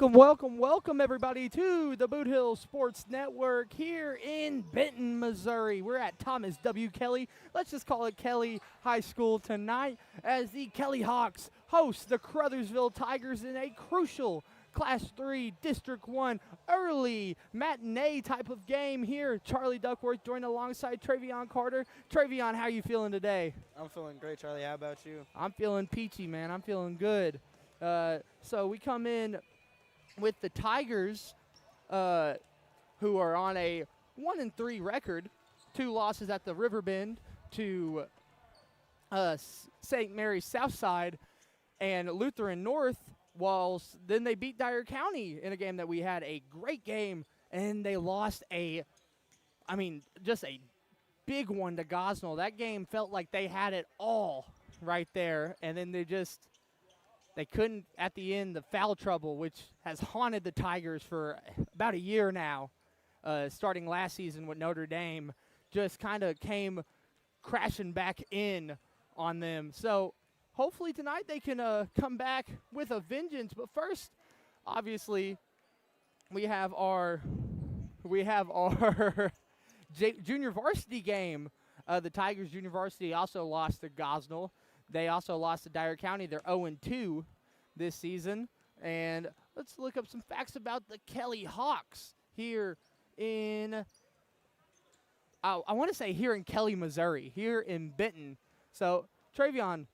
Welcome, everybody, to the Boot Hill Sports Network here in Benton, Missouri. We're at Thomas W. Kelly. Let's just call it Kelly High School tonight as the Kelly Hawks host the Caruthersville Tigers in a crucial Class 3 District 1 early matinee type of game here. Charlie Duckworth joined alongside Travion Carter. Travion, how are you feeling today? I'm feeling great, Charlie. How about you? I'm feeling peachy, man. I'm feeling good. So we come in with the Tigers, who are on a 1-3 record, 2 losses at the Riverbend to St. Mary's Southside and Lutheran North, whilst then they beat Dyer County in a game that we had a great game, and they lost just a big one to Gosnell. That game felt like they had it all right there, and then they couldn't at the end. The foul trouble, which has haunted the Tigers for about a year now, starting last season with Notre Dame, just kind of came crashing back in on them. So hopefully tonight they can come back with a vengeance. But first, obviously, we have our junior varsity game. The Tigers junior varsity also lost to Gosnell. They also lost to Dyer County. They're 0-2 this season. And let's look up some facts about the Kelly Hawks here in, I want to say here in Kelly, Missouri, here in Benton. So, Travion,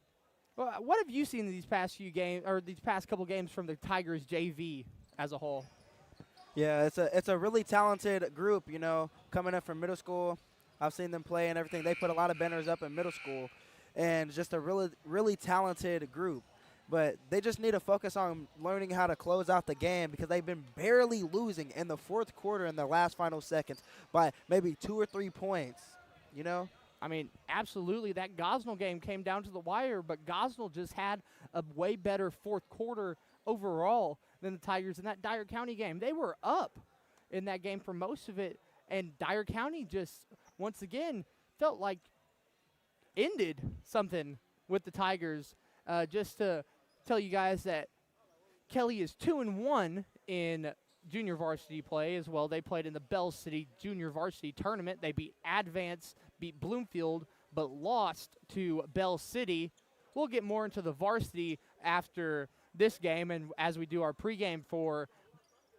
what have you seen in these past few games, or these past couple games from the Tigers JV as a whole? Yeah, it's a really talented group, coming up from middle school. I've seen them play and everything. They put a lot of banners up in middle school. And just a really, really talented group. But they just need to focus on learning how to close out the game, because they've been barely losing in the fourth quarter in the last final seconds by maybe 2 or 3 points, I mean, absolutely. That Gosnell game came down to the wire, but Gosnell just had a way better fourth quarter overall than the Tigers in that Dyer County game. They were up in that game for most of it, and Dyer County just, once again, felt like ended something with the Tigers. Just to tell you guys that Kelly is 2-1 in junior varsity play as well. They played in the Bell City Junior Varsity Tournament. They beat Advance, beat Bloomfield, but lost to Bell City. We'll get more into the varsity after this game and as we do our pregame for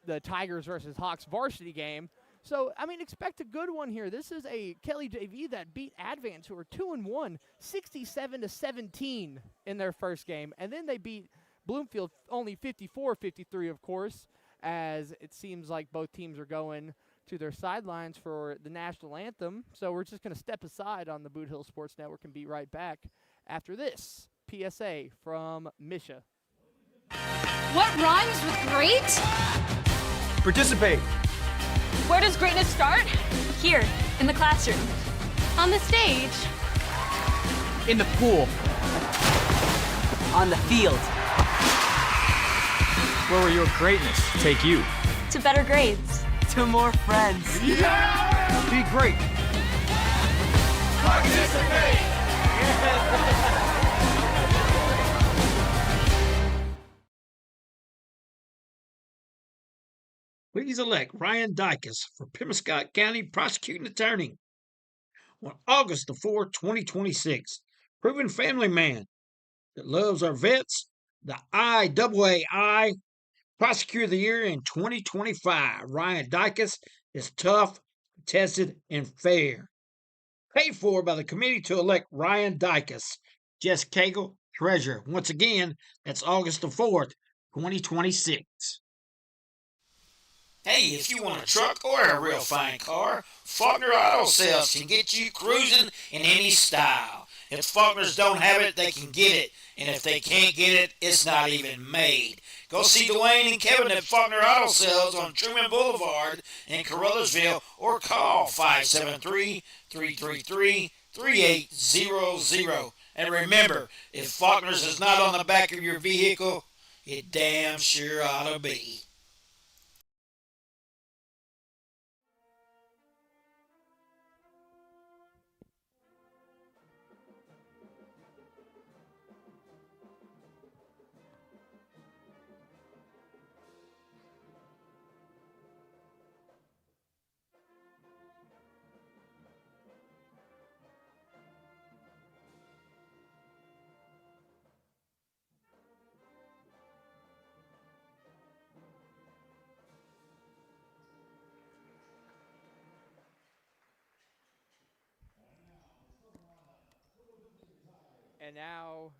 the Tigers versus Hawks varsity game. So, expect a good one here. This is a Kelly JV that beat Advance, who are 2-1, 67-17 in their first game. And then they beat Bloomfield only 54-53, of course, as it seems like both teams are going to their sidelines for the national anthem. So we're just going to step aside on the Boot Hill Sports Network and be right back after this PSA from MSHSAA. What rhymes with great? Participate. Where does greatness start? Here, in the classroom. On the stage. In the pool. On the field. Where will your greatness take you? To better grades. To more friends. Yeah! Be great. Participate! Please elect Ryan Dykus for Pemiscot County Prosecuting Attorney. On August the 4th, 2026, proven family man that loves our vets, the IAAI Prosecutor of the Year in 2025. Ryan Dykus is tough, tested, and fair. Paid for by the committee to elect Ryan Dykus. Jess Cagle, Treasurer. Once again, that's August the 4th, 2026. Hey, if you want a truck or a real fine car, Faulkner Auto Sales can get you cruising in any style. If Faulkners don't have it, they can get it. And if they can't get it, it's not even made. Go see Dwayne and Kevin at Faulkner Auto Sales on Truman Boulevard in Caruthersville or call 573-333-3800. And remember, if Faulkner's is not on the back of your vehicle, it damn sure ought to be. And now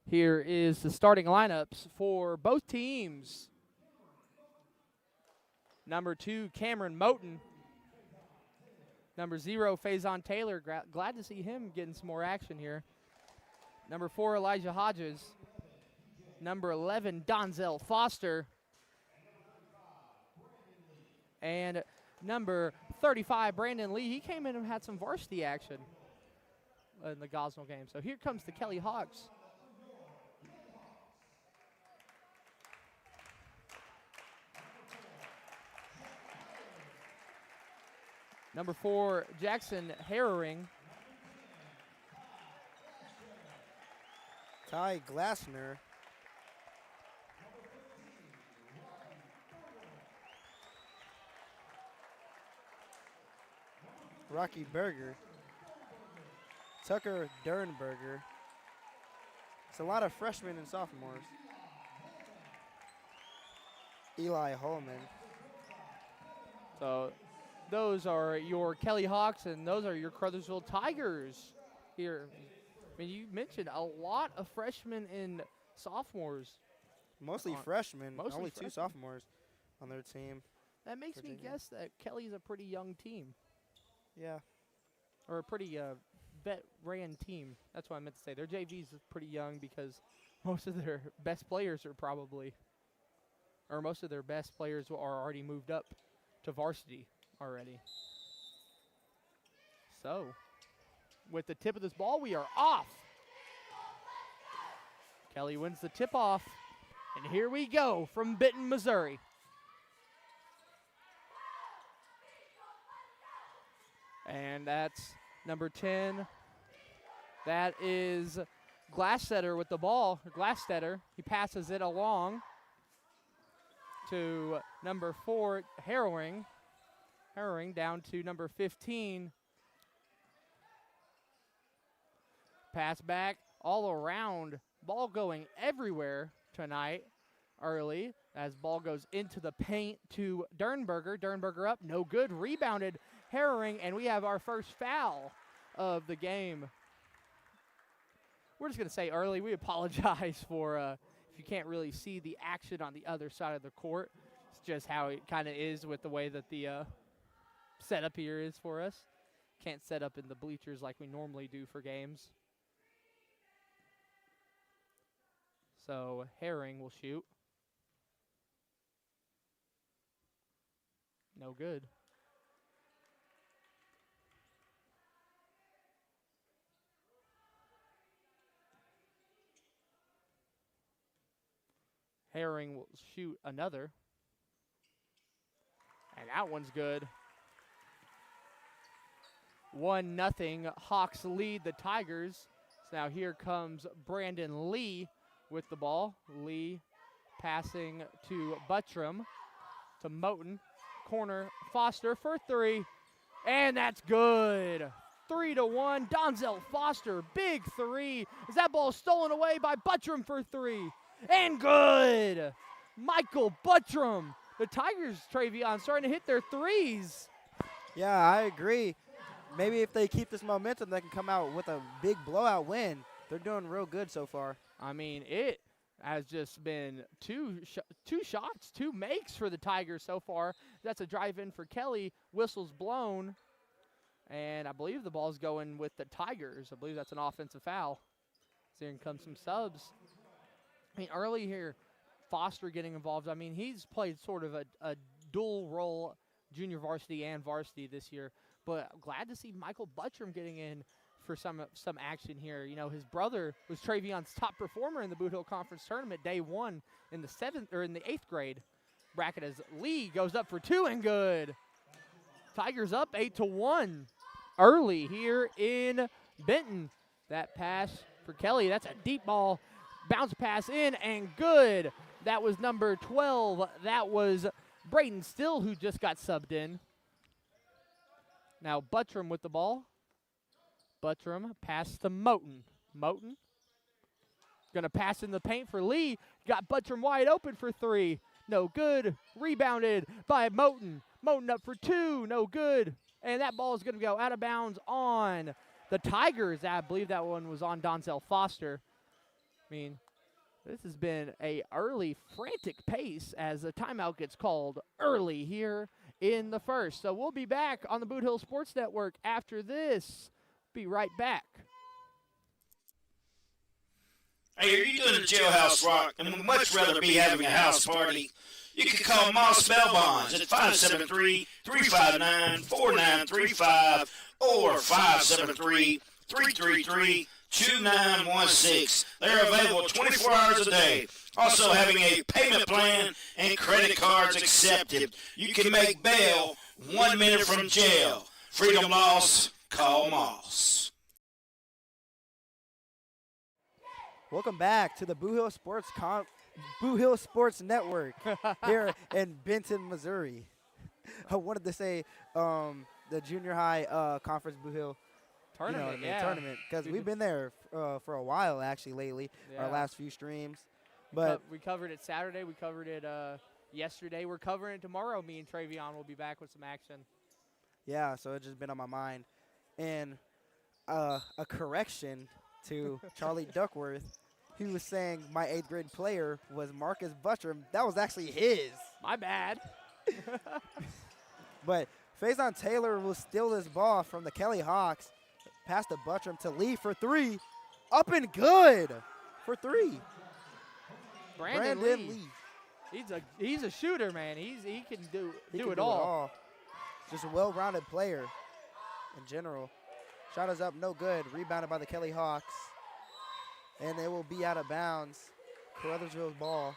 here is the starting lineups for both teams. Number 2, Cameron Moten. Number 0, Faison Taylor. Glad to see him getting some more action here. Number 4, Elijah Hodges. Number 11, Donzel Foster. And number 35, Brandon Lee. He came in and had some varsity action in the Gosnell game. So here comes the Kelly Hawks. Number 4, Jackson Herring. Ty Glassner. Rocky Berger. Tucker Dernberger. It's a lot of freshmen and sophomores. Eli Holman. So those are your Kelly Hawks, and those are your Caruthersville Tigers here. I mean, you mentioned a lot of freshmen and sophomores. Mostly freshmen. mostly Only freshmen. 2 sophomores on their team. That makes me Virginia. guess that Kelly's a pretty young team, Yeah. or a pretty vet-ran team. That's what I meant to say. Their JV's is pretty young because most of their best players are probably, or most of their best players are already moved up to varsity already. So, with the tip of this ball, we are off. Kelly wins the tip-off, and here we go from Benton, Missouri. And that's number 10. That is Glassetter with the ball. Glassetter. He passes it along to number 4, Harrowing. Harrowing down to number 15. Pass back all around. Ball going everywhere tonight early as ball goes into the paint to Dernberger. Dernberger up, no good. Rebounded Harrowing, and we have our first foul of the game. We're just going to say early, we apologize for if you can't really see the action on the other side of the court. It's just how it kind of is with the way that the setup here is for us. Can't set up in the bleachers like we normally do for games. So Herring will shoot. No good. Herring will shoot another. And that one's good. 1-0. Hawks lead the Tigers. So now here comes Brandon Lee with the ball. Lee passing to Buttram, to Moten. Corner, Foster for 3. And that's good. 3-1. Donzel Foster, big 3. As that ball is stolen away by Buttram for 3. And good. Michael Buttram. The Tigers, Travion, starting to hit their 3s. Yeah, I agree. Maybe if they keep this momentum, they can come out with a big blowout win. They're doing real good so far. I mean, it has just been two shots, 2 makes for the Tigers so far. That's a drive-in for Kelly. Whistle's blown. And I believe the ball's going with the Tigers. I believe that's an offensive foul. So here comes some subs. I mean, early here, Foster getting involved. I mean, he's played sort of a dual role, junior varsity and varsity this year. But glad to see Michael Buttram getting in for some action here. You know, his brother was Travion's top performer in the Boot Hill Conference Tournament day 1 in the 8th grade bracket as Lee goes up for 2 and good. Tigers up 8-1 early here in Benton. That pass for Kelly, that's a deep ball. Bounce pass in and good. That was number 12. That was Braden Still, who just got subbed in. Now Buttram with the ball. Buttram pass to Moten. Moten gonna pass in the paint for Lee. Got Buttram wide open for 3. No good. Rebounded by Moten. Moten up for 2. No good. And that ball is gonna go out of bounds on the Tigers, I believe that one was on Donzel Foster. I mean, this has been a early frantic pace as a timeout gets called early here in the first. So we'll be back on the Boot Hill Sports Network after this. Be right back. Hey, are you doing the jailhouse rock and would much rather be having a house party? You can call Moss Bell Bonds at 573-359-4935 or 573-333-2916. They're available 24 hours a day. Also having a payment plan and credit cards accepted. You can make bail 1 minute from jail. Freedom loss, call Moss. Welcome back to the Boot Hill Sports Network here in Benton, Missouri. I wanted to say the junior high conference Boot Hill Tournament, tournament, because we've been there for a while actually lately. Our last few streams, but we covered it Saturday. We covered it yesterday. We're covering it tomorrow. Me and Travion will be back with some action. Yeah, so it's just been on my mind. And a correction to Charlie Duckworth. He was saying my 8th grade player was Marcus Buttram. That was actually his. My bad. But Faison Taylor will steal this ball from the Kelly Hawks. Pass to Buttram to Lee for 3. Up and good for 3. Brandon Lee. He's a shooter, man. He can do it all. Just a well-rounded player in general. Shot is up, no good. Rebounded by the Kelly Hawks. And it will be out of bounds. Caruthersville's ball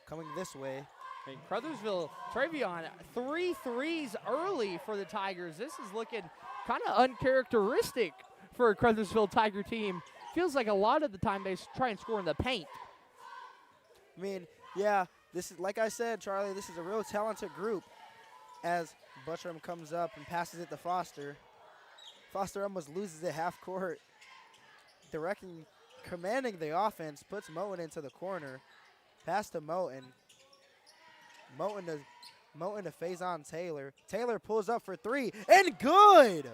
coming this way. I mean, Caruthersville, Travion, 3 threes early for the Tigers. This is looking kind of uncharacteristic for a Caruthersville Tiger team. Feels like a lot of the time they try and score in the paint. I mean, yeah, this is, like I said, Charlie, this is a real talented group. As Buttram comes up and passes it to Foster. Foster almost loses it half court. Commanding the offense, puts Moten into the corner. Pass to Moten. Moten to Faison Taylor. Taylor pulls up for 3, and good!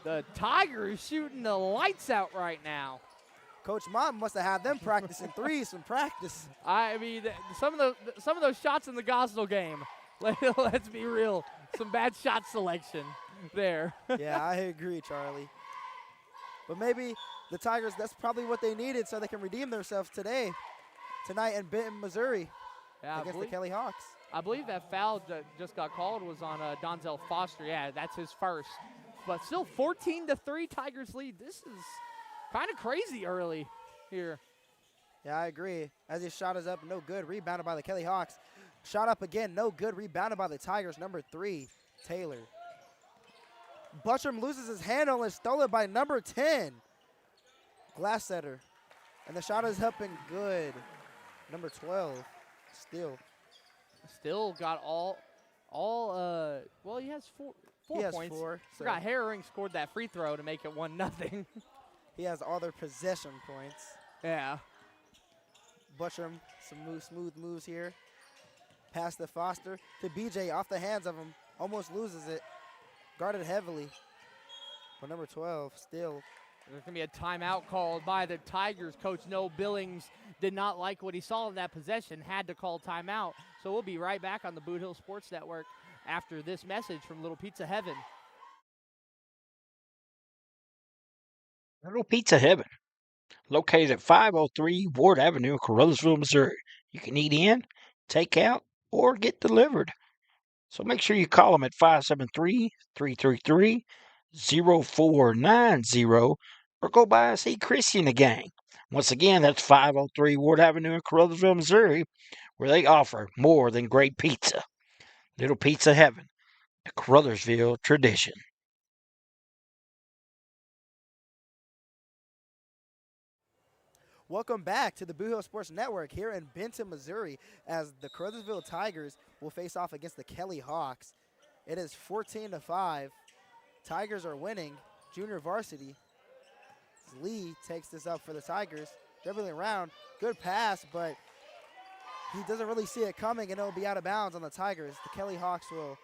The Tigers shooting the lights out right now. Coach Mott must have had them practicing threes from practice. I mean, some of those shots in the Gosnell game, let's be real, some bad shot selection there. Yeah, I agree, Charlie. But maybe the Tigers, that's probably what they needed so they can redeem themselves tonight in Benton, Missouri against the Kelly Hawks. I believe that foul that just got called was on Donzel Foster. Yeah, that's his first. But still 14-3 Tigers lead. This is kind of crazy early here. Yeah, I agree. As his shot is up, no good. Rebounded by the Kelly Hawks. Shot up again, no good. Rebounded by the Tigers, number 3, Taylor. Buttram loses his handle and stole it by number 10, Glassetter. And the shot is up and good. Number 12, Still got all well, he has four points. Forgot Herring scored that free throw to make it 1-0. He has all their possession points. Yeah. Buttram, some smooth moves here. Pass to Foster to BJ, off the hands of him. Almost loses it. Guarded heavily. But number 12, still. There's going to be a timeout called by the Tigers. Coach Noel Billings did not like what he saw in that possession, had to call timeout. So we'll be right back on the Boot Hill Sports Network after this message from Little Pizza Heaven. Little Pizza Heaven, located at 503 Ward Avenue in Caruthersville, Missouri. You can eat in, take out, or get delivered. So make sure you call them at 573-333-0490 or go by and see Chrissy and the gang. Once again, that's 503 Ward Avenue in Caruthersville, Missouri, where they offer more than great pizza. Little Pizza Heaven, a Caruthersville tradition. Welcome back to the Boot Hill Sports Network here in Benton, Missouri, as the Caruthersville Tigers will face off against the Kelly Hawks. It is 14-5. Tigers are winning. Junior varsity. Lee takes this up for the Tigers. Dribbling around. Good pass, but he doesn't really see it coming, and it'll be out of bounds on the Tigers. The Kelly Hawks will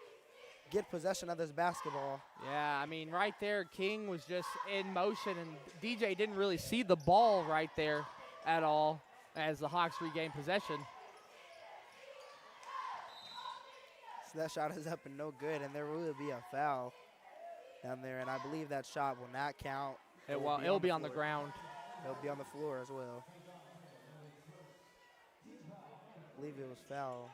get possession of this basketball. Yeah, I mean, right there, King was just in motion, and DJ didn't really see the ball right there at all as the Hawks regained possession. So that shot is up and no good, and there will be a foul down there, and I believe that shot will not count. It'll be on the ground. It'll be on the floor as well. I believe it was foul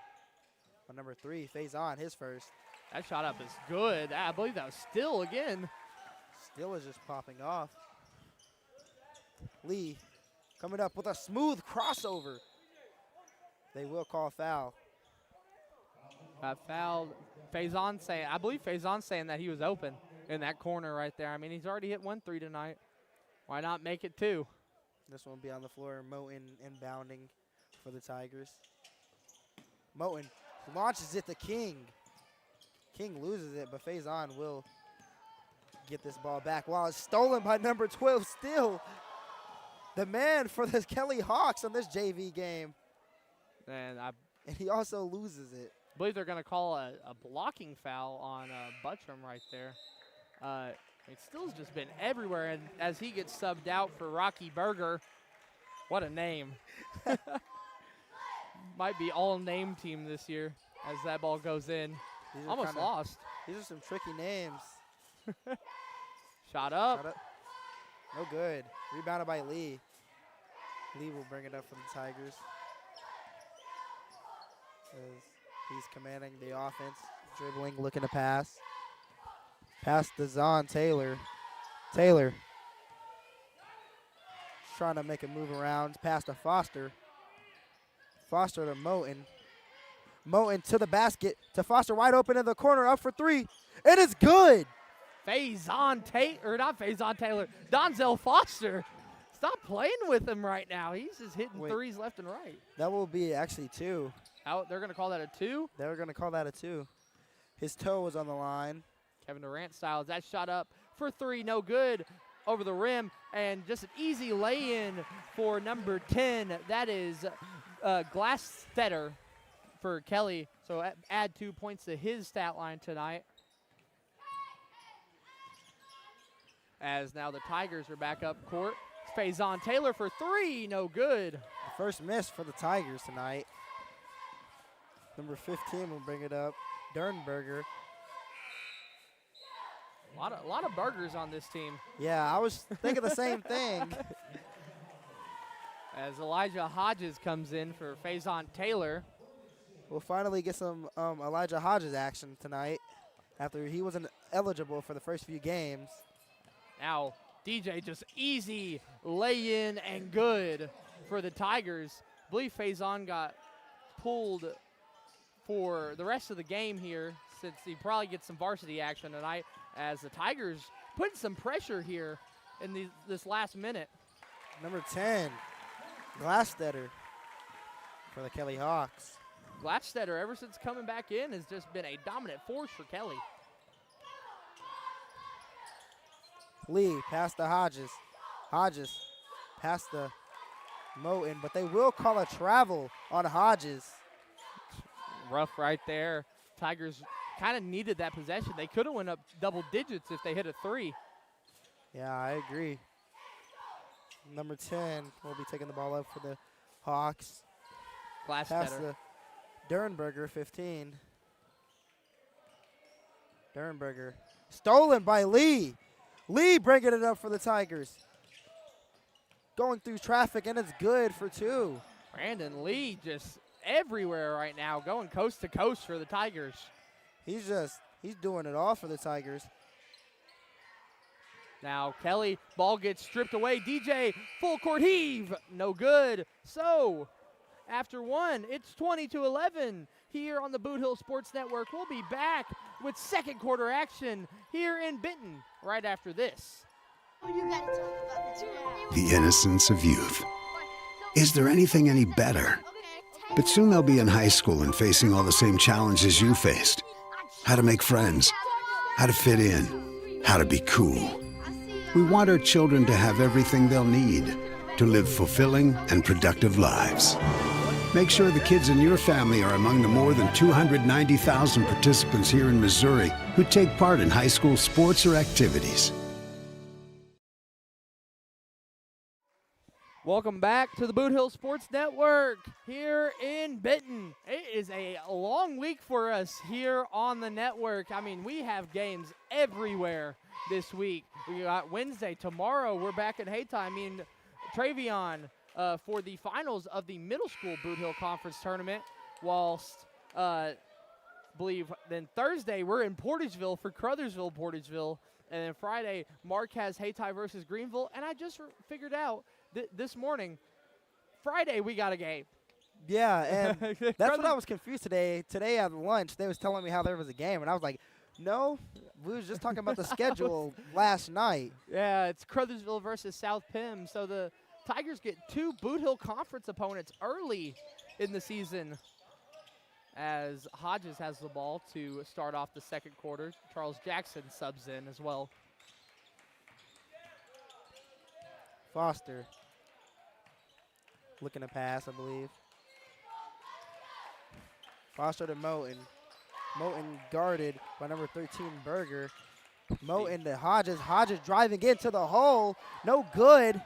on number 3, Faison, his first. That shot up is good. I believe that was Still again. Still is just popping off. Lee coming up with a smooth crossover. They will call foul. Fouled. Faison saying, I believe Faison saying that he was open in that corner right there. I mean, he's already hit 1 3 tonight. Why not make it 2? This one will be on the floor. Moten inbounding for the Tigers. Moten launches it to King. King loses it, but Faison will get this ball back. While it's stolen by number 12, Still the man for the Kelly Hawks on this JV game. And he also loses it. I believe they're going to call a blocking foul on Buttram right there. Still's just been everywhere, and as he gets subbed out for Rocky Berger, what a name. Might be all-name team this year as that ball goes in. Almost lost. These are some tricky names. Shot up. No good. Rebounded by Lee. Lee will bring it up for the Tigers. As he's commanding the offense. Dribbling, looking to pass. Pass to Zahn Taylor. Taylor trying to make a move around. Pass to Foster. Foster to Moten. Moten to the basket. To Foster, wide open in the corner. Up for 3. It is good. Faison Taylor, not Faison Taylor. Donzel Foster. Stop playing with him right now. He's just hitting threes left and right. That will be actually 2. Out. They're going to call that a 2? They're going to call that a 2. His toe was on the line. Kevin Durant styles that shot up for 3, no good, over the rim, and just an easy lay-in for number 10. That is Glasstetter for Kelly. So add 2 points to his stat line tonight. As now the Tigers are back up court. Faison Taylor for 3, no good. The first miss for the Tigers tonight. Number 15 will bring it up. Dernberger. A lot of burgers on this team. Yeah, I was thinking the same thing. As Elijah Hodges comes in for Faison Taylor. We'll finally get some Elijah Hodges action tonight after he wasn't eligible for the first few games. Now, DJ just easy lay-in and good for the Tigers. I believe Faison got pulled for the rest of the game here since he probably gets some varsity action tonight as the Tigers putting some pressure here in this last minute. Number 10, Glasstetter for the Kelly Hawks. Glasstetter, ever since coming back in, has just been a dominant force for Kelly. Lee, pass to Hodges. Hodges, pass to Moten, but they will call a travel on Hodges. Rough right there. Tigers kind of needed that possession. They could have went up double digits if they hit a 3. Yeah, I agree. Number 10 will be taking the ball up for the Hawks. Pass to Dernberger, 15. Dernberger. Stolen by Lee. Lee bringing it up for the Tigers. Going through traffic, and it's good for 2. Brandon Lee just everywhere right now, going coast to coast for the Tigers. He's doing it all for the Tigers. Now Kelly, ball gets stripped away. DJ, full court heave, no good. So after 1, it's 20-11 here on the Boot Hill Sports Network. We'll be back with second quarter action here in Benton right after this. The innocence of youth. Is there anything any better? But soon they'll be in high school and facing all the same challenges you faced. How to make friends, how to fit in, how to be cool. We want our children to have everything they'll need to live fulfilling and productive lives. Make sure the kids in your family are among the more than 290,000 participants here in Missouri who take part in high school sports or activities. Welcome back to the Boot Hill Sports Network here in Benton. It is a long week for us here on the network. I mean, we have games everywhere this week. We got Wednesday. Tomorrow, we're back at Hayti. I mean, Travion for the finals of the middle school Boot Hill Conference Tournament, whilst believe then Thursday, we're in Portageville for Caruthersville, and then Friday, Mark has Hayti versus Greenville, and I just figured out this morning, Friday, we got a game. Yeah, and that's what I was confused today. Today at lunch, they was telling me how there was a game, and I was like, no, we was just talking about the schedule last night. Yeah, it's Caruthersville versus South Pim. So the Tigers get 2 Boot Hill Conference opponents early in the season as Hodges has the ball to start off the second quarter. Charles Jackson subs in as well. Foster looking to pass, I believe. Foster to Moten. Moten guarded by number 13, Berger. Moten to Hodges. Hodges driving into the hole. No good.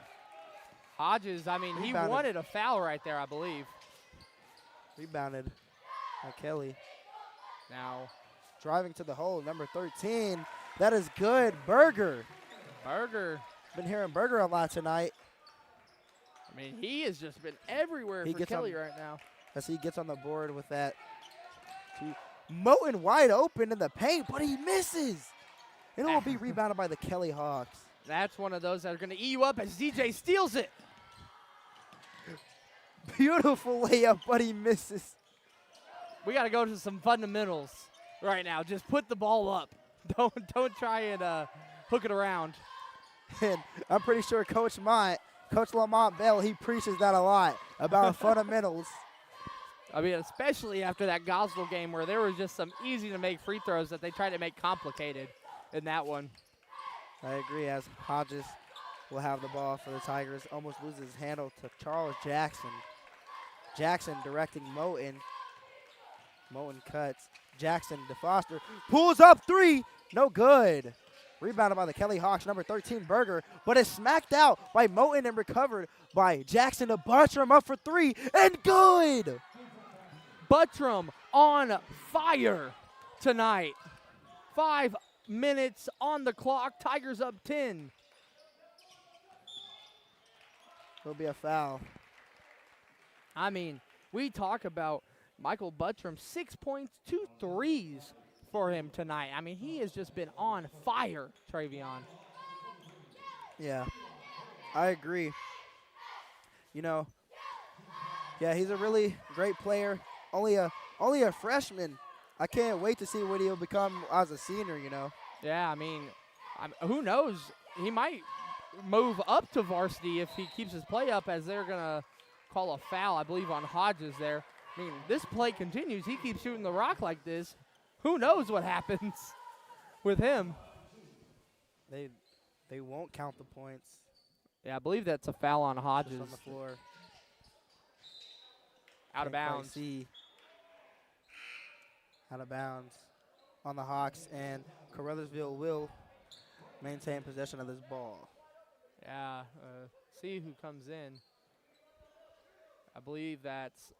Hodges, I mean, Rebounded. he wanted a foul right there, I believe. Rebounded by Kelly. Now, driving to the hole, number 13. That is good. Berger. Been hearing Berger a lot tonight. I mean, he has just been everywhere for Kelly right now. As he gets on the board with that. Moten wide open in the paint, but he misses. And it will be rebounded by the Kelly Hawks. That's one of those that are going to eat you up as DJ steals it. Beautiful layup, but he misses. We got to go to some fundamentals right now. Just put the ball up. Don't try and hook it around. And I'm pretty sure Coach Lamont Bell, he preaches that a lot about fundamentals. I mean, especially after that Gosnell game where there was just some easy-to-make free throws that they tried to make complicated in that one. I agree, as Hodges will have the ball for the Tigers. Almost loses his handle to Charles Jackson. Jackson directing Moten. Moten cuts. Jackson to Foster. Pulls up 3. No good. Rebounded by the Kelly Hawks, number 13, Berger. But it's smacked out by Moten and recovered by Jackson to Buttram up for 3. And good. Buttram on fire tonight. 5 minutes on the clock. Tigers up 10. Will be a foul. I mean, we talk about Michael Buttram, 6 points, 2 threes for him tonight. I mean, he has just been on fire, Travion. Yeah, I agree. You know, yeah, he's a really great player. Only a freshman. I can't wait to see what he'll become as a senior, you know. Yeah, I mean, who knows? He might move up to varsity if he keeps his play up, as they're going to call a foul, I believe, on Hodges there. I mean, this play continues. He keeps shooting the rock like this. Who knows what happens with him? They won't count the points. Yeah, I believe that's a foul on Hodges. Just on the floor. Out of bounds. Out of bounds on the Hawks, and Caruthersville will maintain possession of this ball. Yeah, see who comes in. I believe that's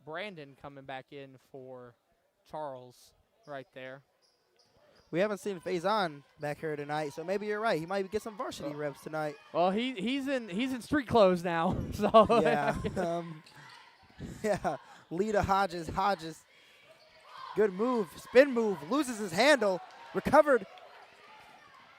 Brandon coming back in for Charles right there. We haven't seen Faison back here tonight, so maybe you're right. He might get some varsity reps tonight. Well, he's in street clothes now. So yeah, yeah. Lead to Hodges. Hodges, good move, spin move, loses his handle, recovered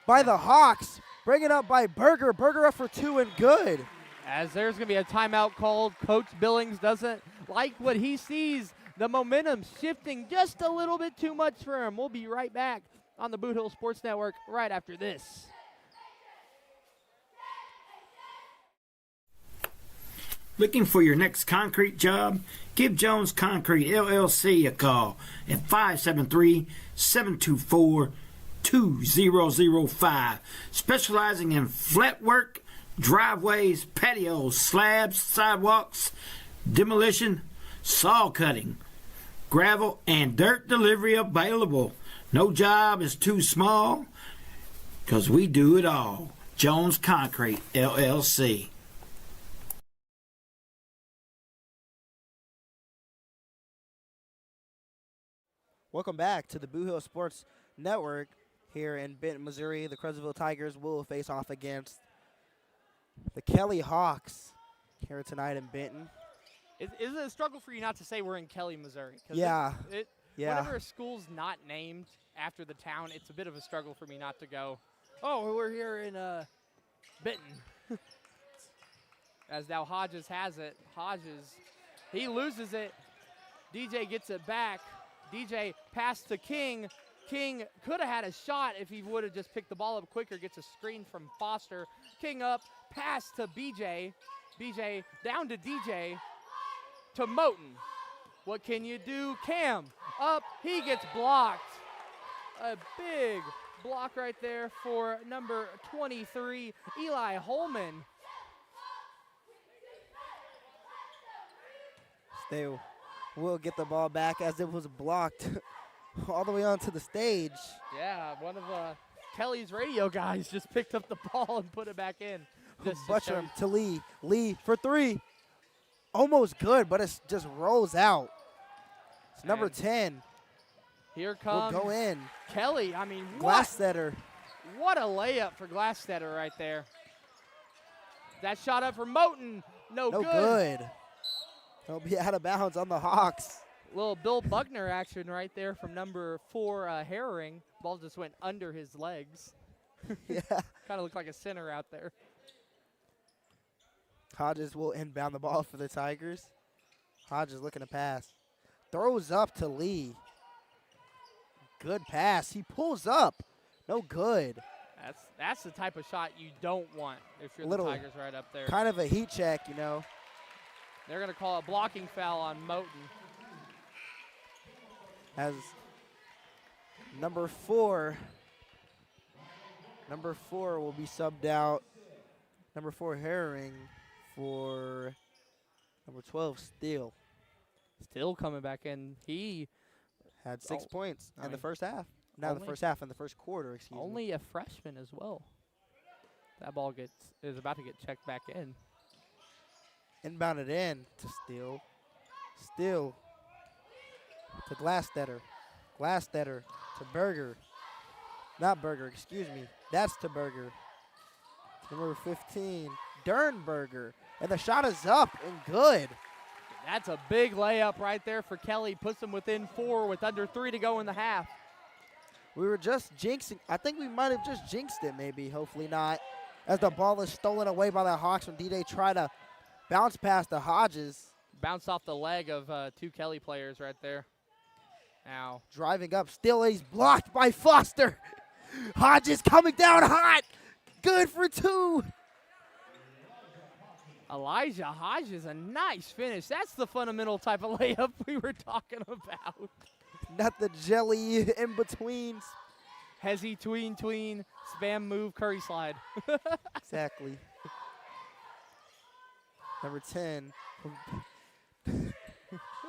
by the Hawks. Bring it up by Berger. Berger up for 2 and good. As there's going to be a timeout called. Coach Billings doesn't like what he sees. The momentum shifting just a little bit too much for him. We'll be right back on the Boot Hill Sports Network right after this. Looking for your next concrete job? Give Jones Concrete LLC a call at 573-724-2005. Specializing in flat work, driveways, patios, slabs, sidewalks, demolition, saw cutting, gravel, and dirt delivery available. No job is too small, 'cause we do it all. Jones Concrete, LLC. Welcome back to the Boo Hill Sports Network here in Benton, Missouri. The Caruthersville Tigers will face off against the Kelly Hawks here tonight in Benton. Is it a struggle for you not to say we're in Kelly, Missouri? Yeah. Yeah. Whenever a school's not named after the town, it's a bit of a struggle for me not to go, oh, we're here in Benton. As now Hodges has it. Hodges, he loses it. DJ gets it back. DJ pass to King. King could have had a shot if he would have just picked the ball up quicker. Gets a screen from Foster. King up, pass to BJ. BJ down to DJ. To Moten. What can you do? Cam up, he gets blocked. A big block right there for number 23, Eli Holman. They will get the ball back as it was blocked all the way onto the stage. Yeah, one of Kelly's radio guys just picked up the ball and put it back in. Butcher to Lee. Lee for three. Almost good, but it just rolls out. It's number 10. Here comes will go in. Kelly. I mean, Glasstetter. What a layup for Glasstetter right there. That shot up for Moten. No good. He'll be out of bounds on the Hawks. Little Bill Buckner action right there from number 4, Herring. Ball just went under his legs. Yeah. Kind of looked like a center out there. Hodges will inbound the ball for the Tigers. Hodges looking to pass. Throws up to Lee. Good pass. He pulls up. No good. That's the type of shot you don't want if you're the Tigers right up there. Kind of a heat check, you know. They're going to call a blocking foul on Moten. As number 4 will be subbed out. Number 4 Herring for number 12 Steele. Still coming back in. He had 6 points in the first half. Not the first half, in the first quarter, excuse me. Only a freshman as well. That ball is about to get checked back in. Inbounded in to Steele. Steele to Glasstetter. Glasstetter to Berger. Not Berger, excuse me. That's to Berger. Number 15, Dernberger. And the shot is up and good. That's a big layup right there for Kelly. Puts them within 4 with under 3 to go in the half. We were just jinxing. I think we might have just jinxed it maybe. Hopefully not. As the ball is stolen away by the Hawks when DJ tried to bounce past the Hodges. Bounced off the leg of 2 Kelly players right there. Now driving up. Still he's blocked by Foster. Hodges coming down hot. Good for 2. Elijah Hodges, a nice finish. That's the fundamental type of layup we were talking about. Not the jelly in betweens. Hezzy tween, spam move, curry slide. Exactly. Number 10,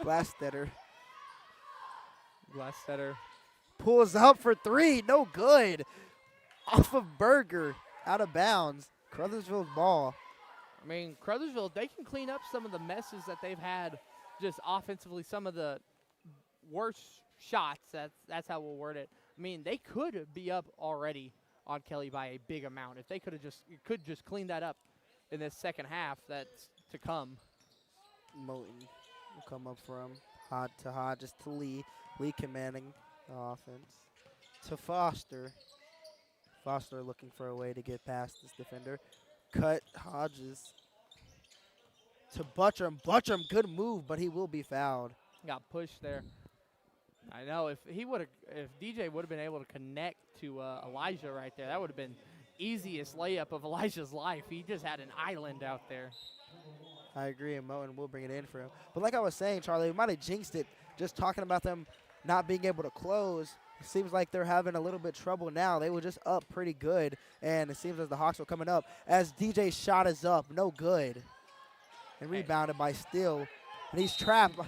Glasstetter. Pulls up for 3, no good. Off of Berger, out of bounds. Caruthersville's ball. I mean, Caruthersville, they can clean up some of the messes that they've had just offensively, some of the worst shots. That's how we'll word it. I mean, they could be up already on Kelly by a big amount. If they could just clean that up in this second half that's to come. Moten will come up from Hodges to Lee. Lee commanding the offense. To Foster. Foster looking for a way to get past this defender. Cut Hodges to Buttram. Buttram, good move, but he will be fouled. Got pushed there. I know if DJ would have been able to connect to Elijah right there, that would have been easiest layup of Elijah's life. He just had an island out there. I agree, and Moten will bring it in for him. But like I was saying, Charlie, we might have jinxed it just talking about them not being able to close. It seems like they're having a little bit trouble now. They were just up pretty good, and it seems as the Hawks are coming up. As DJ's shot is up, no good. And rebounded by Steele. And he's trapped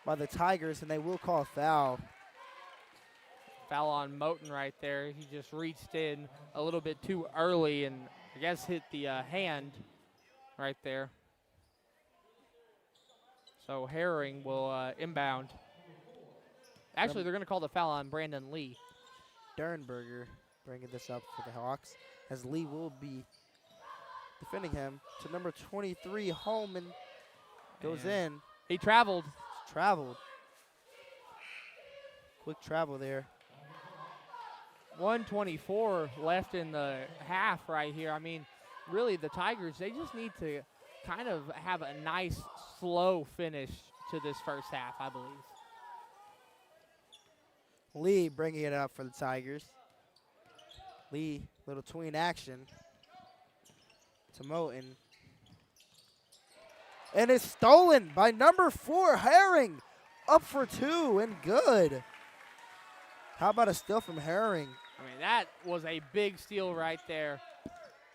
by the Tigers, and they will call a foul. Foul on Moten right there. He just reached in a little bit too early and I guess hit the hand right there. So Herring will inbound. Actually, they're going to call the foul on Brandon Lee. Dernberger bringing this up for the Hawks, as Lee will be defending him to number 23, Holman. Goes in. He traveled. Traveled. Quick travel there. 1:24 left in the half right here. I mean, really, the Tigers, they just need to kind of have a nice, slow finish to this first half, I believe. Lee bringing it up for the Tigers. Lee, little tween action to Moten. And it's stolen by number 4, Herring. Up for 2 and good. How about a steal from Herring? I mean, that was a big steal right there.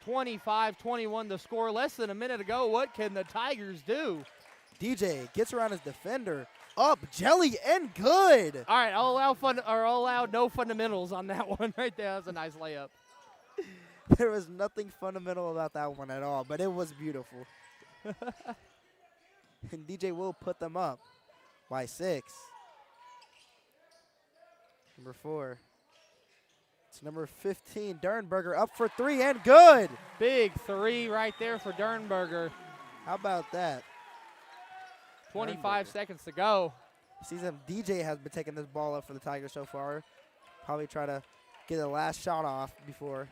25-21 the score. Less than a minute ago. What can the Tigers do? DJ gets around his defender. Up, jelly, and good. All right, I'll allow no fundamentals on that one right there. That's a nice layup. There was nothing fundamental about that one at all, but it was beautiful. And DJ will put them up by 6. Number 4. It's number 15, Dernberger, up for 3 and good. Big 3 right there for Dernberger. How about that? 25 seconds to go. Season DJ has been taking this ball up for the Tigers so far. Probably try to get the last shot off before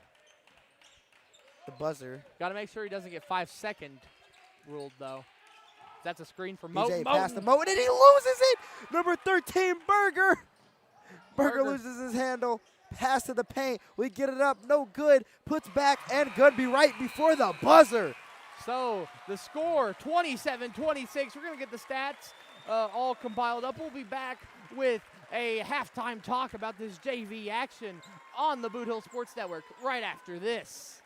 the buzzer. Got to make sure he doesn't get 5-second ruled, though. That's a screen for DJ Moten. past the Moten, and he loses it. Number 13, Berger. Berger loses his handle. Pass to the paint. We get it up. No good. Puts back and good. Be right before the buzzer. So the score, 27-26. We're going to get the stats all compiled up. We'll be back with a halftime talk about this JV action on the Boot Hill Sports Network right after this.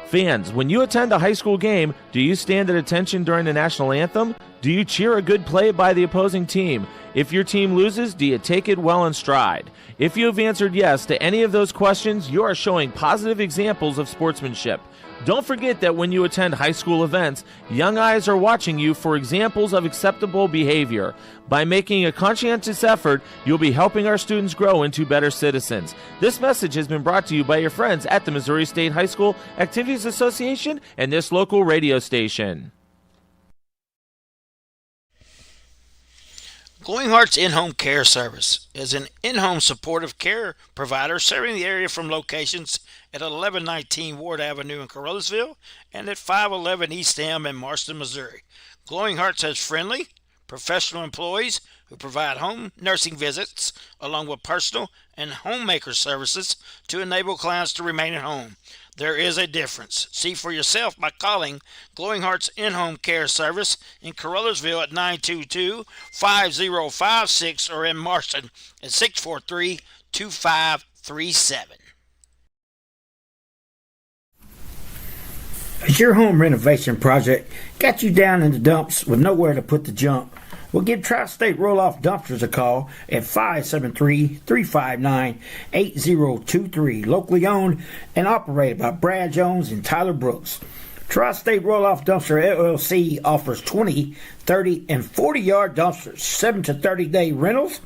Fans, when you attend a high school game, do you stand at attention during the national anthem? Do you cheer a good play by the opposing team? If your team loses, do you take it well in stride? If you have answered yes to any of those questions, you are showing positive examples of sportsmanship. Don't forget that when you attend high school events, young eyes are watching you for examples of acceptable behavior. By making a conscientious effort, you'll be helping our students grow into better citizens. This message has been brought to you by your friends at the Missouri State High School Activities Association and this local radio station. Glowing Hearts In-Home Care Service is an in-home supportive care provider serving the area from locations at 1119 Ward Avenue in Caruthersville and at 511 East Elm in Marston, Missouri. Glowing Hearts has friendly, professional employees who provide home nursing visits along with personal and homemaker services to enable clients to remain at home. There is a difference. See for yourself by calling Glowing Hearts In-Home Care Service in Caruthersville at 922-5056 or in Marston at 643-2537. Has your home renovation project got you down in the dumps with nowhere to put the junk? Well, give Tri-State Roll-Off Dumpsters a call at 573-359-8023. Locally owned and operated by Brad Jones and Tyler Brooks. Tri-State Roll-Off Dumpster LLC offers 20, 30, and 40-yard dumpsters, 7 to 30-day rentals,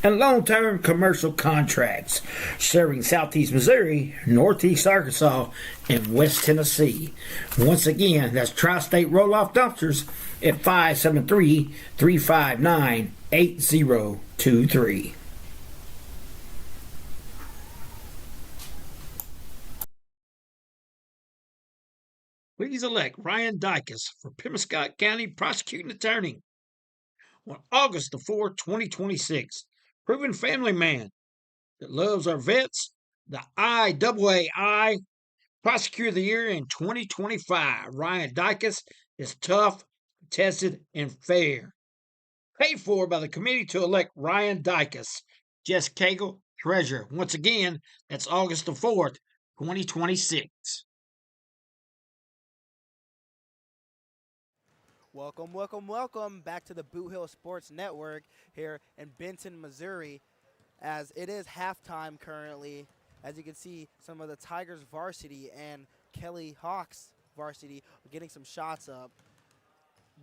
and long-term commercial contracts, serving Southeast Missouri, Northeast Arkansas, and West Tennessee. Once again, that's Tri-State Roll-Off Dumpsters at 573-359-8023. Please elect Ryan Dykus for Pemiscot County Prosecuting Attorney. On August the 4th, 2026, proven family man that loves our vets, the IAAI Prosecutor of the Year in 2025. Ryan Dykus is tough, tested, and fair. Paid for by the committee to elect Ryan Dykus. Jess Cagle, Treasurer. Once again, that's August the 4th, 2026. Welcome, welcome, welcome back to the Boot Hill Sports Network here in Benton, Missouri, as it is halftime currently. As you can see, some of the Tigers varsity and Kelly Hawks varsity are getting some shots up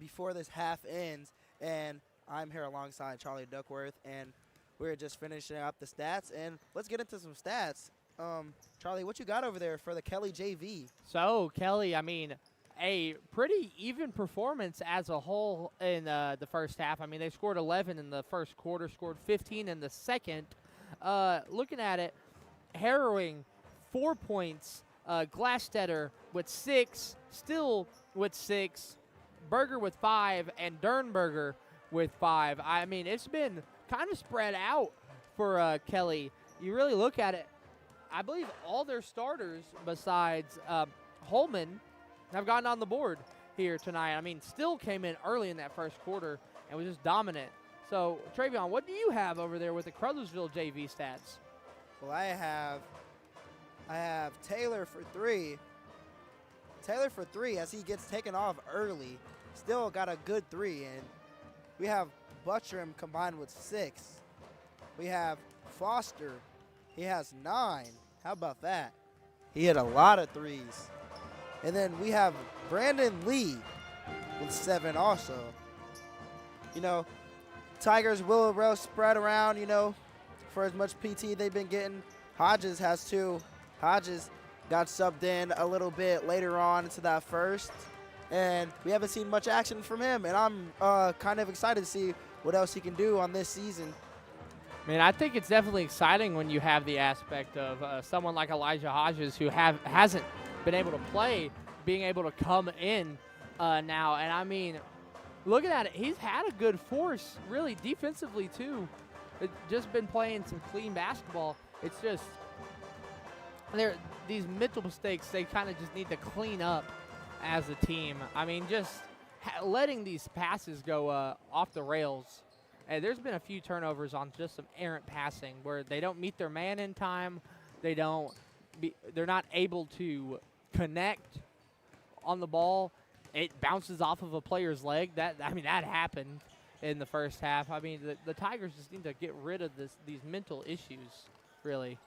before this half ends. And I'm here alongside Charlie Duckworth, and we're just finishing up the stats. And let's get into some stats. Charlie, what you got over there for the Kelly JV? So, Kelly, I mean, a pretty even performance as a whole in the first half. I mean, they scored 11 in the first quarter, scored 15 in the second. Looking at it, Harrowing, 4 points. Glastetter with 6, Still with 6, Berger with 5, and Dernberger with 5. I mean, it's been kind of spread out for Kelly. You really look at it, I believe all their starters besides Holman have gotten on the board here tonight. I mean, Still came in early in that first quarter and was just dominant. So, Travion, what do you have over there with the Caruthersville JV stats? Well, I have Taylor for 3. Taylor for 3 as he gets taken off early. Still got a good 3. And we have Buttram combined with 6. We have Foster. He has 9. How about that? He hit a lot of 3s. And then we have Brandon Lee with 7 also. You know, Tigers will spread around, you know, for as much PT they've been getting. Hodges has 2. Hodges got subbed in a little bit later on into that first. And we haven't seen much action from him. And I'm kind of excited to see what else he can do on this season. I mean, I think it's definitely exciting when you have the aspect of someone like Elijah Hodges who hasn't been able to play, being able to come in now. And, I mean, looking at it, he's had a good force, really, defensively, too. It's just been playing some clean basketball. It's just these mental mistakes, they kind of just need to clean up as a team. I mean, just letting these passes go off the rails. And there's been a few turnovers on just some errant passing where they don't meet their man in time. They're not able to connect on the ball. It bounces off of a player's leg. That happened in the first half. I mean, the Tigers just need to get rid of these mental issues, really.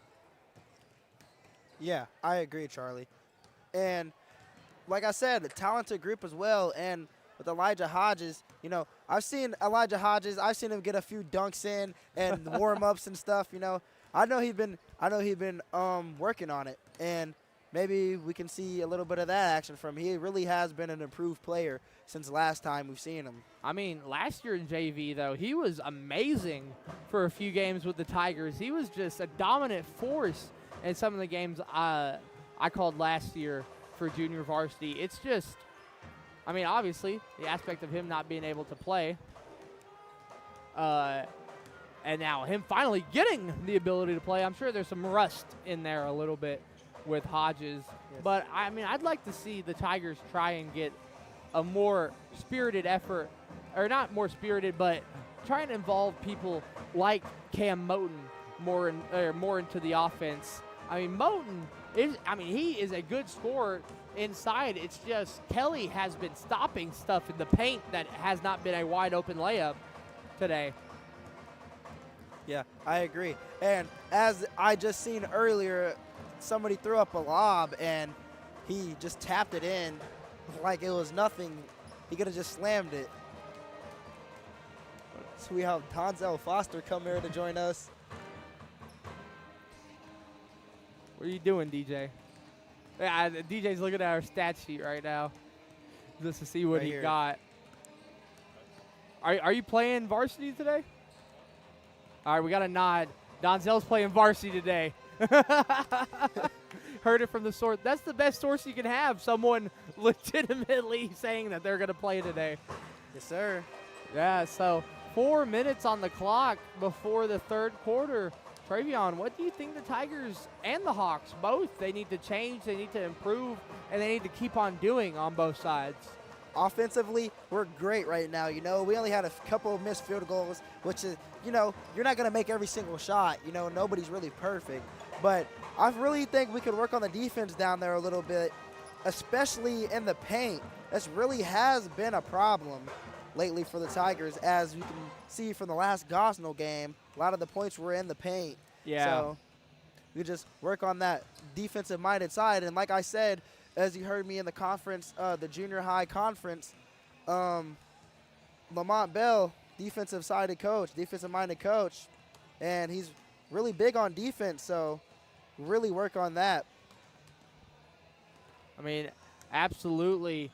Yeah, I agree, Charlie. And like I said, a talented group as well. And with Elijah Hodges, you know, I've seen Elijah Hodges. I've seen him get a few dunks in and warm-ups and stuff. You know, I know he's been working on it, and maybe we can see a little bit of that action from him. He really has been an improved player since last time we've seen him. I mean, last year in JV, though, he was amazing for a few games with the Tigers. He was just a dominant force in some of the games I called last year for junior varsity. It's just, I mean, obviously, the aspect of him not being able to play, and now him finally getting the ability to play. I'm sure there's some rust in there a little bit with Hodges. Yes. But, I mean, I'd like to see the Tigers try and get a more spirited effort, or not more spirited, but try and involve people like Cam Moten more into the offense. I mean, Moten he is a good scorer inside. It's just Kelly has been stopping stuff in the paint that has not been a wide open layup today. Yeah, I agree. And as I just seen earlier, somebody threw up a lob and he just tapped it in like it was nothing. He could have just slammed it. So we have Donzel Foster come here to join us. What are you doing, DJ? Yeah, DJ's looking at our stat sheet right now just to see what he got. Are you playing varsity today? All right, we got a nod. Donzel's playing varsity today. Heard it from the source. That's the best source you can have, someone legitimately saying that they're going to play today. Yes, sir. Yeah, so 4 minutes on the clock before the third quarter. Travion, what do you think the Tigers and the Hawks, both, they need to change, they need to improve, and they need to keep on doing on both sides? Offensively, we're great right now. You know, we only had a couple of missed field goals, which is, you know, you're not going to make every single shot. You know, nobody's really perfect. But I really think we could work on the defense down there a little bit, especially in the paint. This really has been a problem lately for the Tigers, as you can see from the last Gosnell game. A lot of the points were in the paint. Yeah. So we just work on that defensive-minded side. And like I said, as you heard me in the conference, the junior high conference, Lamont Bell, defensive-minded coach, and he's really big on defense, so really work on that. I mean, absolutely.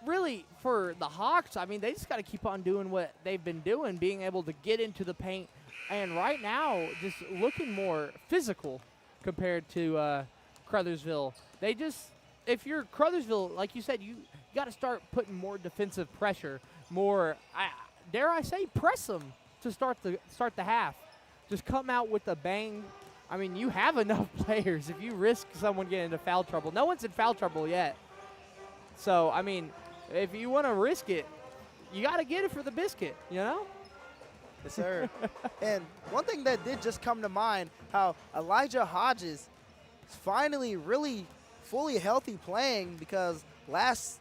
Really, for the Hawks, I mean, they just got to keep on doing what they've been doing, being able to get into the paint. And right now, just looking more physical compared to Caruthersville. If you're Caruthersville, like you said, you got to start putting more defensive pressure, more, dare I say, press them to start the half. Just come out with a bang. I mean, you have enough players. If you risk someone getting into foul trouble, no one's in foul trouble yet. So, I mean, if you want to risk it, you got to get it for the biscuit, you know? Yes, sir. And one thing that did just come to mind, how Elijah Hodges is finally really fully healthy playing, because last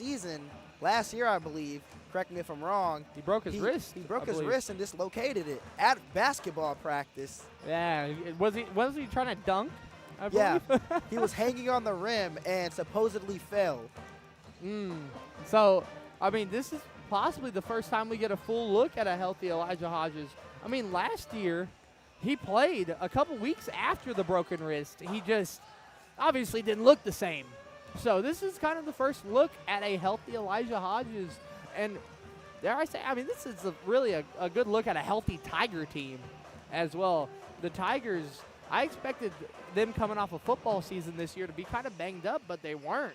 year, I believe, correct me if I'm wrong, he broke his wrist. He broke his wrist and dislocated it at basketball practice. Yeah, was he trying to dunk? I Yeah, believe? he was hanging on the rim and supposedly fell. So, I mean, this is possibly the first time we get a full look at a healthy Elijah Hodges. I mean, last year, he played a couple weeks after the broken wrist. He just obviously didn't look the same. So this is kind of the first look at a healthy Elijah Hodges. And dare I say, I mean, this is really a good look at a healthy Tiger team as well. The Tigers, I expected them coming off a football season this year to be kind of banged up, but they weren't.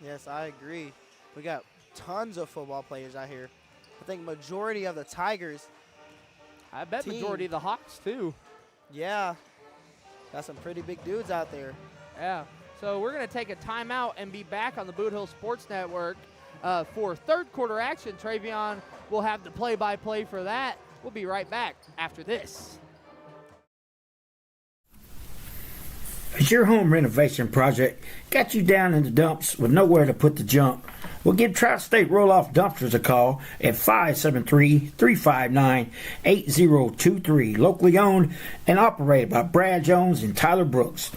Yes, I agree. We got tons of football players out here. I think majority of the Tigers. I bet majority of the Hawks, too. Yeah. Got some pretty big dudes out there. Yeah. So we're going to take a timeout and be back on the Boot Hill Sports Network for third quarter action. Travion will have the play-by-play for that. We'll be right back after this. Has your home renovation project got you down in the dumps with nowhere to put the junk? Well, give Tri-State Roll-Off Dumpsters a call at 573-359-8023. Locally owned and operated by Brad Jones and Tyler Brooks.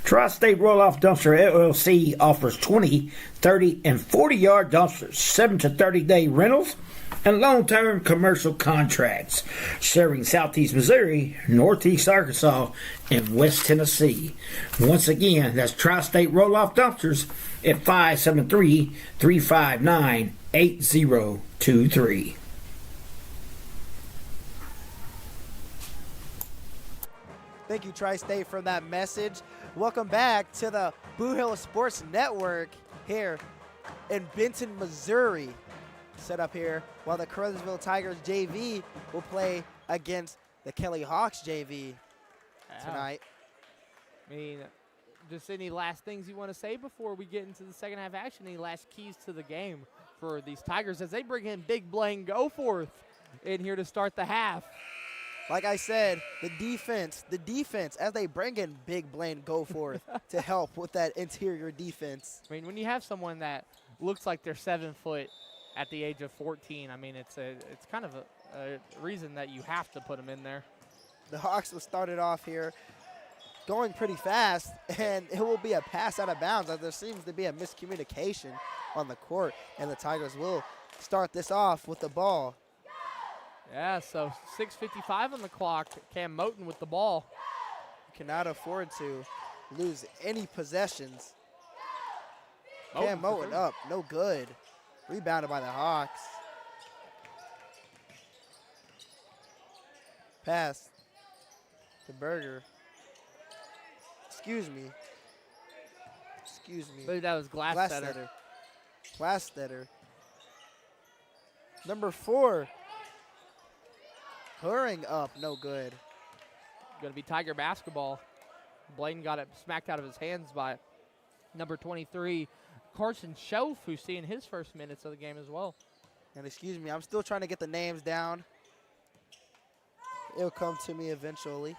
Tri-State Roll-Off Dumpster LLC offers 20, 30, and 40-yard dumpsters, 7 to 30-day rentals, and long-term commercial contracts, serving Southeast Missouri, Northeast Arkansas, and West Tennessee. Once again, that's Tri-State Roll-Off Dumpsters at 573-359-8023. Thank you, Tri-State, for that message. Welcome back to the Boot Hill Sports Network here in Benton, Missouri. Set up here while the Caruthersville Tigers JV will play against the Kelly Hawks JV tonight. I mean, just any last things you want to say before we get into the second half action? Any last keys to the game for these Tigers as they bring in Big Blaine Goforth in here to start the half? Like I said, the defense, as they bring in Big Blaine Goforth to help with that interior defense. I mean, when you have someone that looks like they're 7 foot at the age of 14, I mean, it's kind of a reason that you have to put them in there. The Hawks will start it off here going pretty fast, and it will be a pass out of bounds as there seems to be a miscommunication on the court, and the Tigers will start this off with the ball. Yeah, so 6:55 on the clock. Cam Moten with the ball. Cannot afford to lose any possessions. Cam Moten up, no good. Rebounded by the Hawks. Pass to Berger. Excuse me. I believe that was Glassstetter. Glassstetter. Number 4. Hurrying up, no good. Going to be Tiger basketball. Blaine got it smacked out of his hands by number 23, Carson Schoaf, who's seeing his first minutes of the game as well. And excuse me, I'm still trying to get the names down. It'll come to me eventually.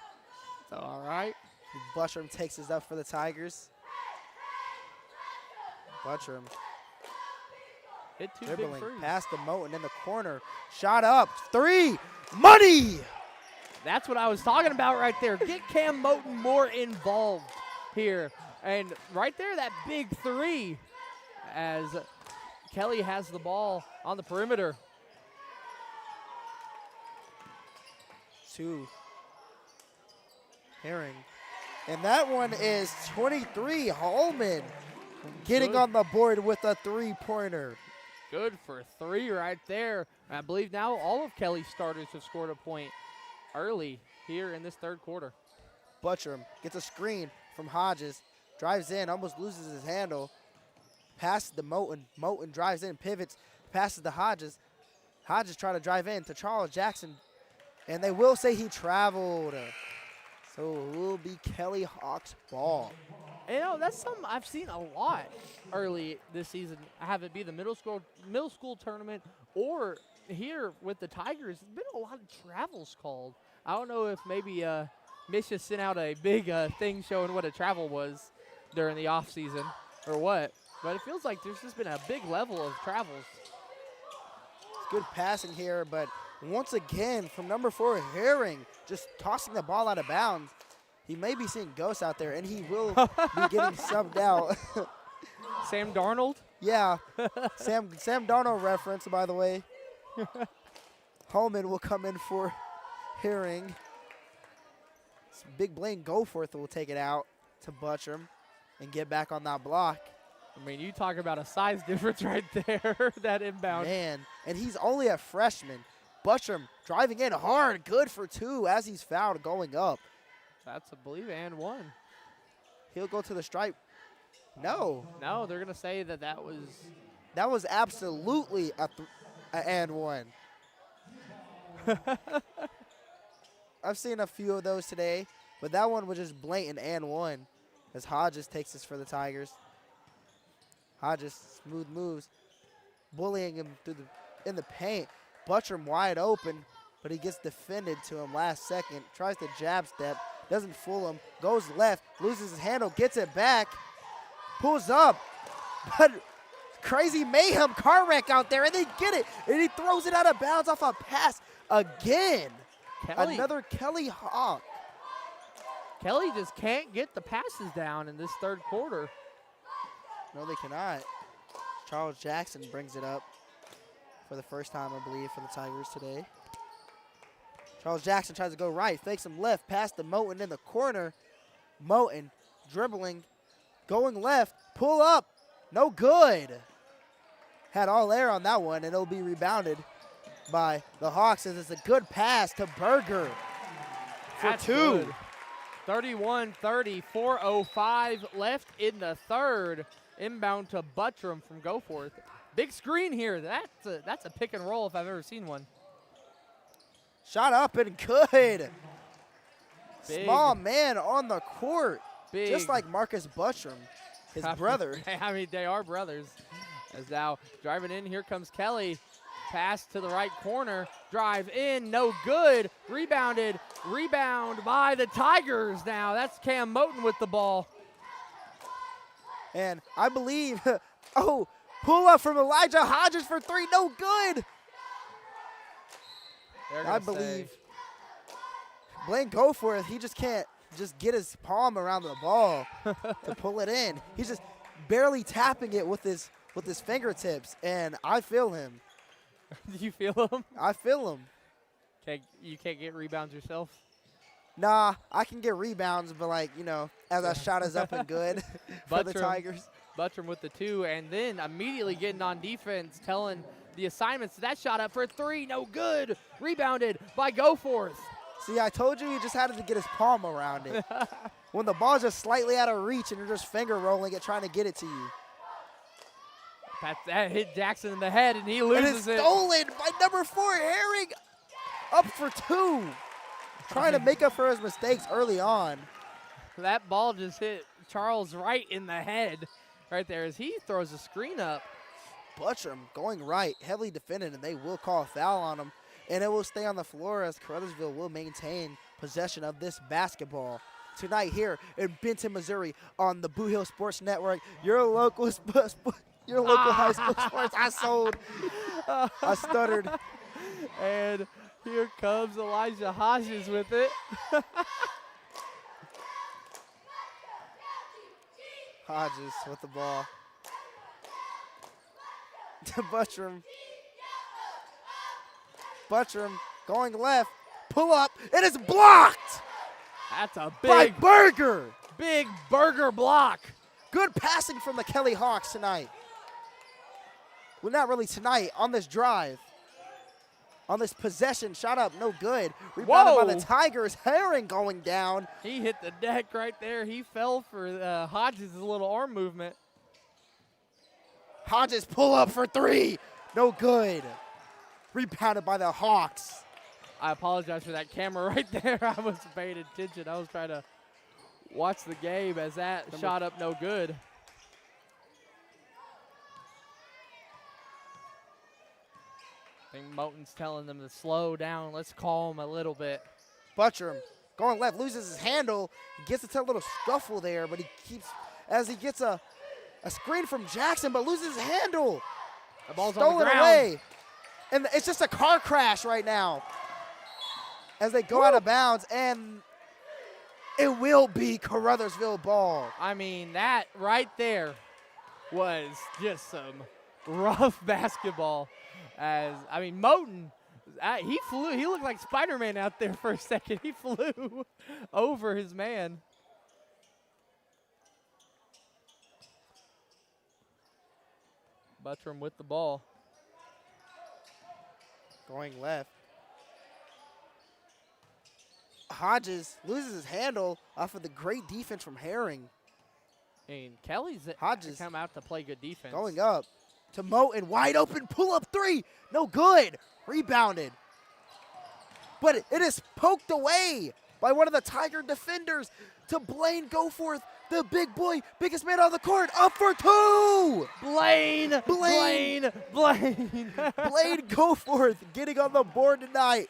So, all right. Bushram takes us up for the Tigers. Buttram Hit 2 big dribbling threes. past the Moten in the corner. Shot up. 3. Money! That's what I was talking about right there. Get Cam Moten more involved here. And right there, that big 3 as Kelly has the ball on the perimeter. 2. Herring. And that one is 23. Holman getting Good. on the board with a 3-pointer. Good for 3 right there. I believe now all of Kelly's starters have scored a point early here in this third quarter. Buttram gets a screen from Hodges. Drives in, almost loses his handle. Passes to Moten. Moten drives in, pivots, passes to Hodges. Hodges trying to drive in to Charles Jackson. And they will say he traveled. So it will be Kelly Hawks' ball. You know, that's something I've seen a lot early this season. Have it be the middle school tournament or here with the Tigers. There's been a lot of travels called. I don't know if maybe Misha sent out a big thing showing what a travel was during the offseason or what. But it feels like there's just been a big level of travels. It's good passing here, but once again from number 4, Herring, just tossing the ball out of bounds. He may be seeing ghosts out there, and he will be getting subbed out. Sam Darnold? Yeah, Sam Darnold reference, by the way. Holman will come in for Herring. Big Blaine Goforth will take it out to Buttram and get back on that block. I mean, you talk about a size difference right there, that inbound. Man, and he's only a freshman. Buttram driving in hard, good for 2 as he's fouled going up. That's, I believe, and 1. He'll go to the stripe. No. No, they're going to say that was. That was absolutely a and 1. I've seen a few of those today, but that one was just blatant and 1 as Hodges takes this for the Tigers. Hodges, smooth moves, bullying him in the paint. Buttram wide open, but he gets defended to him last second. Tries to jab step, doesn't fool him. Goes left, loses his handle, gets it back, pulls up, but crazy mayhem car wreck out there, and they get it, and he throws it out of bounds off a pass again. Kelly. Another Kelly Hawk. Kelly just can't get the passes down in this third quarter. No, they cannot. Charles Jackson brings it up for the first time, I believe, for the Tigers today. Charles Jackson tries to go right, fakes him left, pass to Moten in the corner. Moten dribbling, going left, pull up, no good. Had all air on that one, and it'll be rebounded by the Hawks as it's a good pass to Berger for That's 2. good. 31-30, 4:05 left in the third. Inbound to Buttram from Goforth. Big screen here. That's a pick and roll if I've ever seen one. Shot up and good. Big. Small man on the court. Big. Just like Marcus Buttram, his brother. I mean, they are brothers. As now driving in, here comes Kelly. Pass to the right corner. Drive in, no good. Rebounded. Rebound by the Tigers now. That's Cam Moten with the ball. And I believe, pull up from Elijah Hodges for 3, no good. I believe Blaine Goforth, he just can't just get his palm around the ball to pull it in. He's just barely tapping it with his fingertips, and I feel him. Do you feel him? I feel him. You can't get rebounds yourself? Nah, I can get rebounds, but as our shot is up and good for the Tigers. Buttram with the 2, and then immediately getting on defense, telling the assignments. That shot up for 3, no good. Rebounded by Goforth. See, I told you he just had to get his palm around it. When the ball's just slightly out of reach and you're just finger rolling it, trying to get it to you. That hit Jackson in the head, and he And loses it's stolen by number 4, Herring. Up for 2. Trying to make up for his mistakes early on. That ball just hit Charles right in the head right there as he throws a screen up. Buttram going right, heavily defended, and they will call a foul on him. And it will stay on the floor as Caruthersville will maintain possession of this basketball. tonight here in Benton, Missouri on the Boot Hill Sports Network. Your local high school sports. I stuttered. And here comes Elijah Hodges with it. Hodges with the ball. To Buttram. Buttram going left. Pull up. It is blocked. That's a By big, Berger. big Berger block. Good passing from the Kelly Hawks tonight. Well, not really tonight. On this drive. On this possession. Shot up. No good. Rebounded by the Tigers. Herring going down. He hit the deck right there. He fell for Hodges' little arm movement. Hodges pull up for three. No good. Rebounded by the Hawks. I apologize for that camera right there. I was paying attention. I was trying to watch the game as that shot up no good. I think Moten's telling them to slow down. Let's calm a little bit. Buttram going left, loses his handle. He gets into a little scuffle there, but he keeps, as he gets a screen from Jackson, but loses his handle. The ball's Stolen on the ground. away. And it's just a car crash right now as they go out of bounds, and it will be Caruthersville ball. I mean, that right there was just some rough basketball. Moten, he flew. He looked like Spider-Man out there for a second. He flew over his man. Buttram with the ball. Going left. Hodges loses his handle off of the great defense from Herring. I mean, Kelly's Hodges come out to play good defense. Going up to Moten, wide open, pull up three, no good. Rebounded. But it is poked away by one of the Tiger defenders to Blaine Goforth, the big boy, biggest man on the court, up for two. Blaine Goforth getting on the board tonight.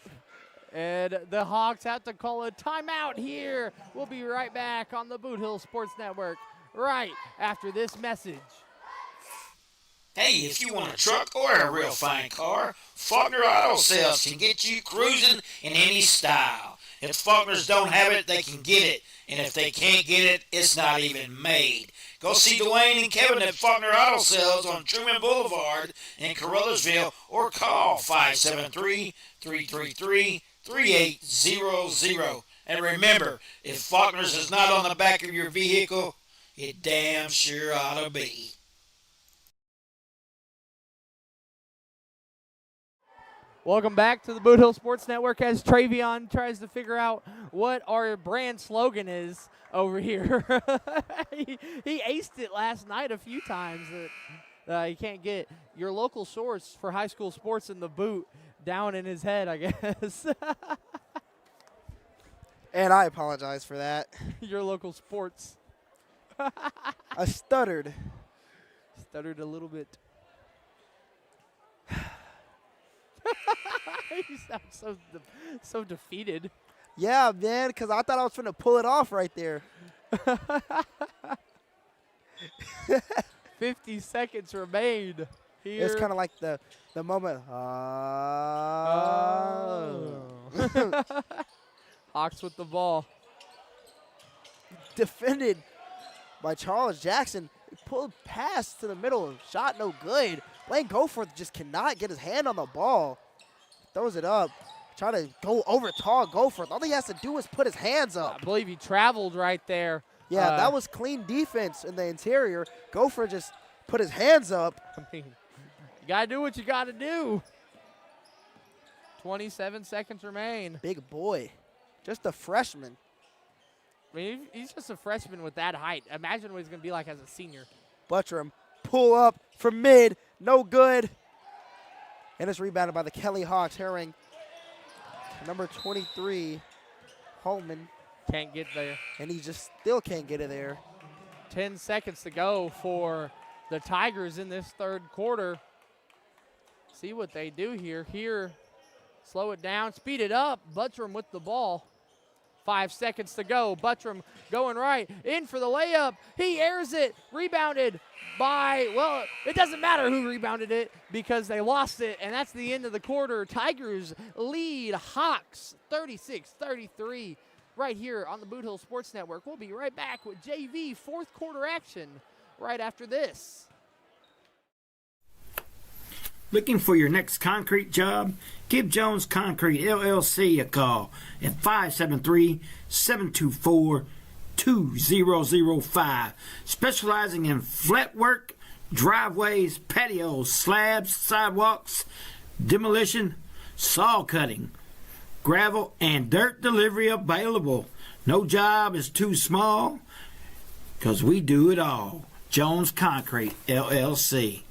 And the Hawks have to call a timeout here. We'll be right back on the Boot Hill Sports Network right after this message. Hey, if you want a truck or a real fine car, Faulkner Auto Sales can get you cruising in any style. If Faulkners don't have it, they can get it. And if they can't get it, it's not even made. Go see Dwayne and Kevin at Faulkner Auto Sales on Truman Boulevard in Caruthersville or call 573-333-3800. And remember, if Faulkner's is not on the back of your vehicle, it damn sure ought to be. Welcome back to the Boot Hill Sports Network as Travion tries to figure out what our brand slogan is over here. he aced it last night a few times. You can't get your local source for high school sports in the boot down in his head, I guess. And I apologize for that. Your local sports. I stuttered. Stuttered a little bit. You sound so defeated. Yeah, man, because I thought I was going to pull it off right there. 50 seconds remain here. It's kind of like the moment. Hawks with the ball. Defended by Charles Jackson. Pulled pass to the middle. Shot no good. Blaine Goforth just cannot get his hand on the ball. Throws it up. Trying to go over tall Goforth. All he has to do is put his hands up. I believe he traveled right there. Yeah, that was clean defense in the interior. Goforth just put his hands up. I mean, you got to do what you got to do. 27 seconds remain. Big boy. Just a freshman. I mean, he's just a freshman with that height. Imagine what he's going to be like as a senior. Buttram, pull up from mid. No good. And it's rebounded by the Kelly Hawks. Herring, number 23, Holman. Can't get there. And he just still can't get it there. 10 seconds to go for the Tigers in this third quarter. See what they do here. Slow it down, speed it up. Buttram with the ball. 5 seconds to go. Buttram going right, in for the layup. He airs it, rebounded by, well, it doesn't matter who rebounded it because they lost it, and that's the end of the quarter. Tigers lead Hawks 36-33 right here on the Boot Hill Sports Network. We'll be right back with JV fourth quarter action right after this. Looking for your next concrete job? Give Jones Concrete LLC a call at 573-724-2005. Specializing in flat work, driveways, patios, slabs, sidewalks, demolition, saw cutting, gravel, and dirt delivery available. No job is too small because we do it all. Jones Concrete LLC.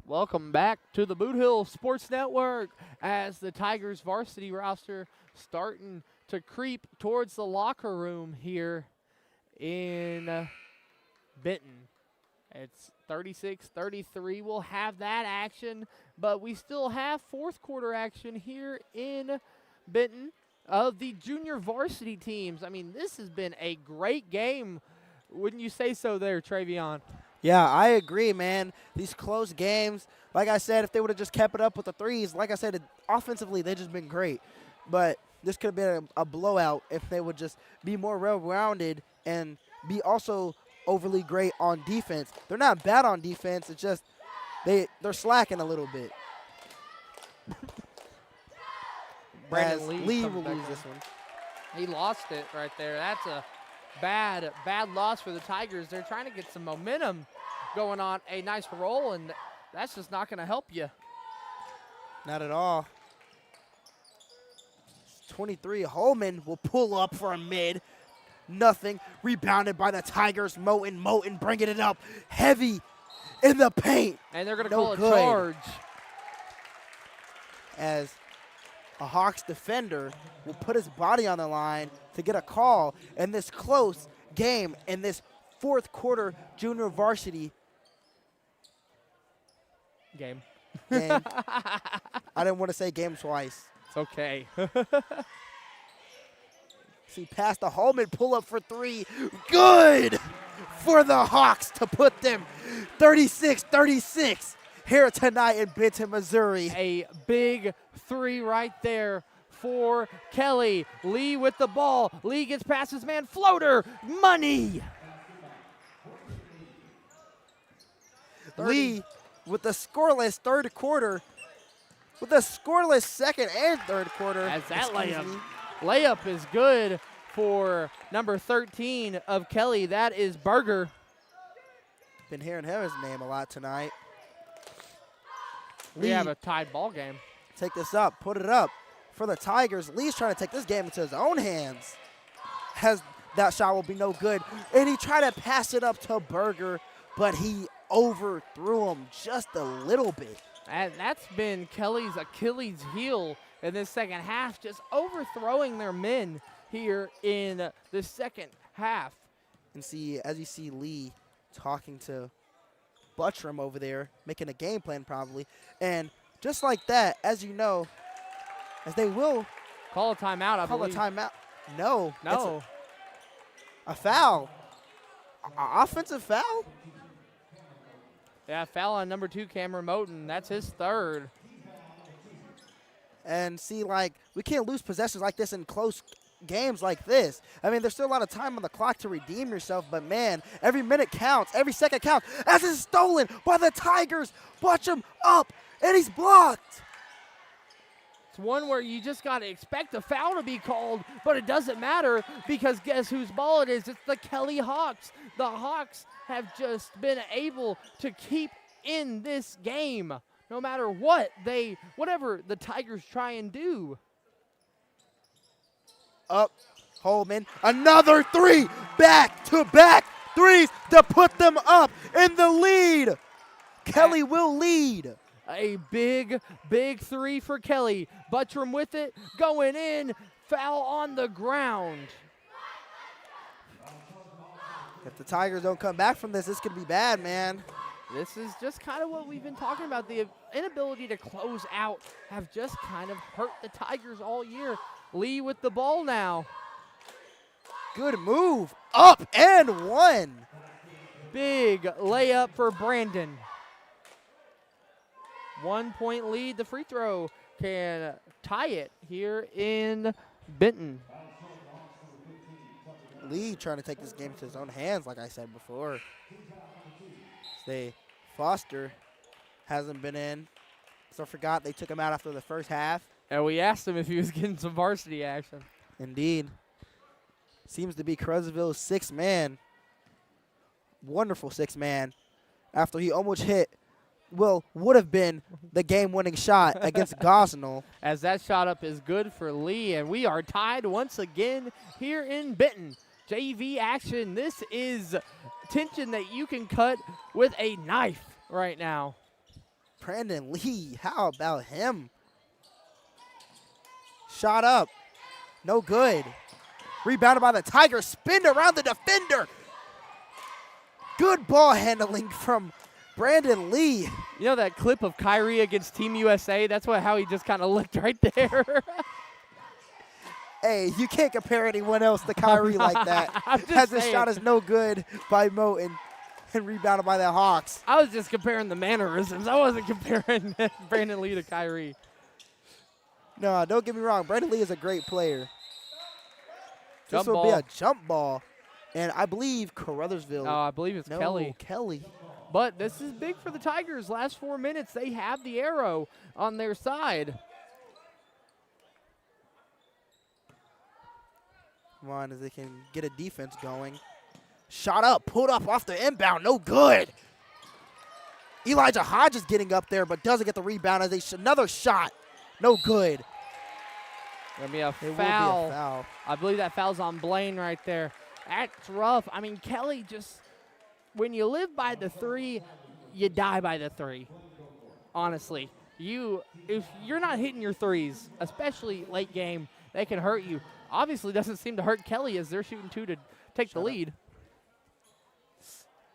Welcome back to the Boot Hill Sports Network as the Tigers varsity roster starting to creep towards the locker room here in Benton. It's 36-33. We'll have that action, but we still have fourth quarter action here in Benton of the junior varsity teams. I mean, this has been a great game. Wouldn't you say so there, Travion? Yeah, I agree, man. These close games, like I said, if they would have just kept it up with the threes, like I said, offensively, they've just been great. But this could have been a blowout if they would just be more well-rounded and be also overly great on defense. They're not bad on defense. It's just they're slacking a little bit. Brandon Lee comes will back lose in. this one. He lost it right there. That's a bad loss for the Tigers. They're trying to get some momentum going on a nice roll, and that's just not going to help you. Not at all. 23, Holman will pull up for a mid. Nothing. Rebounded by the Tigers. Moten bringing it up. Heavy in the paint. And they're going to No call a good. charge. As a Hawks defender will put his body on the line to get a call in this close game in this fourth quarter junior varsity game. I didn't want to say game twice. It's okay. See, past the Holman, pull up for three. Good for the Hawks to put them 36-36 here tonight in Benton, Missouri. A big three right there for Kelly. Lee with the ball. Lee gets past his man. Floater. Money. Lee with the scoreless third quarter. With a scoreless second and third quarter. As that Excuse me. layup is good for number 13 of Kelly. That is Berger. Been hearing his name a lot tonight. We have a tied ball game. Take this up, put it up for the Tigers. Lee's trying to take this game into his own hands. That shot will be no good. And he tried to pass it up to Berger, but he overthrew him just a little bit. And that's been Kelly's Achilles heel in this second half, just overthrowing their men here in the second half. And see, as you see Lee talking to Buttram over there, making a game plan probably. And just like that, as you know, as they will call a timeout, I believe. Call a timeout. No. No. A foul. Offensive foul? Yeah, foul on number 2, Cameron Moten. That's his third. And see, like, we can't lose possessions like this in close games like this. I mean, there's still a lot of time on the clock to redeem yourself, but man, every minute counts, every second counts. As it's stolen by the Tigers. Watch him up, and he's blocked. It's one where you just got to expect a foul to be called, but it doesn't matter because guess whose ball it is? It's the Kelly Hawks. The Hawks have just been able to keep in this game no matter whatever the Tigers try and do. Up, Holman, another three, back-to-back threes to put them up in the lead. Kelly will lead. A big three for Kelly. Buttram with it, going in, foul on the ground. If the Tigers don't come back from this, this could be bad, man. This is just kind of what we've been talking about. The inability to close out have just kind of hurt the Tigers all year. Lee with the ball now. Good move. Up and one. Big layup for Brandon. 1 point lead. The free throw can tie it here in Benton. Lee trying to take this game to his own hands, like I said before. Foster hasn't been in, so forgot they took him out after the first half. And we asked him if he was getting some varsity action. Indeed. Seems to be Caruthersville's sixth man. Wonderful sixth man. After he almost hit, would have been the game-winning shot against Gosnell. As that shot up is good for Lee, and we are tied once again here in Benton. JV action. This is tension that you can cut with a knife right now. Brandon Lee, how about him? Shot up. No good. Rebounded by the Tigers. Spin around the defender. Good ball handling from Brandon Lee. You know that clip of Kyrie against Team USA? That's how he just kind of looked right there. Hey, you can't compare anyone else to Kyrie like that. As the shot is no good by Moten and rebounded by the Hawks. I was just comparing the mannerisms. I wasn't comparing Brandon Lee to Kyrie. No, don't get me wrong. Brandon Lee is a great player. Jump this will ball. be a jump ball. And I believe Caruthersville. Oh, I believe it's Kelly. Kelly. But this is big for the Tigers. Last 4 minutes, they have the arrow on their side. Come on, as they can get a defense going. Shot up, pulled up off the inbound, no good. Elijah Hodges getting up there, but doesn't get the rebound as another shot, no good. Gonna be a It foul. will be a foul. I believe that foul's on Blaine right there. That's rough. I mean, Kelly just, when you live by the three, you die by the three. Honestly, if you're not hitting your threes, especially late game, they can hurt you. Obviously doesn't seem to hurt Kelly as they're shooting two to take the lead.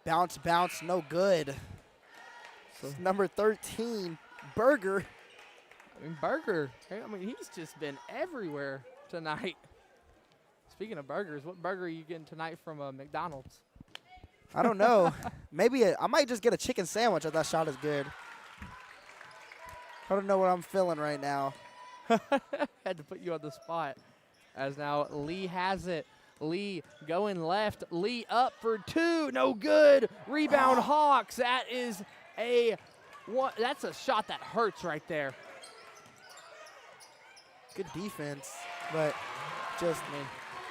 Bounce, no good. So number 13, Berger. Berger, he's just been everywhere tonight. Speaking of burgers, what burger are you getting tonight from McDonald's? I don't know. Maybe I might just get a chicken sandwich if that shot is good. I don't know what I'm feeling right now. Had to put you on the spot. As now Lee has it. Lee going left. Lee up for two. No good. Rebound Hawks. That is that's a shot that hurts right there. Good defense, but just,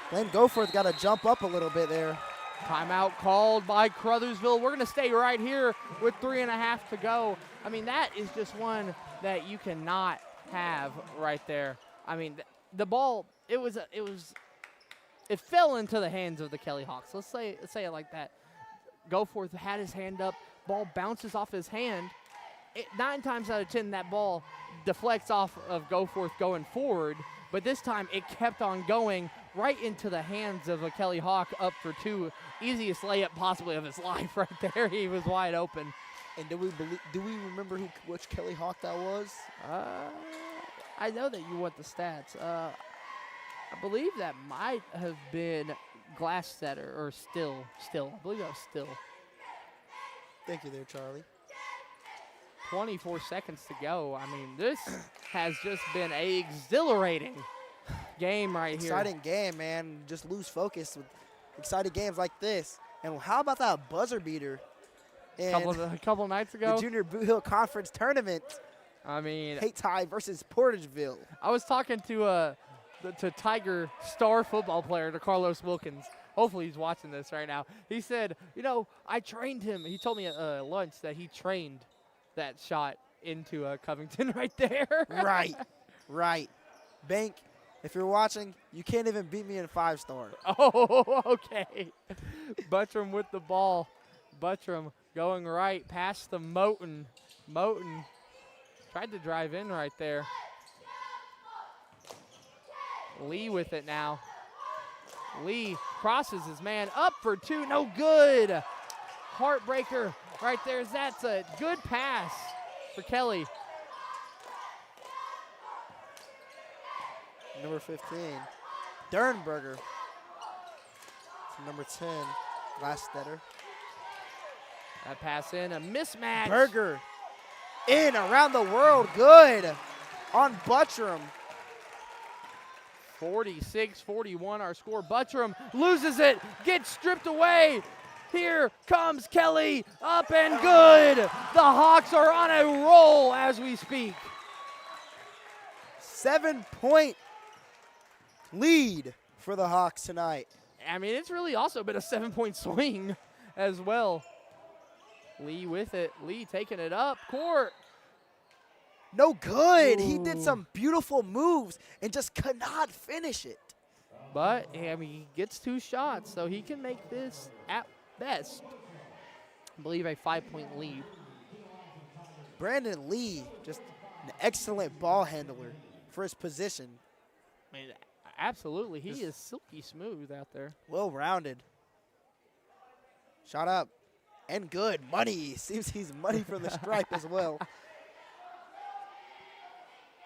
Glenn Goforth got to jump up a little bit there. Timeout called by Caruthersville. We're going to stay right here with 3.5 to go. I mean, that is just one that you cannot have right there. I mean, the ball, it fell into the hands of the Kelly Hawks. Let's say it like that. Goforth had his hand up. Ball bounces off his hand. 9 times out of 10, that ball deflects off of Goforth going forward. But this time, it kept on going right into the hands of a Kelly Hawk up for two. Easiest layup possibly of his life right there. He was wide open. And do we remember which Kelly Hawk that was? I know that you want the stats. I believe that might have been Glasssetter or Still. I believe that was Still. Thank you there, Charlie. 24 seconds to go. I mean, this has just been a exhilarating game right here. Exciting game, man. Just lose focus with exciting games like this. And how about that buzzer beater? A couple nights ago? The Junior Boot Hill Conference Tournament. I mean, Hate Tie versus Portageville. I was talking to Tiger star football player, to Carlos Wilkins. Hopefully he's watching this right now. He said, I trained him. He told me at lunch that he trained that shot into Covington right there. Right. Bank, if you're watching, you can't even beat me in 5-star. Oh, okay. Buttram with the ball. Buttram going right past the Moten. Moten tried to drive in right there. Lee with it now. Lee crosses his man up for two. No good. Heartbreaker right there. That's a good pass for Kelly. Number 15, Dernberger. To number 10, Glastetter. That pass in, a mismatch. Berger in, around the world, good on Buttram. 46-41 our score. Buttram loses it, gets stripped away. Here comes Kelly, up and good. The Hawks are on a roll as we speak. 7-point lead for the Hawks tonight. I mean, it's really also been a 7-point swing as well. Lee with it. Lee taking it up court. No good. Ooh. He did some beautiful moves and just could not finish it. But, I mean, he gets 2 shots, so he can make this at best, I believe, a 5-point lead. Brandon Lee, just an excellent ball handler for his position. I mean, absolutely. He is silky smooth out there. Well-rounded. Shot up. And good. Money. Seems he's money from the stripe as well.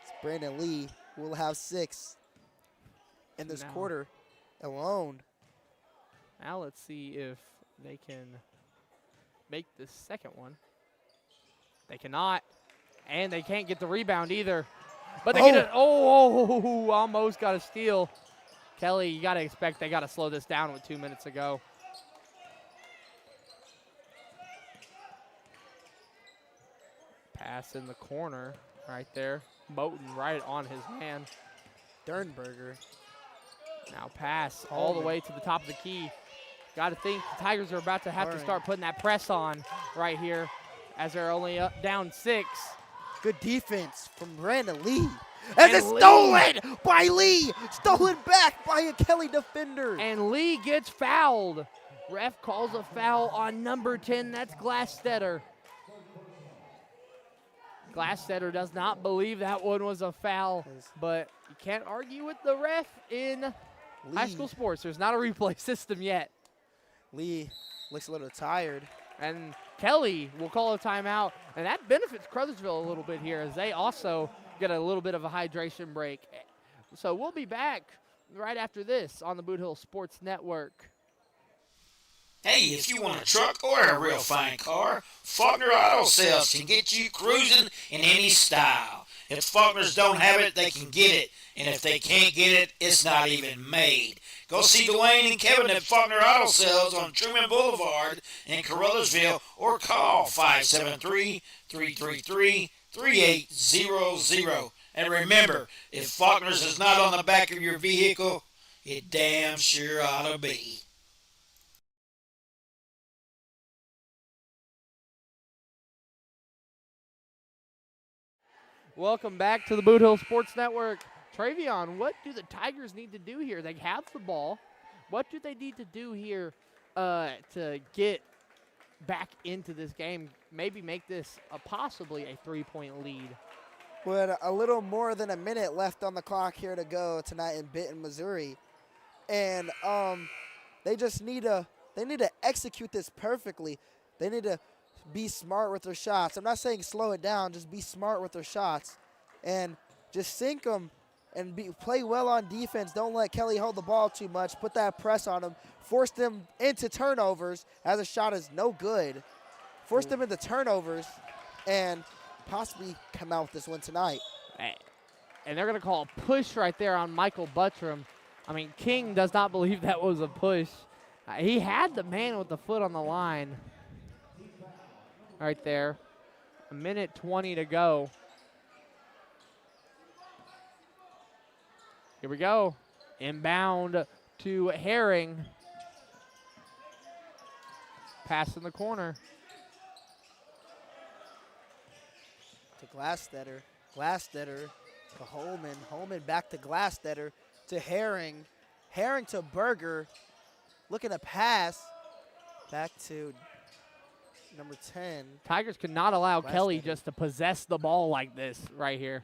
It's Brandon Lee who will have 6 in this quarter alone. Now let's see if they can make the second one. They cannot. And they can't get the rebound either. But they get it. Oh, almost got a steal. Kelly, you got to expect they got to slow this down with 2 minutes to go. Pass in the corner right there. Moten right on his man. Dernberger. Now pass all the way to the top of the key. Got to think the Tigers are about to have to start putting that press on right here as they're only up down 6. Good defense from Brandon Lee. And it's stolen by Lee. Stolen back by a Kelly defender. And Lee gets fouled. Ref calls a foul on number 10. That's Glastetter. Glastetter does not believe that one was a foul, but you can't argue with the ref in high school sports. There's not a replay system yet. Lee looks a little tired. And Kelly will call a timeout, and that benefits Caruthersville a little bit here as they also get a little bit of a hydration break. So we'll be back right after this on the Boot Hill Sports Network. Hey, if you want a truck or a real fine car, Faulkner Auto Sales can get you cruising in any style. If Faulkners don't have it, they can get it. And if they can't get it, it's not even made. Go see Dwayne and Kevin at Faulkner Auto Sales on Truman Boulevard in Caruthersville or call 573-333-3800. And remember, if Faulkner's is not on the back of your vehicle, it damn sure ought to be. Welcome back to the Boot Hill Sports Network. Travion, what do the Tigers need to do here? They have the ball. What do they need to do here to get back into this game? Maybe make this possibly a 3-point lead. With a little more than a minute left on the clock here to go tonight in Benton, Missouri. And they just need to execute this perfectly. They need to be smart with their shots. I'm not saying slow it down, just be smart with their shots and just sink them and play well on defense. Don't let Kelly hold the ball too much. Put that press on them. Force them into turnovers as a shot is no good. Force them into turnovers and possibly come out with this win tonight. And they're going to call a push right there on Michael Buttram. I mean, King does not believe that was a push. He had the man with the foot on the line. Right there. 1:20 to go. Here we go. Inbound to Herring. Pass in the corner. To Glastetter. Glastetter to Holman. Holman back to Glastetter to Herring. Herring to Berger. Looking to pass. Back to number 10. Tigers could not allow Kelly just to possess the ball like this right here.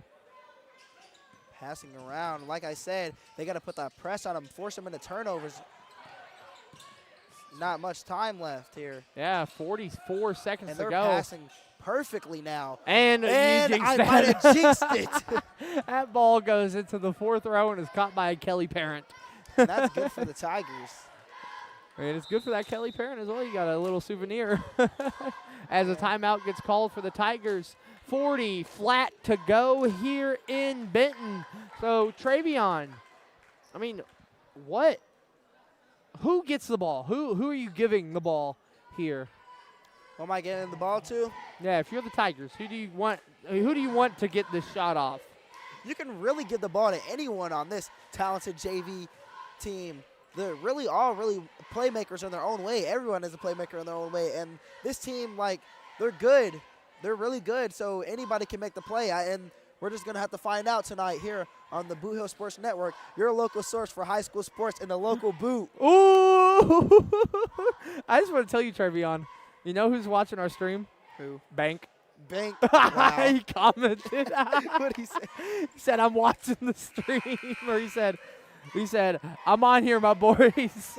Passing around. Like I said, they got to put that press on him, force him into turnovers. not much time left here. Yeah, 44 seconds And to they're go. passing perfectly now. And you jinxed I that. might have jinxed it. That ball goes into the 4th row and is caught by a Kelly parent. And that's good for the Tigers. And it's good for that Kelly parent as well. You got a little souvenir. As a timeout gets called for the Tigers. 40 flat to go here in Benton. So, Travion, I mean, what? Who gets the ball? Who are you giving the ball here? Who am I getting the ball to? Yeah, if you're the Tigers, who do you want to get this shot off? You can really give the ball to anyone on this talented JV team. They're really all playmakers in their own way. Everyone is a playmaker in their own way. And this team, like, they're good. They're really good, so anybody can make the play. And we're just going to have to find out tonight here on the Boot Hill Sports Network, your local source for high school sports in the local boot. Ooh! I just want to tell you, Travion, you know who's watching our stream? Who? Bank. Bank. Wow. He commented. What did he say? He said, I'm watching the stream. Or he said, I'm on here, my boys.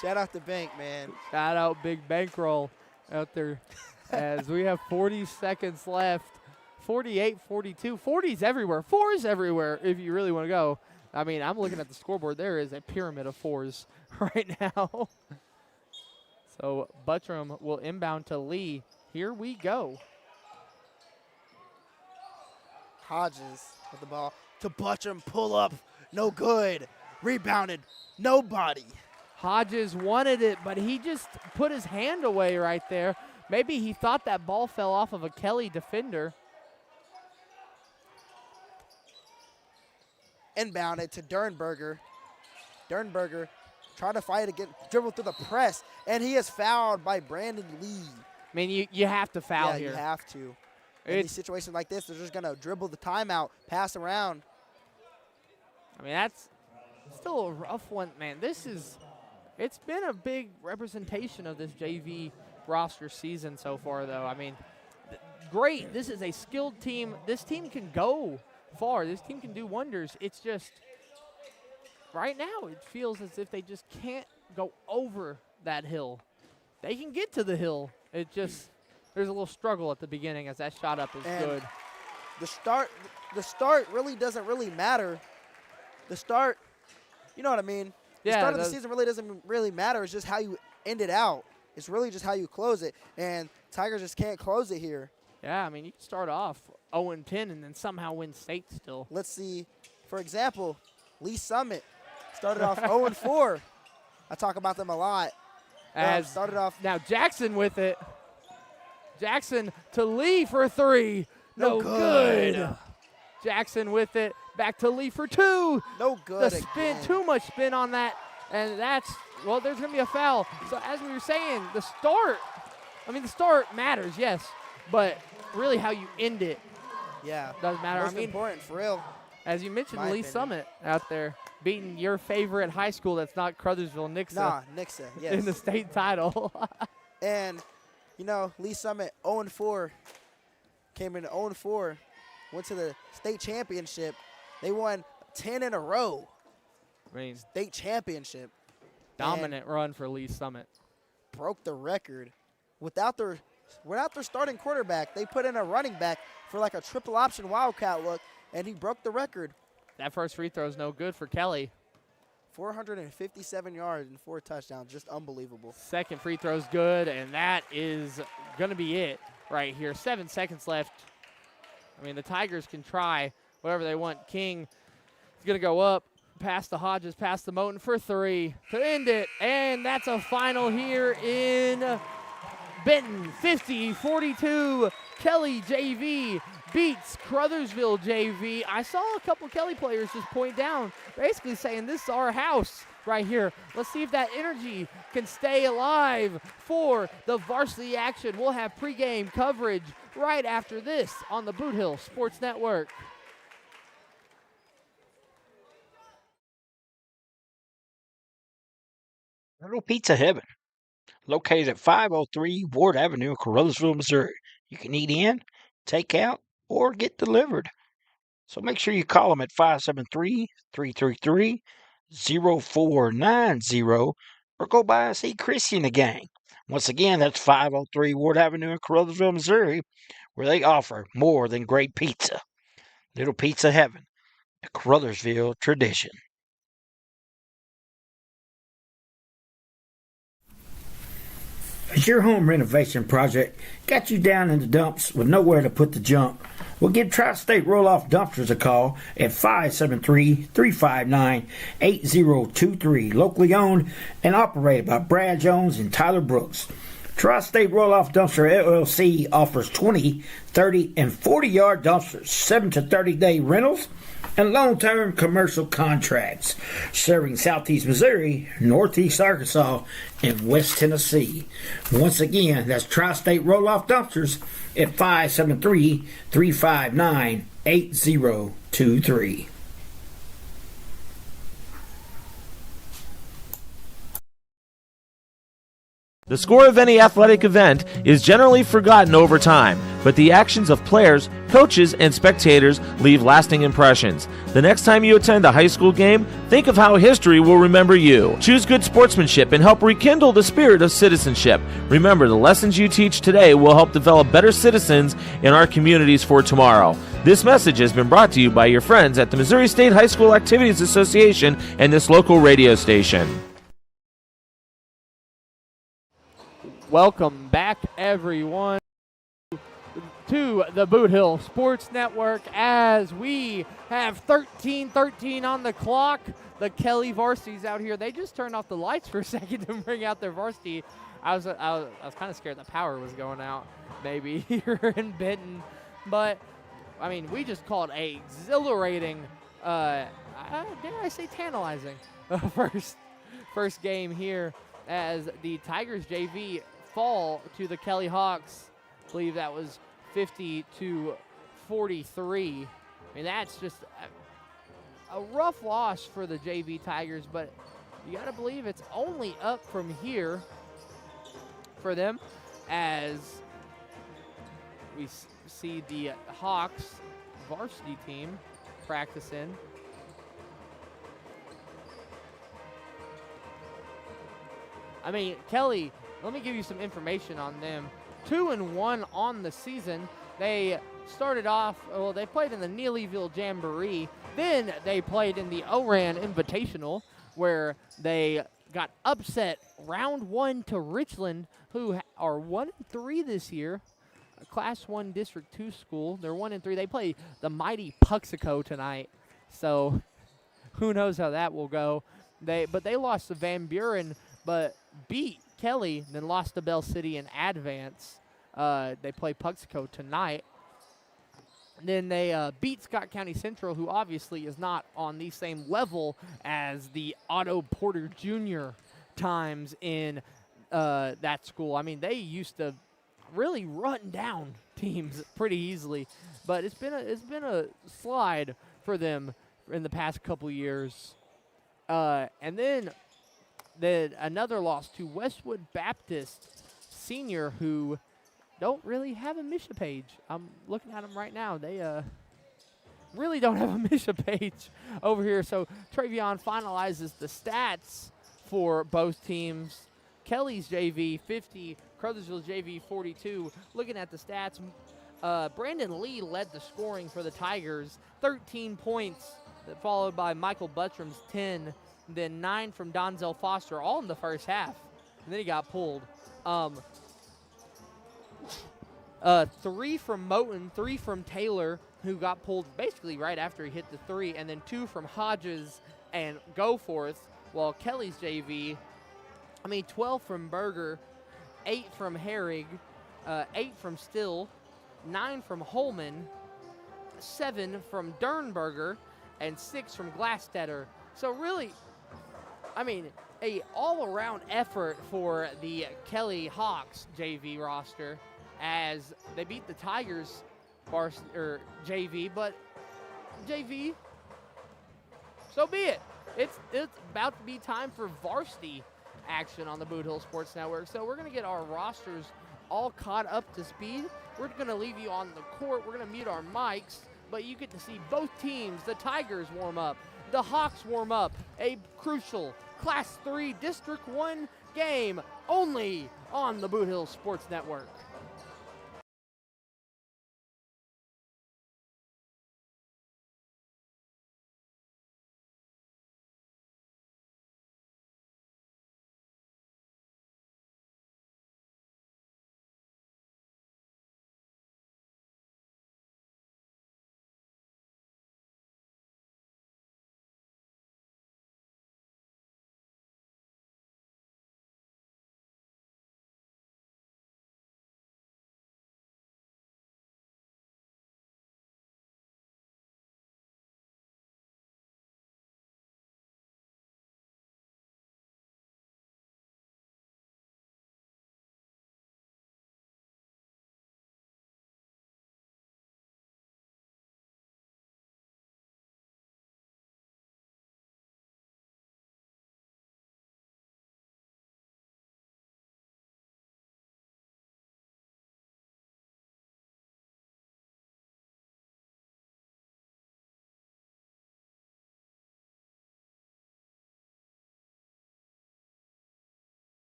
Shout out to Bank, man. Shout out Big Bankroll out there as we have 40 seconds left. 48, 42. 40's everywhere. 4's everywhere if you really want to go. I mean, I'm looking at the scoreboard. There is a pyramid of 4's right now. So Buttram will inbound to Lee. Here we go. Hodges with the ball to Buttram. Pull up. No good. Rebounded. Nobody. Hodges wanted it, but he just put his hand away right there. Maybe he thought that ball fell off of a Kelly defender. Inbounded to Dernberger. Dernberger trying to fight again, dribble through the press, and he is fouled by Brandon Lee. I mean, you have to foul here. Yeah, you have to. In these situations like this, they're just going to dribble the timeout, pass around. I mean, that's still a rough one, man. It's been a big representation of this JV roster season so far, though. I mean, great. This is a skilled team. This team can go far. This team can do wonders. It's just right now it feels as if they just can't go over that hill. They can get to the hill. It just there's a little struggle at the beginning as that shot up is good. The start really doesn't really matter. The start, you know what I mean? The start of the season really doesn't really matter. It's just how you end it out. It's really just how you close it. And Tigers just can't close it here. Yeah, I mean, you can start off 0-10 and then somehow win state still. Let's see. For example, Lee Summit started off 0-4. I talk about them a lot. Started off. Now Jackson with it. Jackson to Lee for 3. No good. Jackson with it. Back to Lee for 2. No good. The spin, too much spin on that. And that's, well, there's going to be a foul. So as we were saying, the start matters, yes. But really how you end it doesn't matter. Most important, for real. As you mentioned, Lee Summit out there beating your favorite high school that's not Caruthersville, Nixa. Nah, Nixa, yes. In the state title. And, you know, Lee Summit 0-4. Came in 0-4. Went to the state championship. They won 10 in a row. I mean, state championship. Dominant run for Lee Summit. Broke the record. Without their starting quarterback, they put in a running back for like a triple option Wildcat look, and he broke the record. That first free throw is no good for Kelly. 457 yards and 4 touchdowns. Just unbelievable. Second free throw's good, and that is going to be it right here. 7 seconds left. I mean, the Tigers can try whatever they want. King is going to go up, past the Hodges, past the Moten for 3 to end it. And that's a final here in Benton. 50-42. Kelly JV beats Caruthersville JV. I saw a couple Kelly players just point down, basically saying this is our house right here. Let's see if that energy can stay alive for the varsity action. We'll have pregame coverage right after this on the Boot Hill Sports Network. Little Pizza Heaven, located at 503 Ward Avenue in Caruthersville, Missouri. You can eat in, take out, or get delivered. So make sure you call them at 573-333-0999 0490 or go by and see Chrissy and the gang. Once again, that's 503 Ward Avenue in Caruthersville, Missouri, where they offer more than great pizza. Little Pizza Heaven, a Caruthersville tradition. Has your home renovation project got you down in the dumps with nowhere to put the junk? Well, give Tri-State Roll-Off Dumpsters a call at 573-359-8023. Locally owned and operated by Brad Jones and Tyler Brooks. Tri-State Roll-Off Dumpster LLC offers 20, 30, and 40-yard dumpsters, 7 to 30-day rentals, and long-term commercial contracts, serving Southeast Missouri, Northeast Arkansas, and West Tennessee. Once again, that's Tri-State Roll-Off Dumpsters at 573-359-8023. The score of any athletic event is generally forgotten over time, but the actions of players, coaches, and spectators leave lasting impressions. The next time you attend a high school game, think of how history will remember you. Choose good sportsmanship and help rekindle the spirit of citizenship. Remember, the lessons you teach today will help develop better citizens in our communities for tomorrow. This message has been brought to you by your friends at the Missouri State High School Activities Association and this local radio station. Welcome back, everyone, to the Boot Hill Sports Network as we have 13:13 on the clock. The Kelly varsity's out here. They just turned off the lights for a second to bring out their varsity. I was kind of scared the power was going out maybe here in Benton. But, I mean, we just called a exhilarating, dare I say tantalizing, first game here as the Tigers JV fall to the Kelly Hawks. I believe that was 50-43. I mean, that's just a rough loss for the JV Tigers, but you got to believe it's only up from here for them as we see the Hawks varsity team practicing. I mean, Kelly, let me give you some information on them. 2-1 on the season. They started off, well, they played in the Neelyville Jamboree. Then they played in the ORAN Invitational, where they got upset round 1 to Richland, who are 1-3 this year. A Class 1 District 2 school. They're 1-3. They play the mighty Puxico tonight. So who knows how that will go. But they lost to Van Buren, but beat Kelly, then lost to Bell City in advance. They play Puxico tonight. Then they beat Scott County Central, who obviously is not on the same level as the Otto Porter Jr. times in that school. I mean, they used to really run down teams pretty easily, but it's been a slide for them in the past couple years. And then another loss to Westwood Baptist Senior, who don't really have a Misha page. I'm looking at them right now. They really don't have a Misha page over here. So Travion finalizes the stats for both teams. Kelly's JV 50, Caruthersville JV 42. Looking at the stats, Brandon Lee led the scoring for the Tigers, 13 points, followed by Michael Buttram's 10. Then 9 from Donzel Foster, all in the first half. And then he got pulled. 3 from Moten, 3 from Taylor, who got pulled basically right after he hit the 3, and then 2 from Hodges and Goforth, while Kelly's JV, 12 from Berger, 8 from Herrig, 8 from Still, 9 from Holman, 7 from Dernberger, and 6 from Glastetter. So really, a all-around effort for the Kelly Hawks JV roster as they beat the Tigers JV, but JV, so be it. It's about to be time for varsity action on the Boot Hill Sports Network. So we're going to get our rosters all caught up to speed. We're going to leave you on the court. We're going to mute our mics, but you get to see both teams, the Tigers, warm up the Hawks warm up a crucial Class 3 District 1 game only on the Boot Hill Sports Network.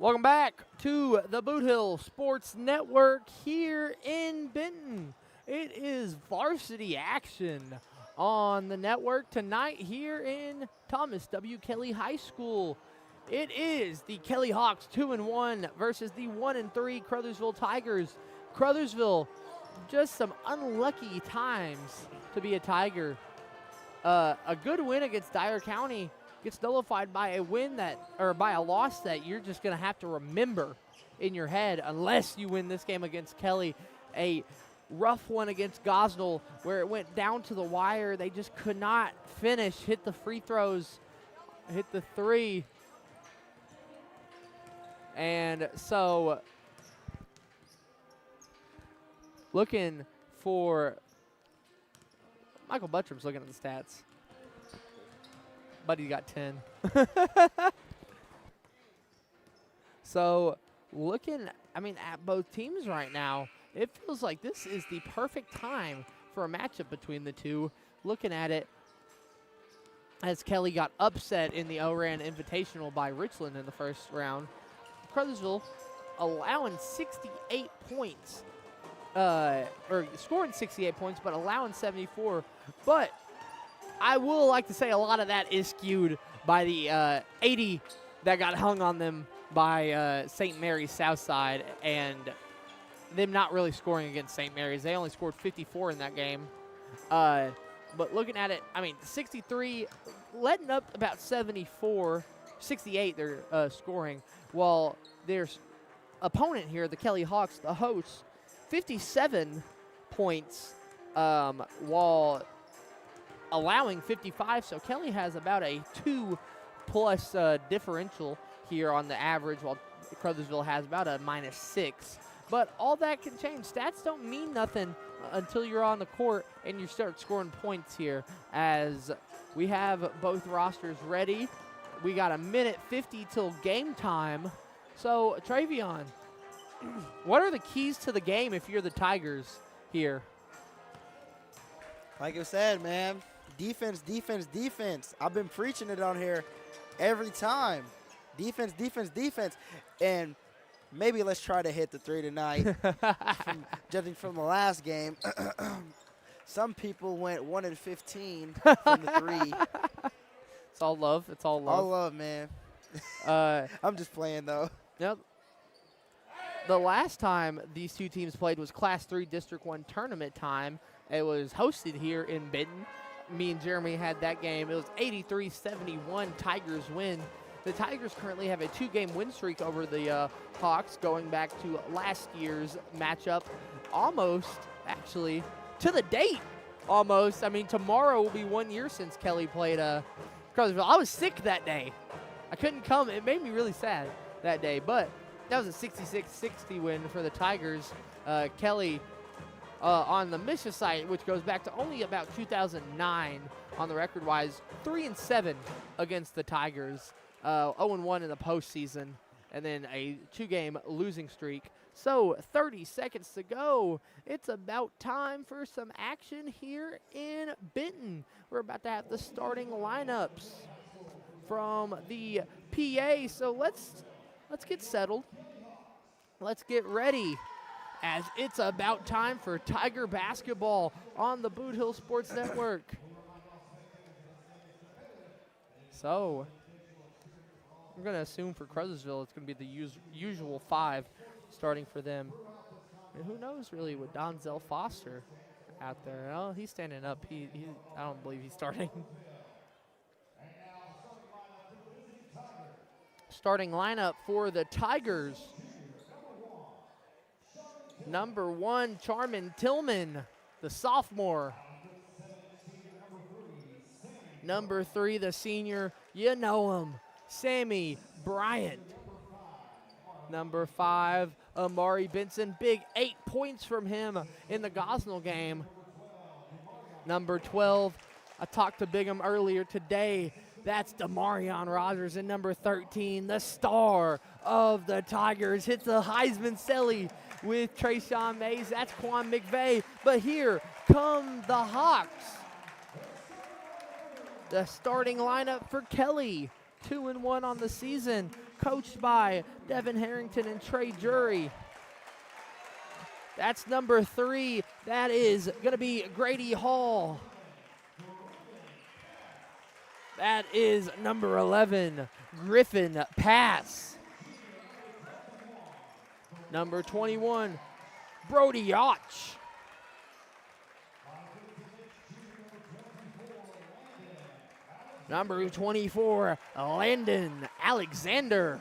Welcome back to the Boot Hill Sports Network here in Benton. It is varsity action on the network tonight here in Thomas W. Kelly High School. It is the Kelly Hawks 2-1 versus the 1-3 Caruthersville Tigers. Caruthersville, just some unlucky times to be a Tiger. A good win against Dyer County gets nullified by by a loss that you're just going to have to remember in your head unless you win this game against Kelly. A rough one against Gosnell where it went down to the wire. They just could not finish, hit the free throws, hit the three. And so looking for Michael Buttram's looking at the stats. Buddy got 10. So looking, at both teams right now, it feels like this is the perfect time for a matchup between the two. Looking at it, as Kelly got upset in the ORAN Invitational by Richland in the first round. Caruthersville allowing 68 points, or scoring 68 points, but allowing 74. But I will like to say a lot of that is skewed by the 80 that got hung on them by St. Mary's Southside and them not really scoring against St. Mary's. They only scored 54 in that game. But looking at it, 63, letting up about 74, 68 they're scoring, while their opponent here, the Kelly Hawks, the hosts, 57 points, while allowing 55. So Kelly has about a 2+ differential here on the average, while Caruthersville has about a -6. But all that can change. Stats don't mean nothing until you're on the court and you start scoring points here, as we have both rosters ready. We got a minute 50 till game time. So, Travion, what are the keys to the game if you're the Tigers here? Like I said, man, defense, defense, defense. I've been preaching it on here every time. Defense, defense, defense. And maybe let's try to hit the three tonight. Judging from the last game, some people went 1-15 from the three. It's all love. It's all love. All love, man. I'm just playing, though. Yep. The last time these two teams played was Class 3 District 1 tournament time. It was hosted here in Benton. Me and Jeremy had that game. It was 83-71 Tigers win. The Tigers currently have a 2-game win streak over the Hawks, going back to last year's matchup. Almost, actually, to the date, almost. Tomorrow will be 1 year since Kelly played Caruthersville. I was sick that day. I couldn't come. It made me really sad that day. But that was a 66-60 win for the Tigers. Kelly on the MSHSAA site, which goes back to only about 2009 on the record-wise, 3-7 against the Tigers. 0-1 in the postseason, and then a 2-game losing streak. So 30 seconds to go. It's about time for some action here in Benton. We're about to have the starting lineups from the PA. So let's get settled. Let's get ready, as it's about time for Tiger basketball on the Boot Hill Sports Network. So I'm going to assume for Caruthersville it's going to be the usual 5 starting for them. And who knows really with Donzel Foster out there. Oh, he's standing up. I don't believe he's starting. Starting lineup for the Tigers. Number 1, Charmin Tillman, the sophomore. Number 3, the senior, you know him, Sammy Bryant. Number 5, Amari Benson. Big 8 points from him in the Gosnell game. Number 12, I talked to Bigham earlier today. That's Demarion Rogers. And number 13, the star of the Tigers, hits a Heisman Selly with Trayshawn Mays. That's Quan McVeigh. But here come the Hawks. The starting lineup for Kelly. 2-1 on the season, coached by Devin Harrington and Trey Jury. That's number 3. That is going to be Grady Hall. That is number 11, Griffin Pass. Number 21, Brody Yotch. Number 24, Landon Alexander.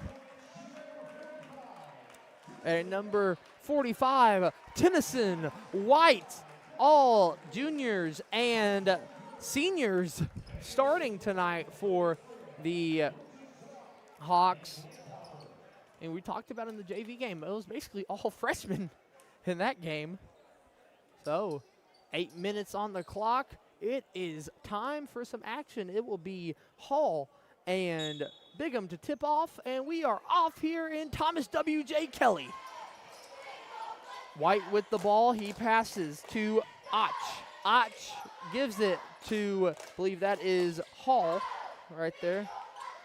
And number 45, Tennyson White. All juniors and seniors starting tonight for the Hawks. And we talked about in the JV game, it was basically all freshmen in that game. So 8 minutes on the clock. It is time for some action. It will be Hall and Bigham to tip off, and we are off here in Thomas W.J. Kelly. White with the ball. He passes to Och. Och gives it to, I believe that is Hall right there.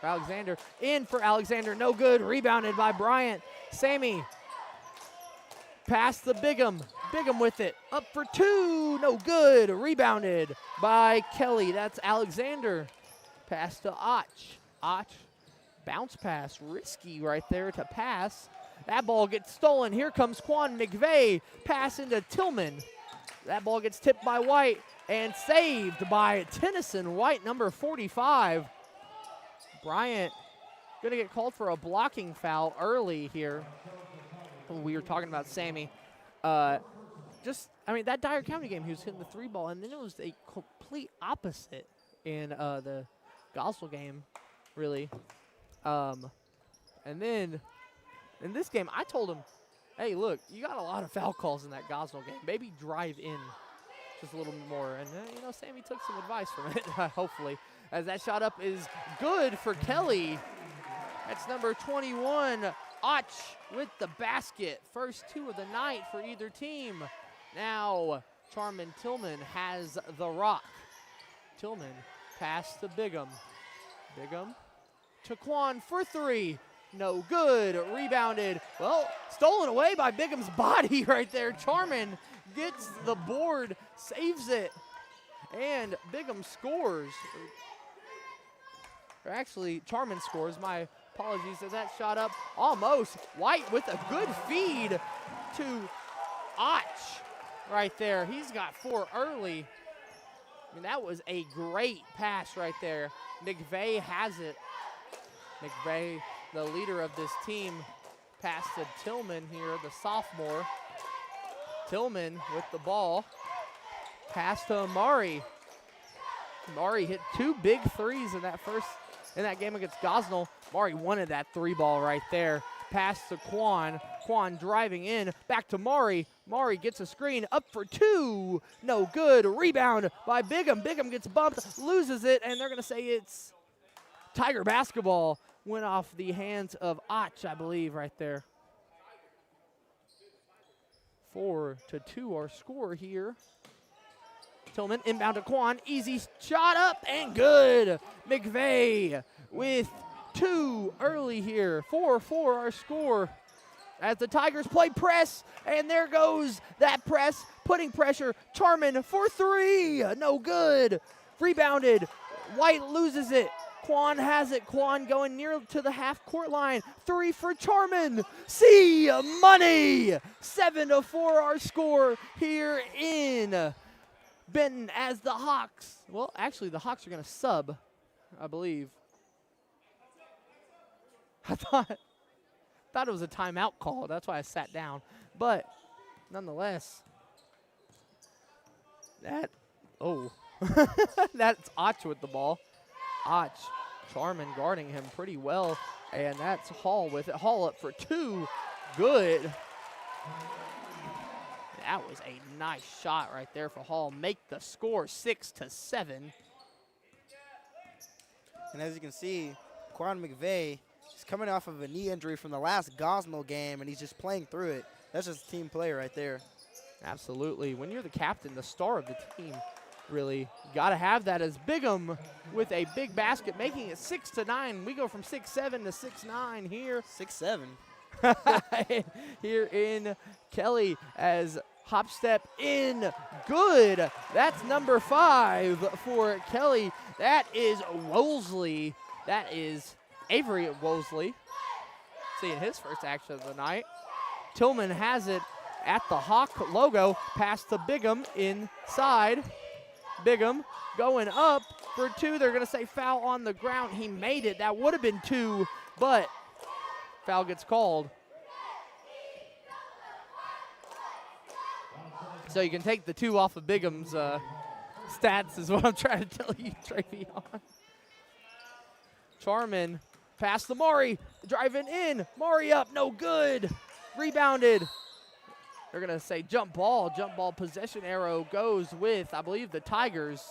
For Alexander. In for Alexander. No good. Rebounded by Bryant. Sammy. Pass the Bigham. Bigham with it. Up for 2. No good. Rebounded by Kelly. That's Alexander. Pass to Och. Och. Bounce pass. Risky right there to pass. That ball gets stolen. Here comes Quan McVeigh. Pass into Tillman. That ball gets tipped by White and saved by Tennyson White, number 45. Bryant going to get called for a blocking foul early here. We were talking about Sammy. That Dyer County game, he was hitting the 3 ball, and then it was a complete opposite in the Gosnell game, really. And then in this game, I told him, hey, look, you got a lot of foul calls in that Gosnell game. Maybe drive in just a little bit more. And, Sammy took some advice from it, hopefully. As that shot up is good for Kelly. That's number 21, Och with the basket. First 2 of the night for either team. Now, Charman Tillman has the rock. Tillman pass to Bigham. Bigham to Quan for 3. No good. Rebounded. Well, stolen away by Bigham's body right there. Charman gets the board, saves it, and Bigham scores. Or actually, Charman scores. My apologies. As that shot up almost. White with a good feed to Och right there. He's got 4 early. That was a great pass right there. McVeigh has it. McVeigh, the leader of this team, pass to Tillman here, the sophomore. Tillman with the ball. Pass to Amari. Amari hit 2 big threes in that game against Gosnell. Amari wanted that 3 ball right there. Pass to Quan. Quan driving in. Back to Mari. Mari gets a screen. Up for 2. No good. Rebound by Bigham. Bigham gets bumped, loses it, and they're going to say it's Tiger basketball. Went off the hands of Och, I believe, right there. 4-2 our score here. Tillman inbound to Quan. Easy shot up and good. McVeigh with 2 early here. 4-4 our score. As the Tigers play press, and there goes that press, putting pressure. Charman for 3. No good. Rebounded. White loses it. Quan has it. Quan going near to the half-court line. 3 for Charman. See money. 7-4 our score here in Benton as the Hawks. Well, actually, the Hawks are going to sub, I believe. I thought it was a timeout call. That's why I sat down. But nonetheless, that's Och with the ball. Och, Charman guarding him pretty well, and that's Hall with it. Hall up for 2. Good. That was a nice shot right there for Hall. Make the score 6-7. And as you can see, Quan McVeigh is coming off of a knee injury from the last Gosnell game, and he's just playing through it. That's just a team player right there. Absolutely. When you're the captain, the star of the team, Really got to have that as Bigham with a big basket, making it 6-9. We go from 6-7 to 6-9 here. 6-7. Here in Kelly as hop step in, good. That's number 5 for Kelly. That is Wolseley. That is Avery Wolseley. Seeing his first action of the night. Tillman has it at the Hawk logo, pass to Bigham inside. Bigham going up for 2. They're going to say foul on the ground. He made it. That would have been 2, but foul gets called. So you can take the 2 off of Bigham's stats is what I'm trying to tell you, Travion. Charman pass to Maury, driving in. Maury up, no good. Rebounded. They're going to say jump ball. Jump ball possession arrow goes with, I believe, the Tigers.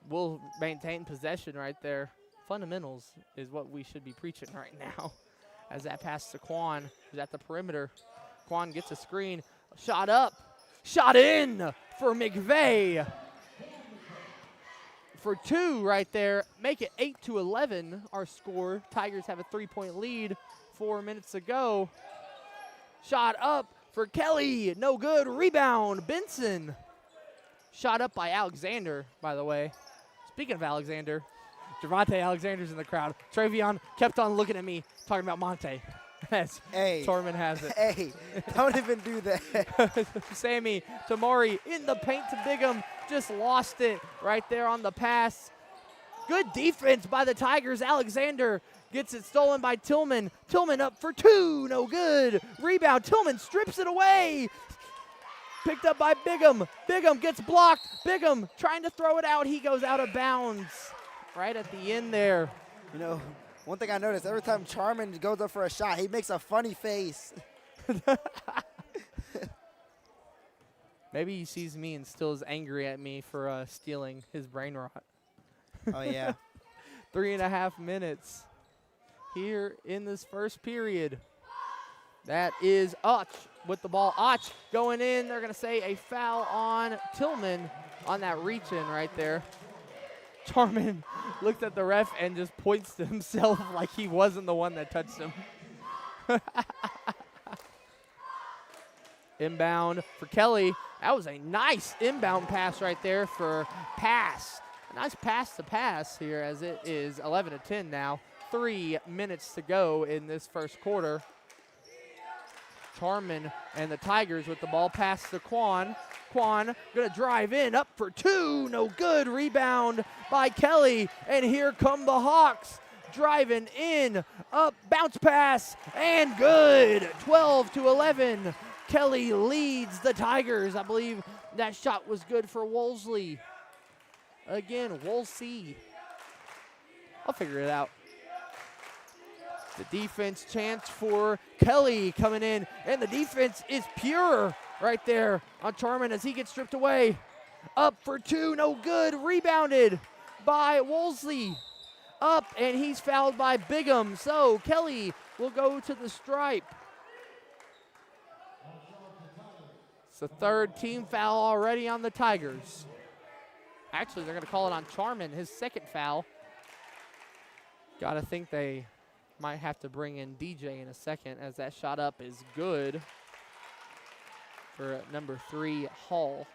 We'll maintain possession right there. Fundamentals is what we should be preaching right now. As that pass to Quan, who's at the perimeter. Quan gets a screen. Shot up. Shot in for McVeigh. For 2 right there. Make it 8-11, our score. Tigers have a 3-point lead. 4 minutes to go. Shot up for Kelly. No good. Rebound. Benson. Shot up by Alexander, by the way. Speaking of Alexander, Javante Alexander's in the crowd. Travion kept on looking at me, talking about Monte. As Torman has it. Hey, don't even do that. Sammy Tamari in the paint to Bigham. Just lost it right there on the pass. Good defense by the Tigers. Alexander gets it stolen by Tillman. Tillman up for 2. No good. Rebound. Tillman strips it away. Picked up by Bigham. Bigham gets blocked. Bigham trying to throw it out. He goes out of bounds right at the end there. You know, one thing I noticed, every time Charman goes up for a shot, he makes a funny face. Maybe he sees me and still is angry at me for stealing his brain rot. Oh, yeah. 3.5 minutes here in this first period. That is Och with the ball. Och going in. They're going to say a foul on Tillman on that reach-in right there. Charman looked at the ref and just points to himself like he wasn't the one that touched him. Inbound for Kelly. That was a nice inbound pass right there for pass. A nice pass to pass here as it is 11-10 now. 3 minutes to go in this first quarter. Charman and the Tigers with the ball. Pass to Quan. Quan gonna drive in, up for 2, no good. Rebound by Kelly, and here come the Hawks. Driving in, up, bounce pass, and good. 12-11. Kelly leads the Tigers. I believe that shot was good for Wolseley. Again, Wolsey. I'll figure it out. The defense chance for Kelly coming in, and the defense is pure right there on Charman as he gets stripped away. Up for 2, no good. Rebounded by Wolseley. Up, and he's fouled by Bigham. So Kelly will go to the stripe. It's the 3rd team foul already on the Tigers. Actually, they're going to call it on Charman, his 2nd foul. Got to think they might have to bring in DJ in a second as that shot up is good for number 3, Hall.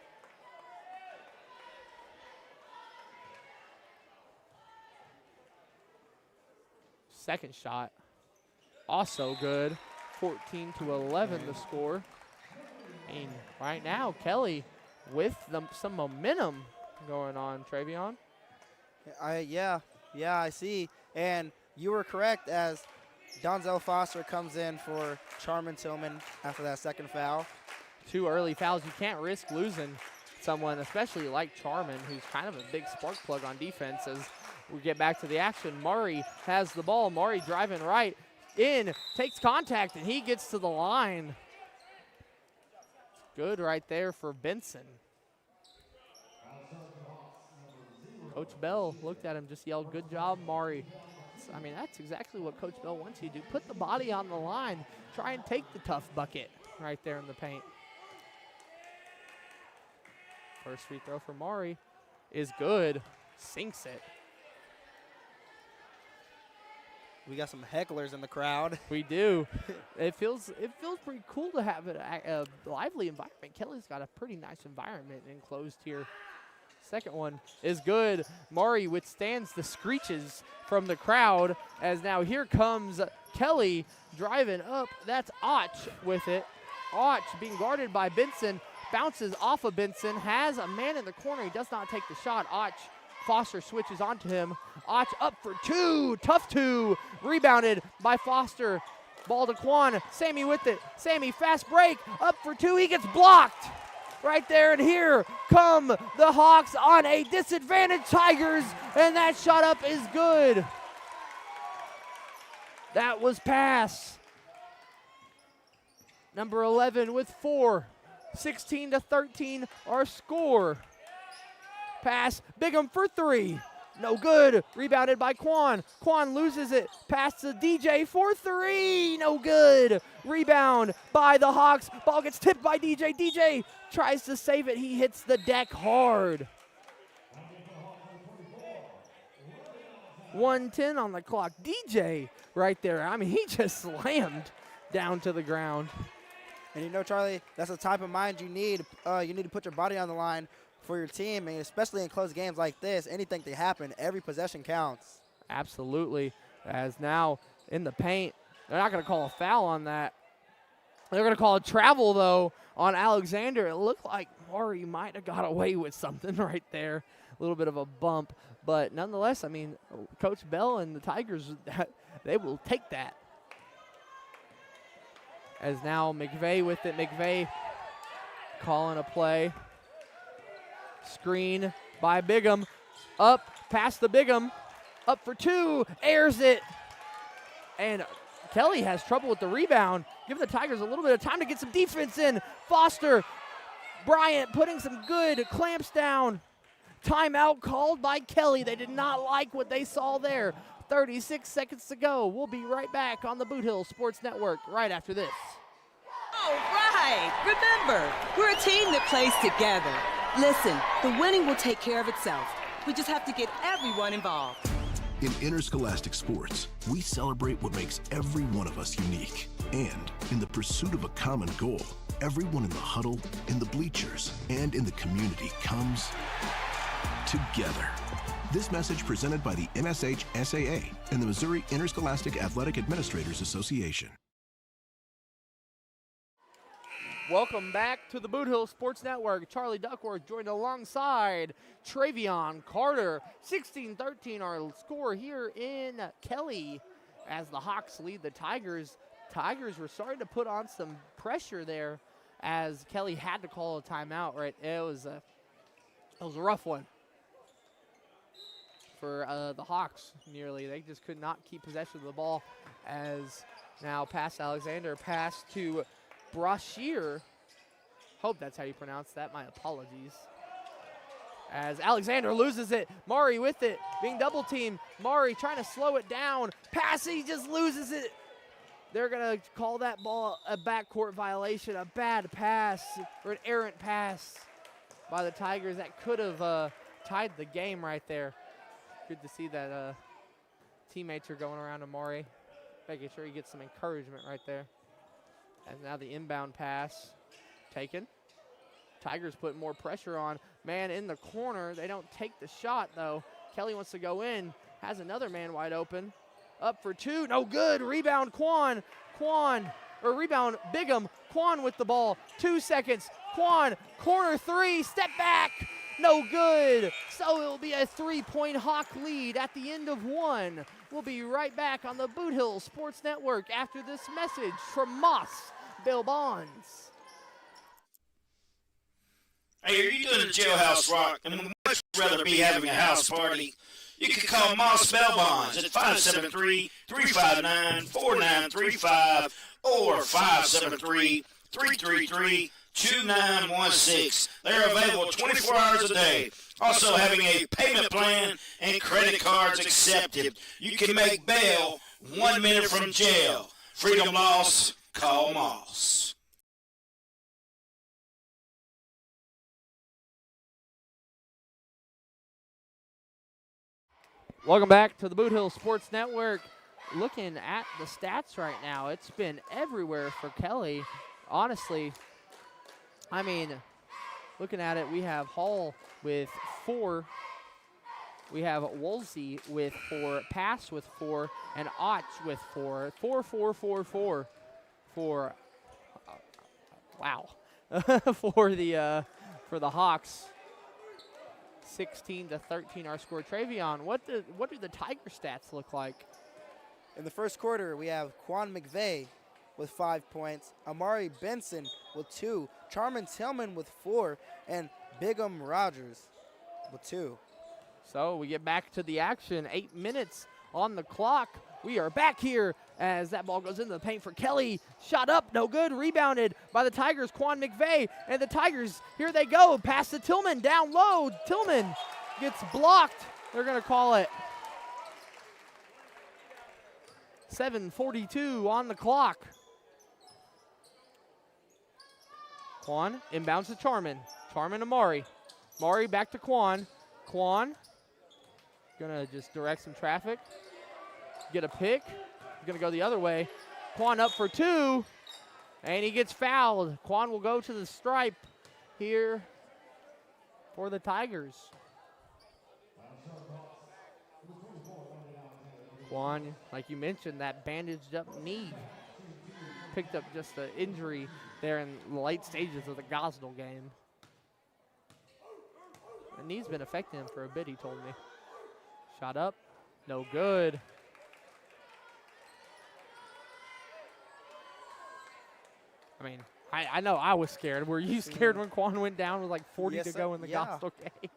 Second shot, also good. 14-11 the score. I mean, right now, Kelly with some momentum going on, Travion. Yeah, I see. And you were correct as Donzel Foster comes in for Charman Tillman after that 2nd foul. 2 early fouls. You can't risk losing someone, especially like Charman, who's kind of a big spark plug on defense. As we get back to the action, Murray has the ball. Murray driving right in, takes contact, and he gets to the line. Good right there for Benson. Coach Bell looked at him, just yelled, "Good job, Maury." I mean, that's exactly what Coach Bell wants you to do. Put the body on the line. Try and take the tough bucket right there in the paint. First free throw for Maury is good. Sinks it. We got some hecklers in the crowd. We do. It feels pretty cool to have a lively environment. Kelly's got a pretty nice environment enclosed here. Second one is good. Maury withstands the screeches from the crowd as now here comes Kelly driving up. That's Och with it. Och being guarded by Benson. Bounces off of Benson. Has a man in the corner. He does not take the shot. Och. Foster switches onto him. Och up for two. Tough two. Rebounded by Foster. Ball to Quan. Sammy with it. Sammy, fast break. Up for two. He gets blocked. Right there, and here come the Hawks on a disadvantage Tigers, and that shot up is good. That was pass. Number 11 with 4. 16-13 our score. Pass, Bigham for 3. No good. Rebounded by Quan. Quan loses it. Pass to DJ for 3. No good. Rebound by the Hawks. Ball gets tipped by DJ. DJ tries to save it. He hits the deck hard. 1:10 on the clock. DJ right there. I mean, he just slammed down to the ground. And you know, Charlie, that's the type of mind you need. You need to put your body on the line for your team, and especially in close games like this, anything can happen. Every possession counts. Absolutely. As now in the paint, they're not going to call a foul on that. They're going to call a travel, though, on Alexander. It looked like Maury might have got away with something right there. A little bit of a bump. But nonetheless, I mean, Coach Bell and the Tigers, they will take that. As now McVeigh with it. McVeigh calling a play. Screen by Bigham. Up past the Bigham. Up for 2. Airs it. And Kelly has trouble with the rebound. Give the Tigers a little bit of time to get some defense in. Foster. Bryant putting some good clamps down. Timeout called by Kelly. They did not like what they saw there. 36 seconds to go. We'll be right back on the Boot Hill Sports Network right after this. All right. Remember, we're a team that plays together. Listen, the winning will take care of itself. We just have to get everyone involved. In interscholastic sports, we celebrate what makes every one of us unique. And in the pursuit of a common goal, everyone in the huddle, in the bleachers, and in the community comes together. This message presented by the MSHSAA and the Missouri Interscholastic Athletic Administrators Association. Welcome back to the Boot Hill Sports Network. Charlie Duckworth joined alongside Travion Carter. 16-13 our score here in Kelly as the Hawks lead the Tigers. Tigers were starting to put on some pressure there as Kelly had to call a timeout. Right, it was a rough one for the Hawks. Nearly, they just could not keep possession of the ball. As now pass Alexander, pass to Brashear. Hope that's how you pronounce that. My apologies. As Alexander loses it. Maury with it. Being double teamed. Maury trying to slow it down. Pass, he just loses it. They're going to call that ball a backcourt violation. A bad pass or an errant pass by the Tigers. That could have tied the game right there. Good to see that teammates are going around to Maury. Making sure he gets some encouragement right there. And now the inbound pass taken. Tigers put more pressure on. Man in the corner. They don't take the shot, though. Kelly wants to go in. Has another man wide open. Up for 2. No good. Rebound Quan. Rebound Bigham. Quan with the ball. 2 seconds. Quan. Corner 3. Step back. No good. So it will be a 3-point Hawk lead at the end of 1. We'll be right back on the Boot Hill Sports Network after this message from Moss Bill Bonds. Hey, are you doing a jailhouse rock and would much rather be having a house party? You can call Moss Bell Bonds at 573-359-4935 or 573-333-2916. They're available 24 hours a day. Also having a payment plan and credit cards accepted. You can make bail 1 minute from jail. Freedom loss, call Moss. Welcome back to the Boot Hill Sports Network. Looking at the stats right now, it's been everywhere for Kelly. Honestly, I mean, looking at it, we have Hall with 4. We have Woolsey with 4, Pass with 4, and Ott with 4. 4, 4, 4, 4 for, wow, for the Hawks. 16-13 our score. Travion, what do the Tiger stats look like? In the first quarter, we have Quan McVeigh with 5 points, Amari Benson with 2, Charmin Tillman with 4, and Bigham Rogers with 2. So we get back to the action. 8 minutes on the clock. We are back here as that ball goes into the paint for Kelly. Shot up, no good. Rebounded by the Tigers, Quan McVeigh. And the Tigers, here they go. Pass to Tillman, down low. Tillman gets blocked. They're going to call it. 7:42 on the clock. Quan inbounds to Charmin. Charmin to Mari. Mari back to Quan. Quan gonna just direct some traffic. Get a pick. Gonna go the other way. Quan up for 2. And he gets fouled. Quan will go to the stripe here for the Tigers. Quan, like you mentioned, that bandaged up knee. Picked up just an injury there in the late stages of the Gosnell game. The knee's been affecting him for a bit, he told me. Shot up, no good. I mean, I know I was scared. Were you scared when Quan went down with like 40 to go in the Gosnell game?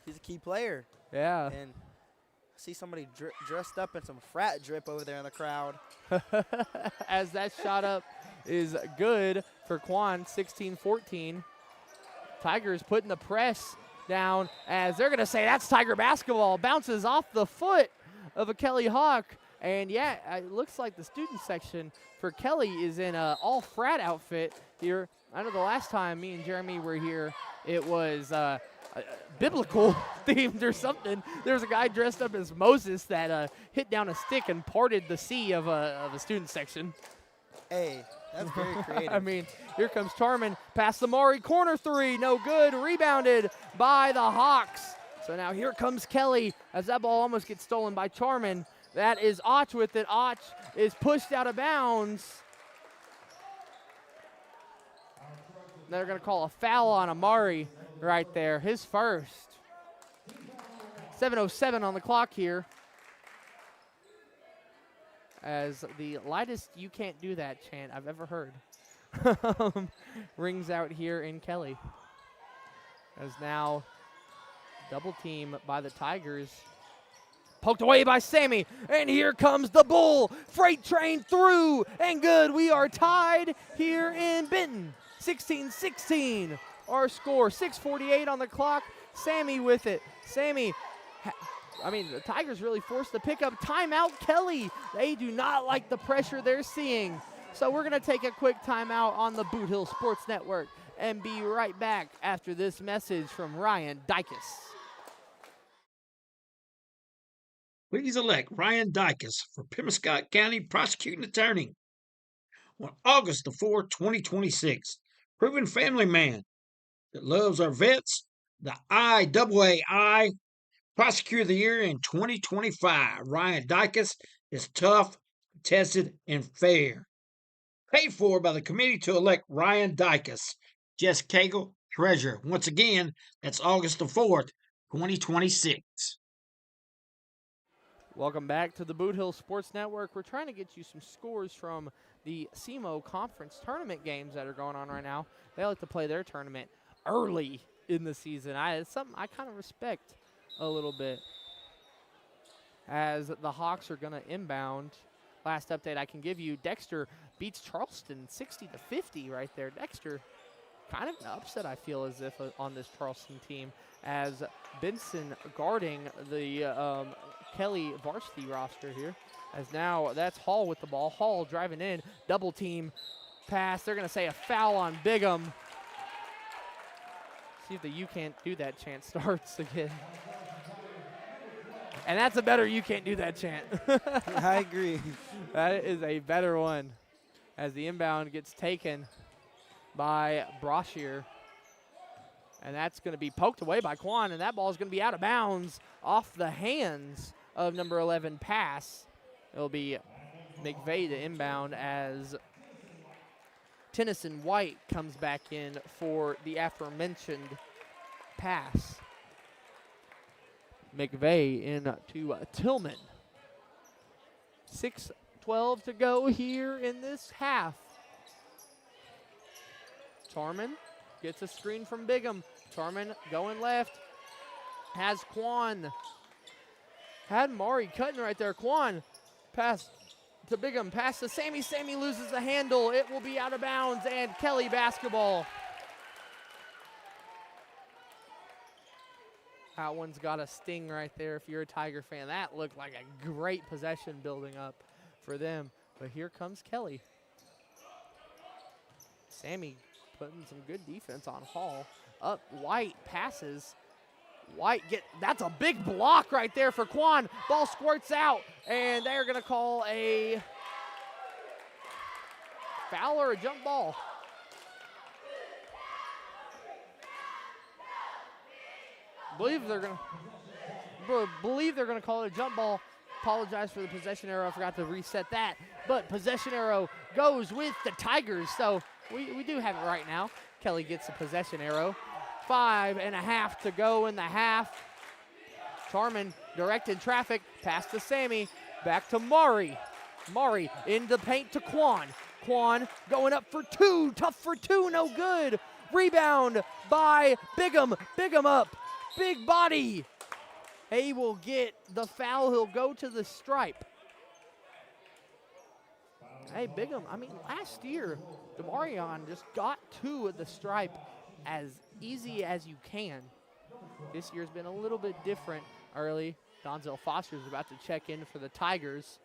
He's a key player. Yeah. And I see somebody dressed up in some frat drip over there in the crowd. As that shot up is good for Quan, 16-14. Tigers putting the press down as they're going to say that's Tiger basketball. Bounces off the foot of a Kelly Hawk. And, yeah, it looks like the student section for Kelly is in an all-frat outfit here. I know the last time me and Jeremy were here, it was biblical themed or something. There's a guy dressed up as Moses that hit down a stick and parted the sea of a student section. Hey, that's very creative. I mean, here comes Charmin. Past the Mari, corner 3, no good. Rebounded by the Hawks. So now here comes Kelly as that ball almost gets stolen by Charmin. That is Och with it. Och is pushed out of bounds. They're going to call a foul on Amari right there, his first. 7:07 on the clock here. As the lightest "you can't do that" chant I've ever heard rings out here in Kelly. As now double team by the Tigers. Poked away by Sammy, and here comes the Bull. Freight train through, and good. We are tied here in Benton. 16-16, our score. 6:48 on the clock. Sammy with it. Sammy, the Tigers really forced the pickup. Timeout, Kelly. They do not like the pressure they're seeing. So we're going to take a quick timeout on the Boot Hill Sports Network and be right back after this message from Ryan Dykus. Please elect Ryan Dykus for Pemiscot County Prosecuting Attorney. On August the 4th, 2026, proven family man that loves our vets, the IAAI Prosecutor of the Year in 2025. Ryan Dykus is tough, tested, and fair. Paid for by the committee to elect Ryan Dykus. Jess Cagle, Treasurer. Once again, that's August the 4th, 2026. Welcome back to the Boot Hill Sports Network. We're trying to get you some scores from the SEMO Conference tournament games that are going on right now. They like to play their tournament early in the season. It's something I kind of respect a little bit. As the Hawks are going to inbound. Last update I can give you, Dexter beats Charleston 60-50 right there. Dexter kind of an upset, I feel, as if on this Charleston team, as Benson guarding the Kelly varsity roster here. As now that's Hall with the ball. Hall driving in, double team pass. They're going to say a foul on Bigham. See if the "you can't do that" chant starts again. And that's a better "you can't do that" chant. I agree. That is a better one as the inbound gets taken by Brashear. And that's going to be poked away by Quan, and that ball is going to be out of bounds off the hands of number 11 Pass. It'll be McVeigh to inbound as Tennyson White comes back in for the aforementioned pass. McVeigh in to Tillman. 6:12 to go here in this half. Tarman gets a screen from Bigham. Tarman going left. Has Quan. Had Mari cutting right there. Quan pass to Bigham. Pass to Sammy. Sammy loses the handle. It will be out of bounds and Kelly basketball. That one's got a sting right there if you're a Tiger fan. That looked like a great possession building up for them. But here comes Kelly. Sammy putting some good defense on Hall. Up, White passes. White that's a big block right there for Quan. Ball squirts out, and they're gonna call a foul or a jump ball. Believe they're gonna call it a jump ball. Apologize for the possession arrow. I forgot to reset that. But possession arrow goes with the Tigers. So we do have it right now. Kelly gets a possession arrow. 5.5 to go in the half. Tarman directed traffic. Pass to Sammy. Back to Mari. Mari in the paint to Quan. Quan going up for two. Tough for two. No good. Rebound by Bigham. Bigham up. Big body. He will get the foul. He'll go to the stripe. Hey, Bigham, I mean, last year, DeMarion just got two at the stripe as easy as you can. This year's been a little bit different early. Donzel Foster's about to check in for the Tigers.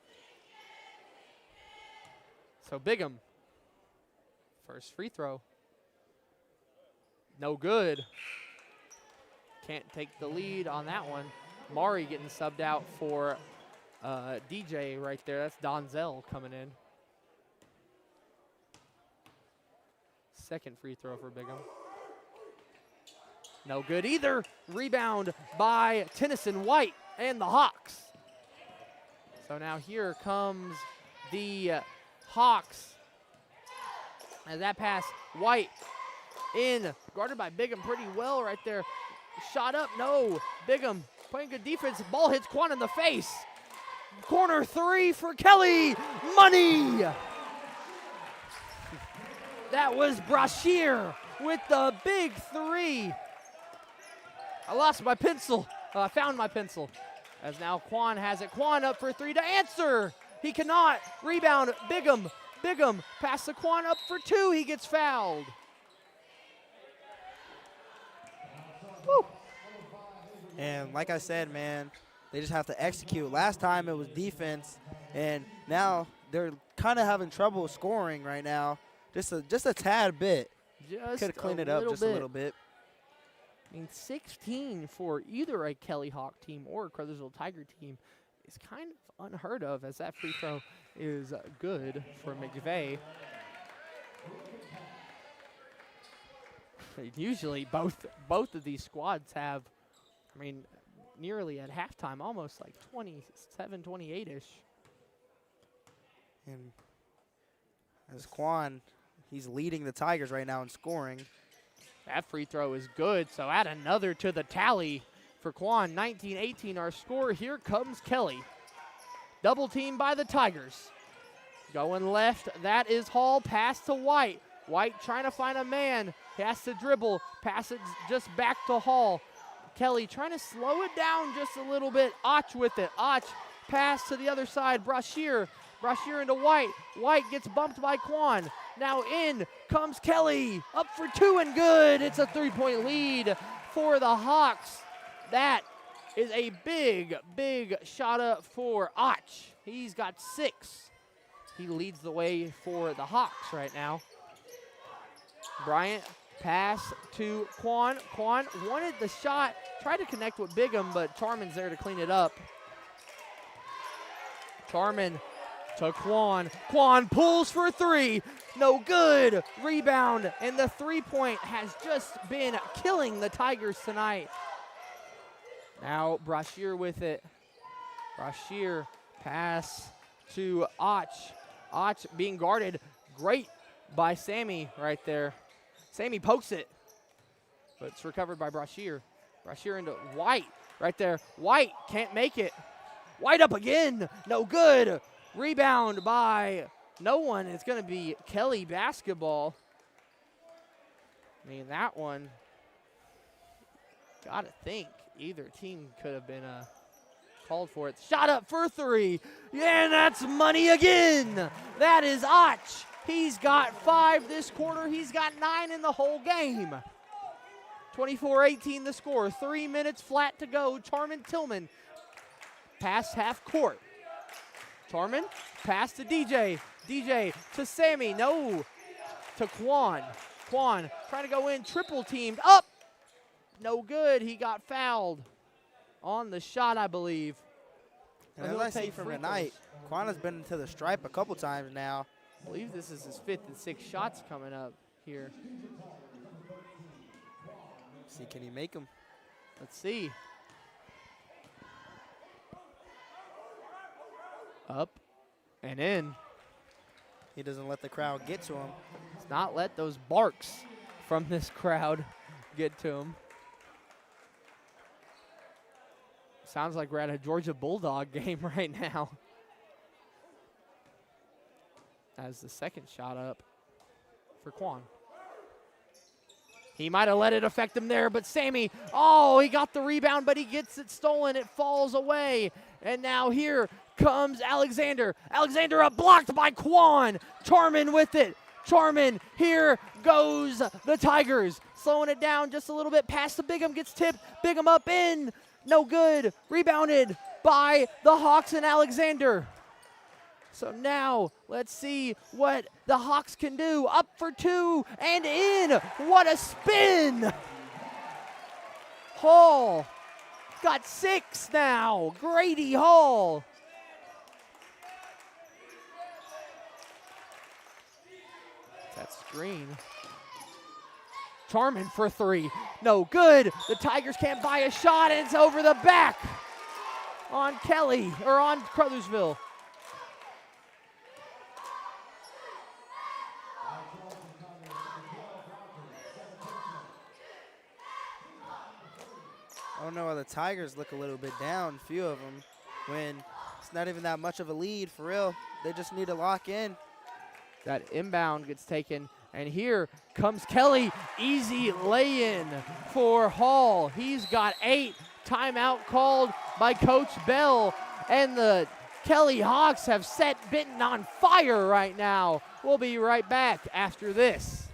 So Bigham, first free throw. No good. Can't take the lead on that one. Mari getting subbed out for DJ right there. That's Donzel coming in. Second free throw for Bigham. No good either. Rebound by Tennyson White and the Hawks. So now here comes the Hawks. As that pass, White in, guarded by Bigham pretty well right there. Shot up, no. Bigham playing good defense. Ball hits Quan in the face. Corner three for Kelly. Money. That was Brashear with the big three. I lost my pencil. I found my pencil. As now Quan has it. Quan up for three to answer. He cannot. Rebound, Bigham. Bigham pass to Quan up for two. He gets fouled. Woo. And like I said, man, they just have to execute. Last time it was defense, and now they're kind of having trouble scoring right now. Just a tad bit. Could have cleaned it up just a little bit. I mean, 16 for either a Kelly Hawk team or a Caruthersville Tiger team is kind of unheard of, as that free throw is good for McVeigh. Usually both of these squads have, I mean, nearly at halftime, almost like 27, 28-ish. And as Quan, he's leading the Tigers right now in scoring. That free throw is good, so add another to the tally for Quan. 19-18 our score. Here comes Kelly. Double team by the Tigers. Going left, that is Hall. Pass to White. White trying to find a man. He has to dribble. Pass it just back to Hall. Kelly trying to slow it down just a little bit. Och with it. Och pass to the other side. Brashear. Brashear into White. White gets bumped by Quan. Now in comes Kelly. Up for two and good. It's a three-point lead for the Hawks. That is a big, big shot up for Och. He's got 6. He leads the way for the Hawks right now. Bryant, pass to Quan. Quan wanted the shot, tried to connect with Bigham, but Tarman's there to clean it up. Charman to Quan. Quan pulls for three. No good. Rebound. And the three-point has just been killing the Tigers tonight. Now Brashear with it. Brashear pass to Och. Och being guarded. Great by Sammy right there. Sammy pokes it, but it's recovered by Brashear. Brashear into White right there. White can't make it. White up again. No good. Rebound by no one. It's going to be Kelly basketball. I mean, that one, got to think either team could have been called for it. Shot up for three. Yeah, and that's money again. That is Och. He's got 5 this quarter. He's got 9 in the whole game. 24-18 the score. 3 minutes flat to go. Charman Tillman past half court. Charman pass to DJ. DJ to Sammy. No. To Quan. Quan trying to go in. Triple teamed. Up. No good. He got fouled on the shot, I believe. And as I see from tonight, Quan has been to the stripe a couple times now. I believe this is his 5th and 6th shots coming up here. See, can he make them? Let's see. Up and in. He doesn't let the crowd get to him. Does not let those barks from this crowd get to him. Sounds like we're at a Georgia Bulldog game right now. As the second shot up for Quan. He might have let it affect him there, but Sammy, oh, he got the rebound, but he gets it stolen. It falls away. And now here comes Alexander. Alexander up, blocked by Quan. Charman with it. Charman, here goes the Tigers. Slowing it down just a little bit past the Bigham, gets tipped. Bigham up in, no good. Rebounded by the Hawks and Alexander. So now let's see what the Hawks can do. Up for 2 and in. What a spin. Hall got 6 now. Grady Hall. That screen. Charman for 3. No good. The Tigers can't buy a shot, and it's over the back on Kelly, or on Caruthersville. I don't know why the Tigers look a little bit down, a few of them, when it's not even that much of a lead, for real. They just need to lock in. That inbound gets taken, and here comes Kelly. Easy lay-in for Hall. He's got 8. Timeout called by Coach Bell, and the Kelly Hawks have set Benton on fire right now. We'll be right back after this.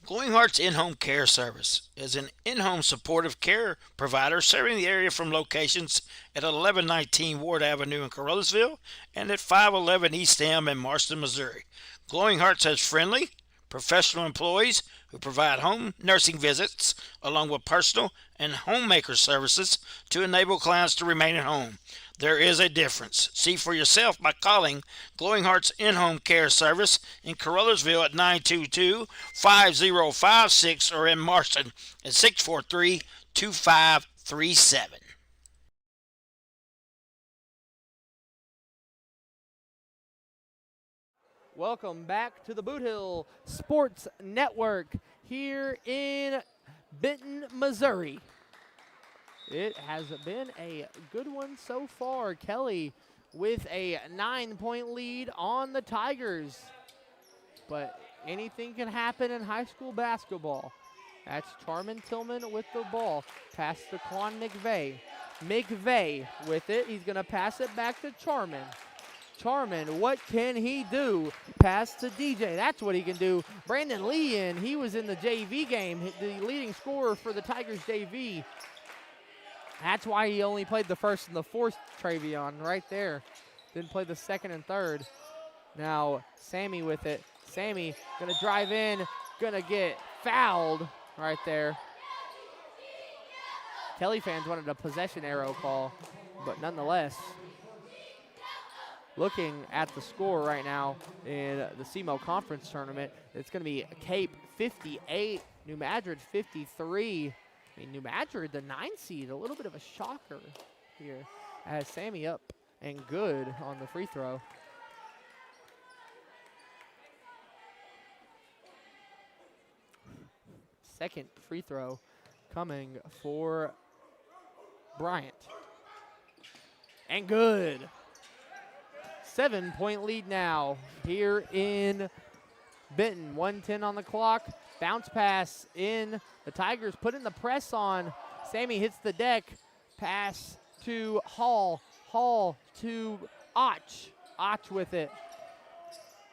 Glowing Hearts In-Home Care Service is an in-home supportive care provider serving the area from locations at 1119 Ward Avenue in Caruthersville and at 511 East M in Marston, Missouri. Glowing Hearts has friendly, professional employees who provide home nursing visits along with personal and homemaker services to enable clients to remain at home. There is a difference. See for yourself by calling Glowing Hearts In-Home Care Service in Caruthersville at 922-5056 or in Marston at 643-2537. Welcome back to the Boot Hill Sports Network here in Benton, Missouri. It has been a good one so far. Kelly with a 9-point lead on the Tigers. But anything can happen in high school basketball. That's Charman Tillman with the ball. Pass to Quan McVeigh. McVeigh with it. He's going to pass it back to Charman. Charman, what can he do? Pass to DJ. That's what he can do. Brandon Lee he was in the JV game, the leading scorer for the Tigers JV. That's why he only played the first and the fourth, Travion, right there. Didn't play the second and third. Now, Sammy with it. Sammy going to drive in, going to get fouled right there. Kelly fans wanted a possession arrow call, but nonetheless, looking at the score right now in the CMO Conference Tournament, it's going to be Cape 58, New Madrid 53. I mean, New Madrid, the 9 seed, a little bit of a shocker here, as Sammy up and good on the free throw. Second free throw coming for Bryant. And good. 7-point lead now here in Benton. 1:10 on the clock. Bounce pass in. The Tigers putting the press on. Sammy hits the deck. Pass to Hall. Hall to Och. Och with it.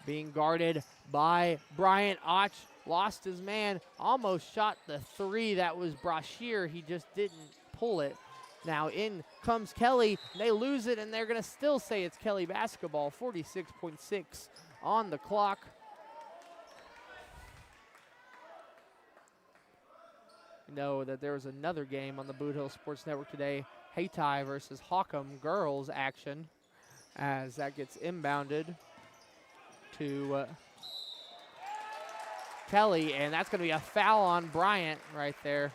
Being guarded by Bryant. Och lost his man. Almost shot the three. That was Brashear. He just didn't pull it. Now in comes Kelly. They lose it, and they're going to still say it's Kelly basketball. 46.6 on the clock. Know that there was another game on the Boot Hill Sports Network today. Hayti versus Hawkham girls action, as that gets inbounded to Kelly, and that's going to be a foul on Bryant right there.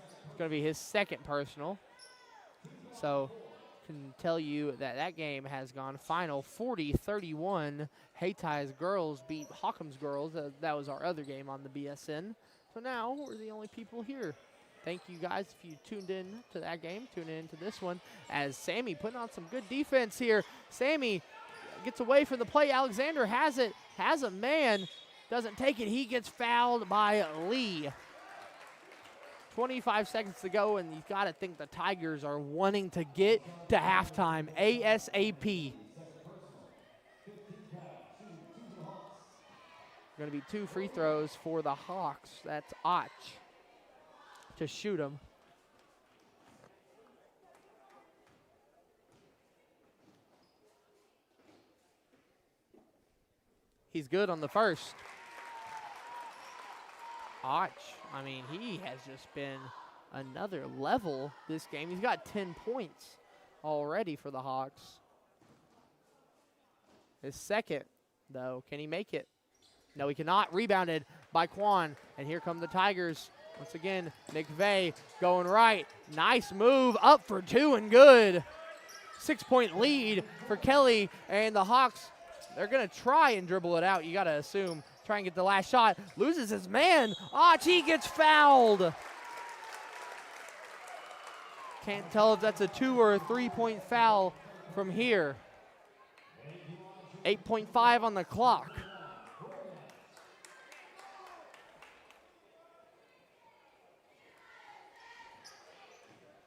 It's going to be his second personal. So can tell you that that game has gone final 40-31. Hayti's girls beat Hawkham's girls. That was our other game on the BSN. So now we're the only people here. Thank you guys if you tuned in to that game. Tune in to this one as Sammy putting on some good defense here. Sammy gets away from the play. Alexander has it, has a man, doesn't take it. He gets fouled by Lee. 25 seconds to go, and you've got to think the Tigers are wanting to get to halftime ASAP. Going to be 2 free throws for the Hawks. That's Och to shoot them. He's good on the first. Och, I mean, he has just been another level this game. He's got 10 points already for the Hawks. His second, though, can he make it? No, he cannot. Rebounded by Quan, and here come the Tigers. Once again, McVeigh going right. Nice move, up for 2 and good. 6-point lead for Kelly, and the Hawks, they're going to try and dribble it out. You got to assume. Try and get the last shot. Loses his man. He gets fouled. Can't tell if that's a 2 or a 3-point foul from here. 8.5 on the clock.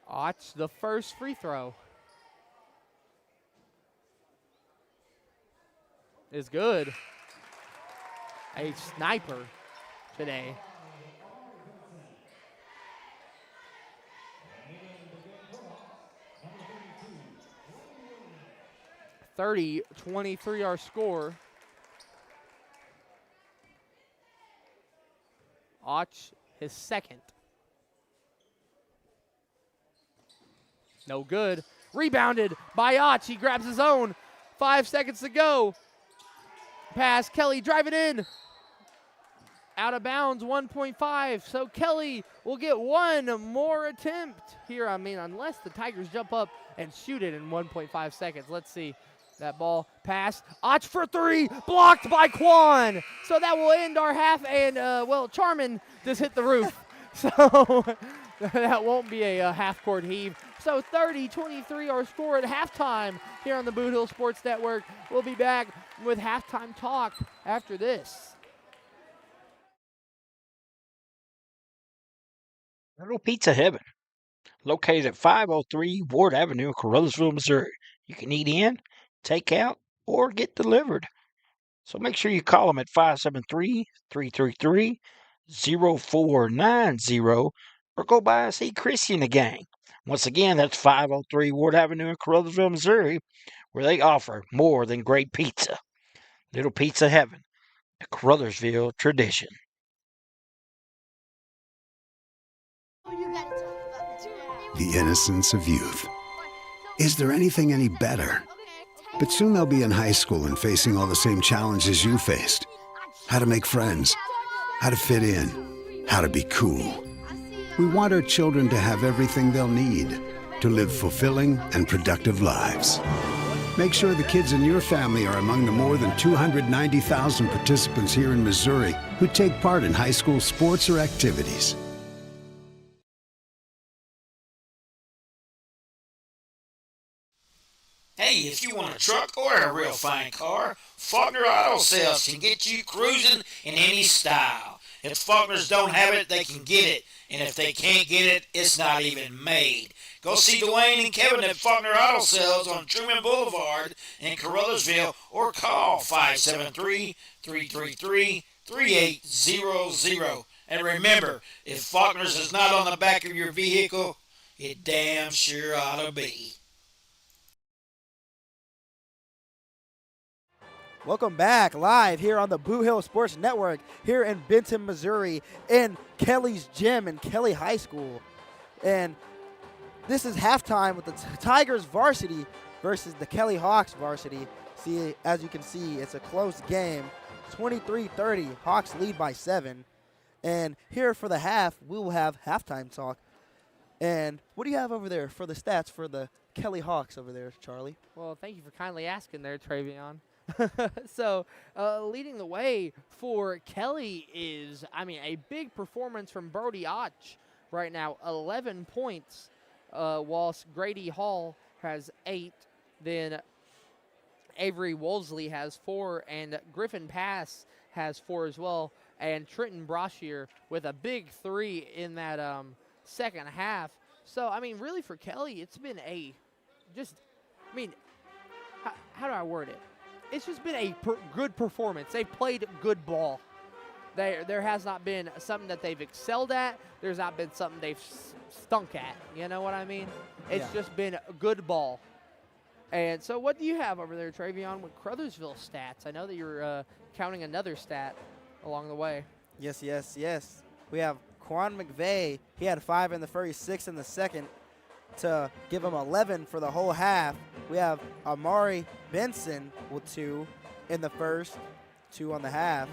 Och, the first free throw is good. A sniper today. (30-23) our score. Och, his second. No good. Rebounded by Och. He grabs his own. 5 seconds to go. Pass. Kelly, drive it in. Out of bounds, 1.5. So Kelly will get one more attempt here. I mean, unless the Tigers jump up and shoot it in 1.5 seconds. Let's see. That ball pass. Och for 3. Blocked by Quan. So that will end our half. And, well, Charman just hit the roof. So that won't be a half-court heave. So 30-23 our score at halftime here on the Boot Hill Sports Network. We'll be back with halftime talk after this. Little Pizza Heaven, located at 503 Ward Avenue in Caruthersville, Missouri. You can eat in, take out, or get delivered. So make sure you call them at 573-333-0490 or go by and see Chrissy and the gang. Once again, that's 503 Ward Avenue in Caruthersville, Missouri, where they offer more than great pizza. Little Pizza Heaven, a Caruthersville tradition. The innocence of youth. Is there anything any better? But soon they'll be in high school and facing all the same challenges you faced. How to make friends, how to fit in, how to be cool. We want our children to have everything they'll need to live fulfilling and productive lives. Make sure the kids in your family are among the more than 290,000 participants here in Missouri who take part in high school sports or activities. Hey, if you want a truck or a real fine car, Faulkner Auto Sales can get you cruising in any style. If Faulkners don't have it, they can get it. And if they can't get it, it's not even made. Go see Dwayne and Kevin at Faulkner Auto Sales on Truman Boulevard in Caruthersville or call 573-333-3800. And remember, if Faulkner's is not on the back of your vehicle, it damn sure ought to be. Welcome back live here on the Blue Hill Sports Network here in Benton, Missouri in Kelly's Gym in Kelly High School. And this is halftime with the Tigers varsity versus the Kelly Hawks varsity. See, as you can see, it's a close game. 23-30, Hawks lead by 7. And here for the half, we will have halftime talk. And what do you have over there for the stats for the Kelly Hawks over there, Charlie? Well, thank you for kindly asking there, Travion. So, leading the way for Kelly is, a big performance from Brody Och right now, 11 points, whilst Grady Hall has 8. Then Avery Wolseley has 4, and Griffin Pass has 4 as well. And Trenton Brashear with a big 3 in that second half. So, really for Kelly, it's been how do I word it? It's just been a good performance. They've played good ball. There has not been something that they've excelled at. There's not been something they've stunk at. You know what I mean? It's just been good ball. And so what do you have over there, Travion, with Caruthersville stats? I know that you're counting another stat along the way. Yes. We have Quan McVeigh. He had 5 in the first, 6 in the second to give him 11 for the whole half. We have Amari Benson with 2 in the first, 2 on the half.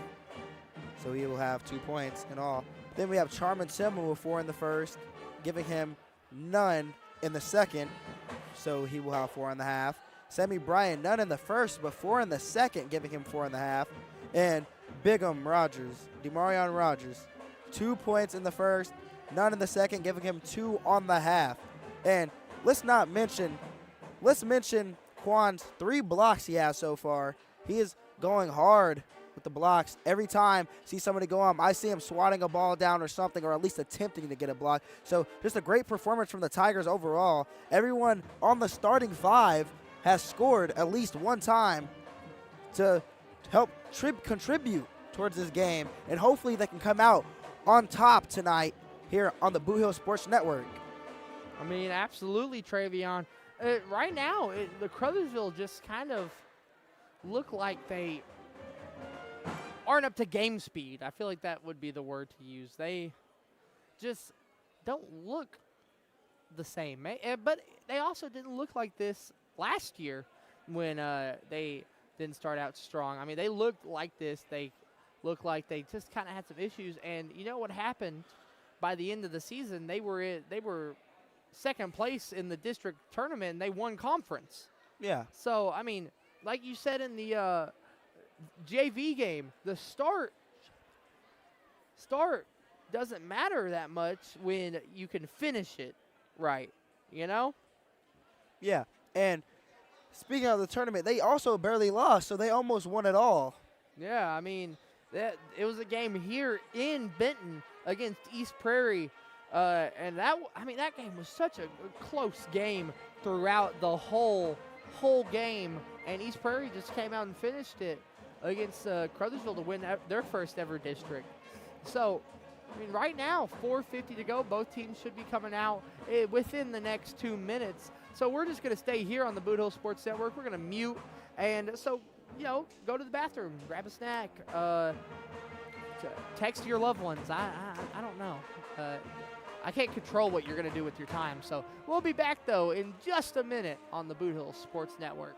So he will have 2 points in all. Then we have Charmin Simmel with 4 in the first, giving him none in the second. So he will have 4 on the half. Sammy Bryan, none in the first, but 4 in the second, giving him 4 in the half. And Bigham Rogers, Demarion Rogers, 2 points in the first, none in the second, giving him 2 on the half. And let's mention Quan's 3 blocks he has so far. He is going hard with the blocks. Every time I see somebody go on, I see him swatting a ball down or something, or at least attempting to get a block. So just a great performance from the Tigers overall. Everyone on the starting 5 has scored at least one time to help contribute towards this game. And hopefully they can come out on top tonight here on the Blue Hill Sports Network. Absolutely, Travion. Right now, the Caruthersville just kind of look like they aren't up to game speed. I feel like that would be the word to use. They just don't look the same. But they also didn't look like this last year when they didn't start out strong. They looked like this. They looked like they just kind of had some issues. And you know what happened? By the end of the season, they were second place in the district tournament, and they won conference. Yeah. So, like you said in the JV game, the start doesn't matter that much when you can finish it right, you know? Yeah, and speaking of the tournament, they also barely lost, so they almost won it all. Yeah, it was a game here in Benton against East Prairie. And that game was such a close game throughout the whole game. And East Prairie just came out and finished it against Caruthersville to win their first ever district. So, right now, 4:50 to go. Both teams should be coming out within the next 2 minutes. So we're just going to stay here on the Boot Hill Sports Network. We're going to mute. And so, go to the bathroom, grab a snack, text your loved ones. I don't know. I can't control what you're going to do with your time. So we'll be back, though, in just a minute on the Boot Hill Sports Network.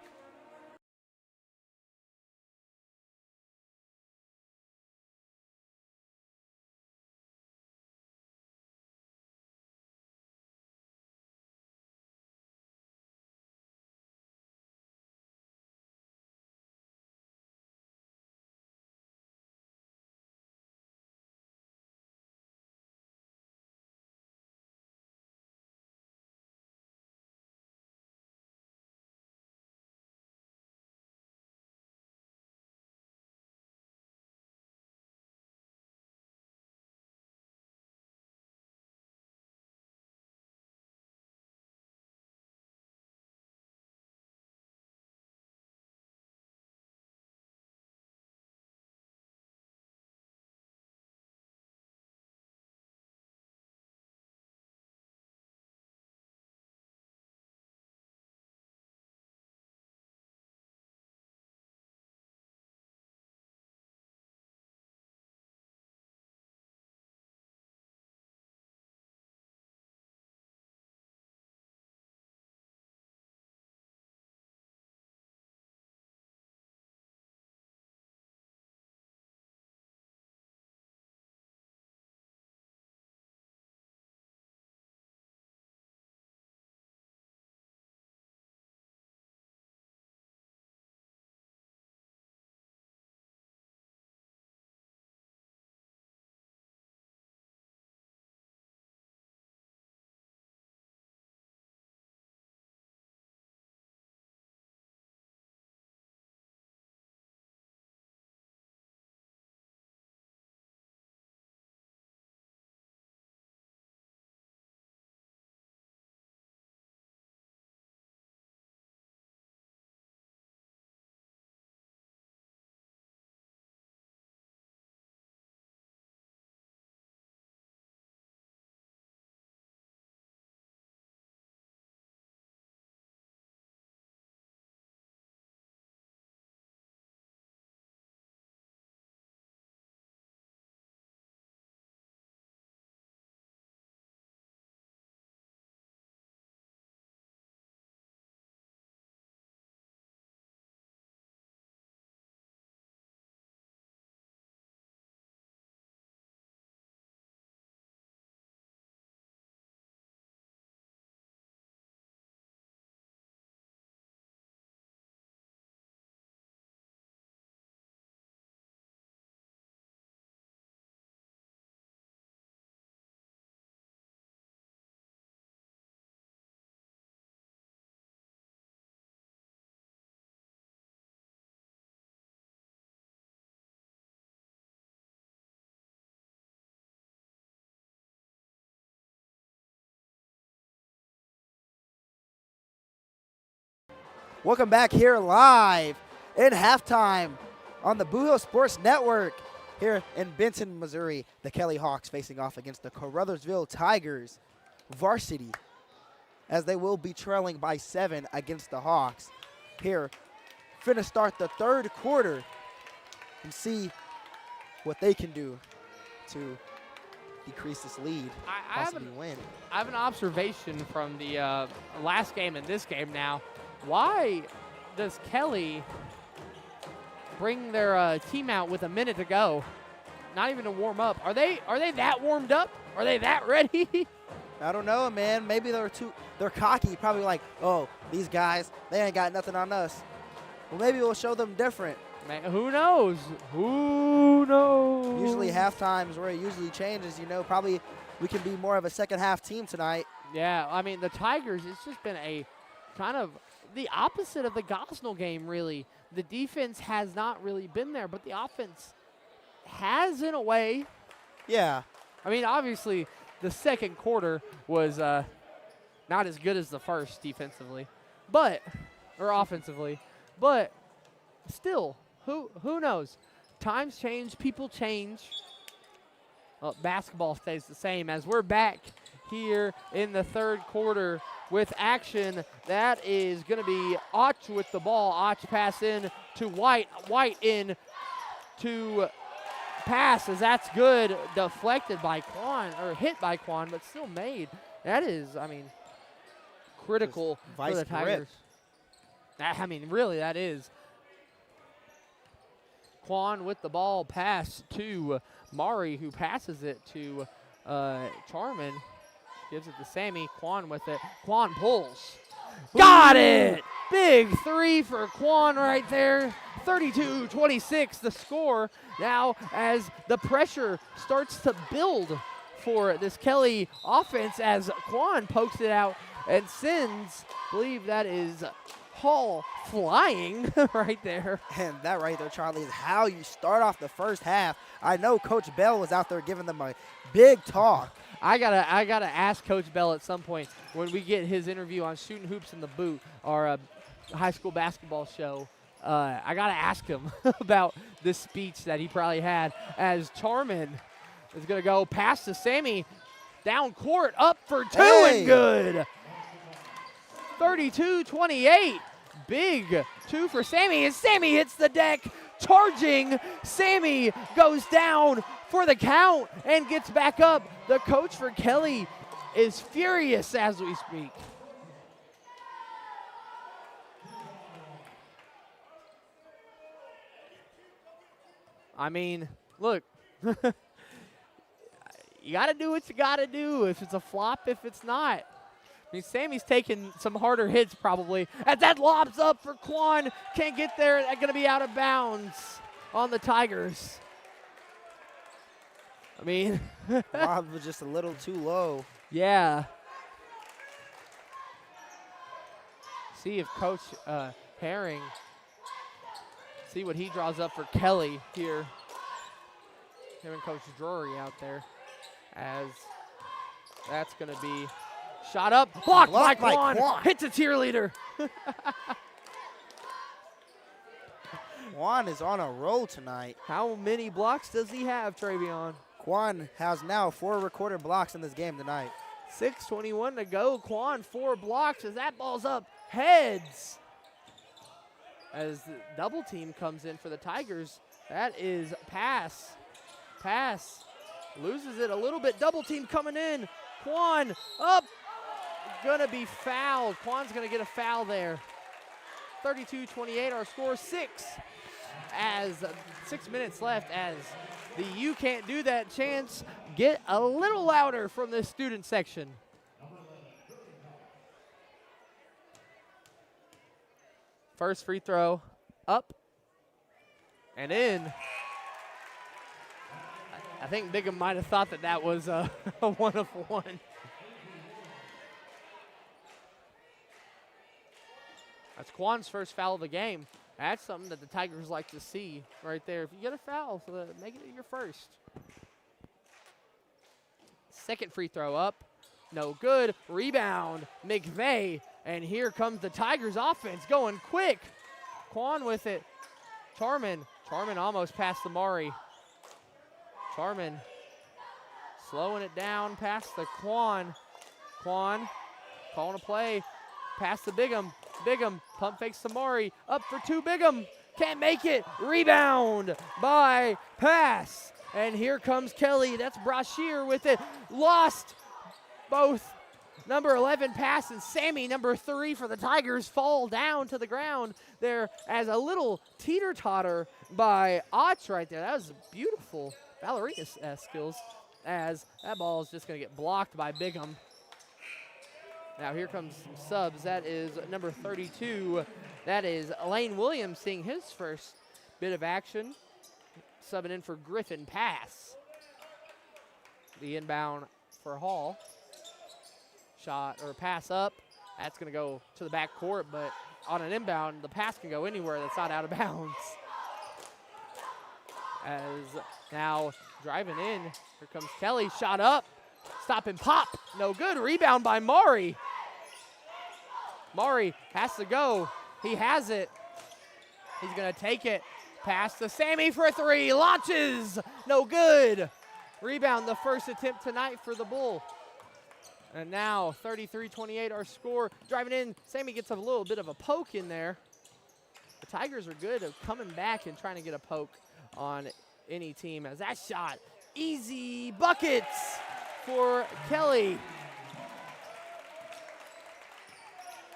Welcome back here live in halftime on the Boot Hill Sports Network here in Benton, Missouri. The Kelly Hawks facing off against the Caruthersville Tigers varsity, as they will be trailing by 7 against the Hawks. Here, finna start the third quarter and see what they can do to decrease this lead, possibly win. I have an observation from the last game and this game now. Why does Kelly bring their team out with a minute to go? Not even to warm up. Are they that warmed up? Are they that ready? I don't know, man. Maybe they're cocky, probably like, oh, these guys, they ain't got nothing on us. Well, maybe we'll show them different. Man, who knows? Who knows? Usually halftime is where it usually changes, you know. Probably we can be more of a second half team tonight. Yeah, I mean, the Tigers, it's just been a kind of the opposite of the Gosnell game, really. The defense has not really been there, but the offense has in a way. Yeah. I mean, obviously, the second quarter was not as good as the first defensively, or offensively. But still, who knows? Times change, people change. Well, basketball stays the same as we're back here in the third quarter with action. That is going to be Och with the ball. Och pass in to White. White in to pass, as that's good, deflected by Quan, or hit by Quan, but still made. That is, I mean, critical for the Tigers. I mean, really, that is. Quan with the ball, pass to Mari, who passes it to Charman. Gives it to Sammy. Quan with it. Quan pulls. Got it! Big three for Quan right there. 32-26 the score. Now as the pressure starts to build for this Kelly offense as Quan pokes it out and sends, I believe that is Hall flying right there. And that right there, Charlie, is how you start off the first half. I know Coach Bell was out there giving them a big talk. I gotta ask Coach Bell at some point when we get his interview on Shooting Hoops in the Boot, our high school basketball show. I gotta ask him about this speech that he probably had as Charman is gonna go pass to Sammy, down court, up for two and good. 32-28. Big two for Sammy as Sammy hits the deck, charging. Sammy goes down for the count and gets back up. The coach for Kelly is furious as we speak. I mean, look, you got to do what you got to do. If it's a flop, if it's not. I mean, Sammy's taking some harder hits probably. As that lobs up for Quan. Can't get there. That's going to be out of bounds on the Tigers. I mean. Lob was just a little too low. Yeah. See if Coach Herring, see what he draws up for Kelly here. Him and Coach Drury out there. As that's going to be shot up, blocked by Quan. Hits a cheerleader. Quan is on a roll tonight. How many blocks does he have, Travion? Quan has now 4 recorded blocks in this game tonight. 6:21 to go. Quan 4 blocks as that ball's up. Heads. As the double team comes in for the Tigers. That is pass. Pass. Loses it a little bit. Double team coming in. Quan up. Gonna be fouled. Quan's gonna get a foul there. 32-28, our score 6. As 6 minutes left as the "you can't do that" chants get a little louder from this student section. First free throw up and in. I think Bigham might have thought that was a 1 of 1. That's Quan's first foul of the game. That's something that the Tigers like to see right there. If you get a foul, so make it your first. Second free throw up. No good. Rebound, McVeigh. And here comes the Tigers offense going quick. Quan with it. Charman. Charman almost past the Mari. Charman slowing it down past the Quan. Quan calling a play. Past the Bigham. Bigham pump fakes Samari. Up for 2. Bigham can't make it. Rebound by pass. And here comes Kelly. That's Brashear with it. Lost both. Number 11 pass and Sammy, number 3 for the Tigers, fall down to the ground there as a little teeter-totter by Otts right there. That was beautiful ballerina skills as that ball is just going to get blocked by Bigham. Now here comes some subs. That is number 32. That is Lane Williams seeing his first bit of action. Subbing in for Griffin. Pass. The inbound for Hall. Shot or pass up. That's going to go to the back court, but on an inbound, the pass can go anywhere that's not out of bounds. As now driving in, here comes Kelly. Shot up. Stop and pop. No good. Rebound by Mari. Mari has to go. He has it. He's going to take it. Pass to Sammy for 3. Launches. No good. Rebound, the first attempt tonight for the Bull. And now 33-28 our score. Driving in, Sammy gets a little bit of a poke in there. The Tigers are good at coming back and trying to get a poke on any team, as that shot, easy buckets for Kelly.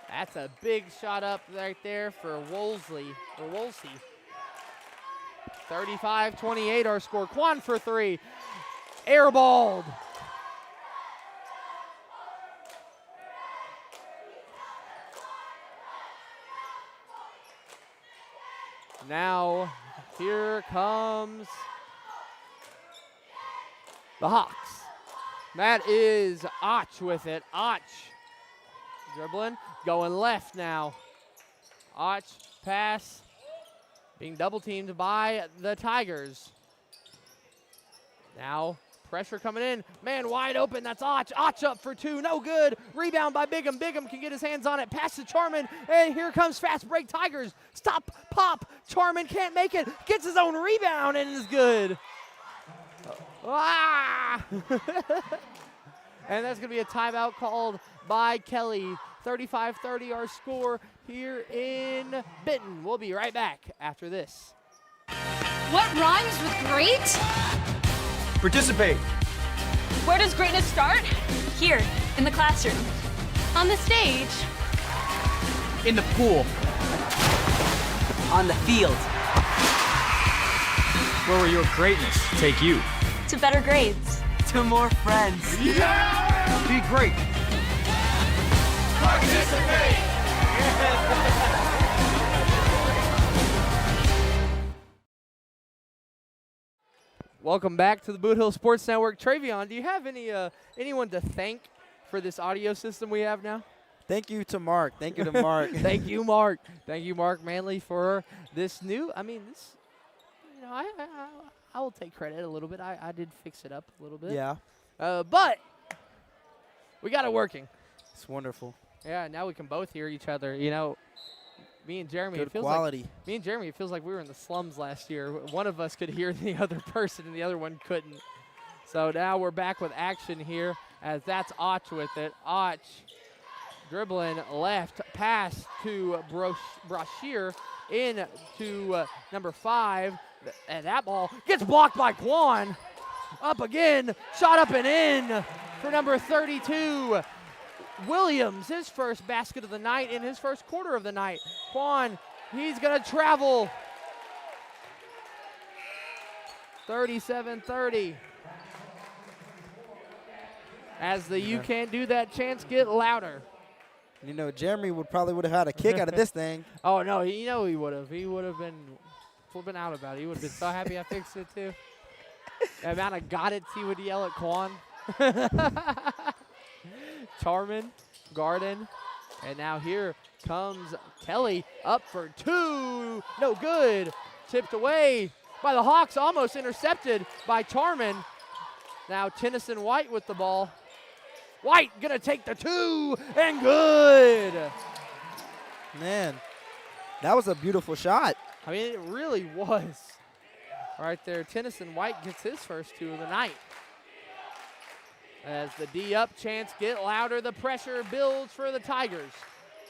That's a big shot up right there for Woolsey. 35-28 our score. Quan for three. Airballed. Now, here comes the Hawks. That is Och with it. Och dribbling, going left now. Och pass, being double teamed by the Tigers. Now, pressure coming in. Man wide open, that's Och. Och up for two, no good. Rebound by Bigham. Bigham can get his hands on it. Pass to Charman, and here comes fast break Tigers. Stop, pop. Charman can't make it. Gets his own rebound and is good. Ah! And that's going to be a timeout called by Kelly. 35-30 our score here in Benton. We'll be right back after this. What rhymes with great? Participate. Where does greatness start? Here, in the classroom. On the stage. In the pool. On the field. Where will your greatness take you? To better grades. To more friends. Be great. Participate! Welcome back to the Boot Hill Sports Network. Travion, do you have anyone to thank for this audio system we have now? Thank you to Mark. Thank you to Mark. Thank you, Mark. Thank you, Mark Manley, for this new. I will take credit a little bit. I did fix it up a little bit. Yeah. But we got it working. It's wonderful. Yeah, now we can both hear each other. Me and Jeremy, Good it feels quality. like me and Jeremy, it feels like we were in the slums last year. One of us could hear the other person and the other one couldn't. So now we're back with action here, as that's Och with it. Och dribbling left, pass to Brashear in to number 5. And that ball gets blocked by Quan. Up again, shot up and in for number 32. Williams, his first basket of the night in his first quarter of the night. Quan, he's going to travel. 37-30. As the you can't do that chants get louder. Jeremy would have had a kick out of this thing. Oh, no, he would have. He would have been flipping out about it. He would have been so happy I fixed it, too. The amount of got it he would yell at Quan. Charman, Garden, and now here comes Kelly up for two. No good. Tipped away by the Hawks, almost intercepted by Charman. Now Tennyson White with the ball. White gonna take the two, and good. Man, that was a beautiful shot. I mean, it really was. Right there, Tennyson White gets his first two of the night. As the D-up chants get louder, the pressure builds for the Tigers.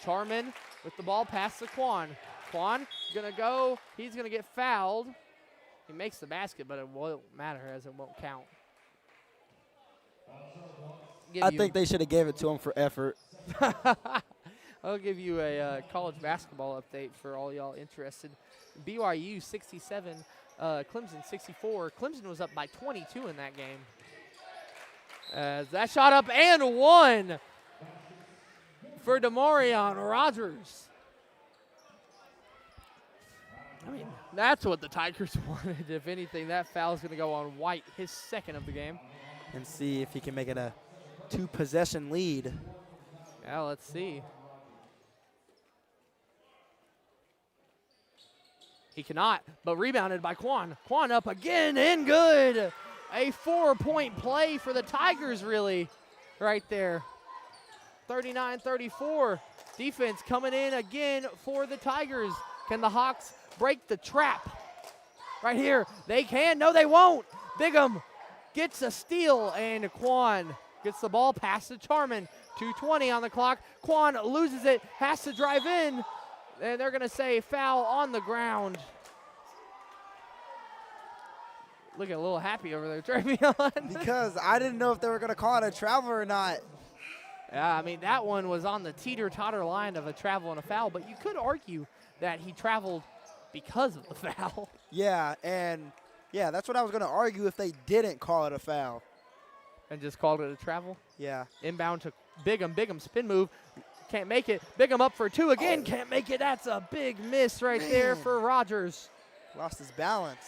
Charman with the ball past to Quan. Quan gonna go, he's gonna get fouled. He makes the basket, but it won't matter as it won't count. I think they should have gave it to him for effort. I'll give you a college basketball update for all y'all interested. BYU 67, Clemson 64. Clemson was up by 22 in that game. As that shot up and one for Demarion Rogers. I mean, that's what the Tigers wanted. If anything, that foul's going to go on White, his second of the game. And see if he can make it a 2-possession lead. Yeah, let's see. He cannot, but rebounded by Quan. Quan up again and good. A 4-point play for the Tigers, really, right there. 39-34. Defense coming in again for the Tigers. Can the Hawks break the trap? Right here. They can. No, they won't. Bigham gets a steal, and Quan gets the ball past to Charman. 2:20 on the clock. Quan loses it, has to drive in, and they're going to say foul on the ground. looking a little happy over there, Travion. Because I didn't know if they were going to call it a travel or not. Yeah, I mean, that one was on the teeter-totter line of a travel and a foul, but you could argue that he traveled because of the foul. Yeah, and yeah, that's what I was going to argue if they didn't call it a foul. And just called it a travel? Yeah. Inbound to Bigham. Bigham spin move. Can't make it. Bigham up for two again. Can't make it. That's a big miss right there for Rogers. Lost his balance.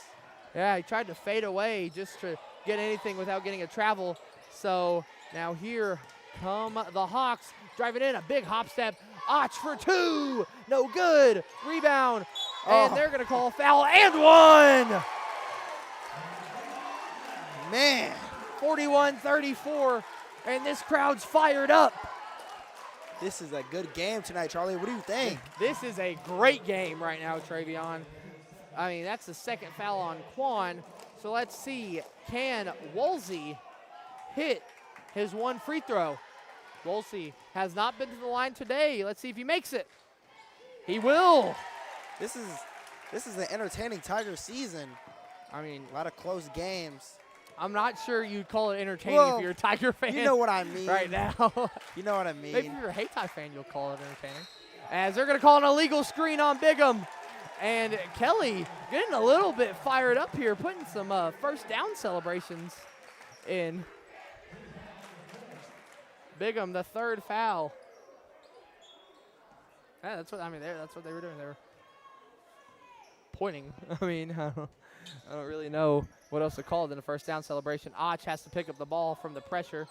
Yeah, he tried to fade away just to get anything without getting a travel. So now here come the Hawks. Driving in a big hop step. Och for two. No good. Rebound. And they're going to call foul and one. Man. 41-34. And this crowd's fired up. This is a good game tonight, Charlie. What do you think? This is a great game right now, Travion. I mean, that's the second foul on Quan. So let's see. Can Woolsey hit his one free throw? Woolsey has not been to the line today. Let's see if he makes it. He will. This is an entertaining Tiger season. I mean, a lot of close games. I'm not sure you'd call it entertaining if you're a Tiger fan. You know what I mean. Right now. You know what I mean. Maybe if you're a Hayti fan, you'll call it entertaining. As they're going to call an illegal screen on Bigham. And Kelly getting a little bit fired up here, putting some first down celebrations in. Bigham, the third foul. Yeah, that's what that's what they were doing. They were pointing. I mean, I don't really know what else to call it than a first down celebration. Och has to pick up the ball from the pressure.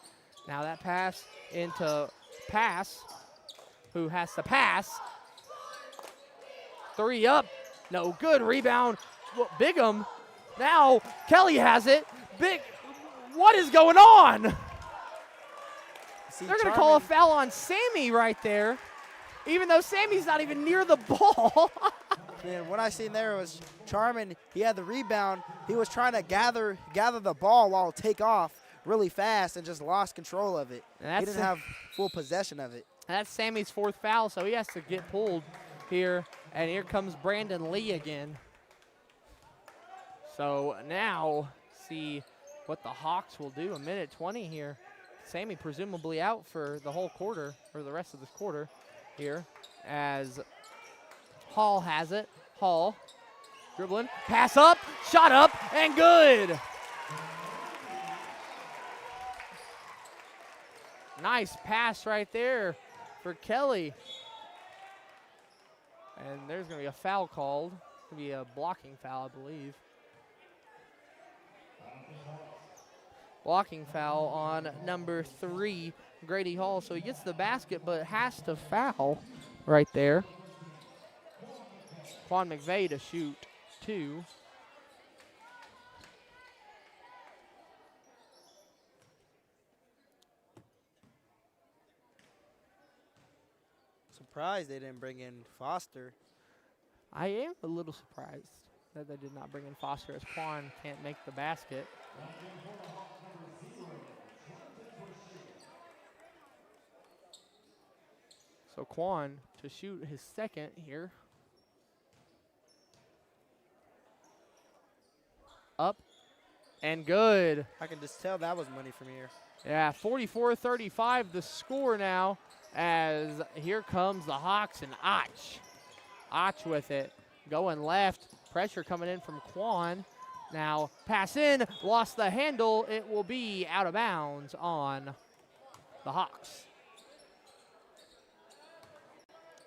Now that pass into Pass, who has to pass. Three up, no good. Rebound, Bigham. Now Kelly has it. What is going on? They're going to call a foul on Sammy right there, even though Sammy's not even near the ball. Man, what I seen there was Charman. He had the rebound. He was trying to gather the ball while take off really fast and just lost control of it. He didn't have full possession of it. That's Sammy's fourth foul, so he has to get pulled here. And here comes Brandon Lee again. So now see what the Hawks will do. A minute 20 here. Sammy presumably out for the whole quarter, or the rest of this quarter here, as Hall has it. Hall dribbling, pass up, shot up, and good. Nice pass right there for Kelly. And there's going to be a foul called. It's going to be a blocking foul, I believe. Blocking foul on number 3, Grady Hall. So he gets the basket, but has to foul right there. Quan McVeigh to shoot 2. Surprised they didn't bring in Foster. I am a little surprised that they did not bring in Foster, as Quan can't make the basket. So Quan to shoot his second here. Up and good. I can just tell that was money from here. Yeah, 44-35 the score now, as here comes the Hawks and Och. Och with it, going left. Pressure coming in from Quan. Now pass in, lost the handle. It will be out of bounds on the Hawks.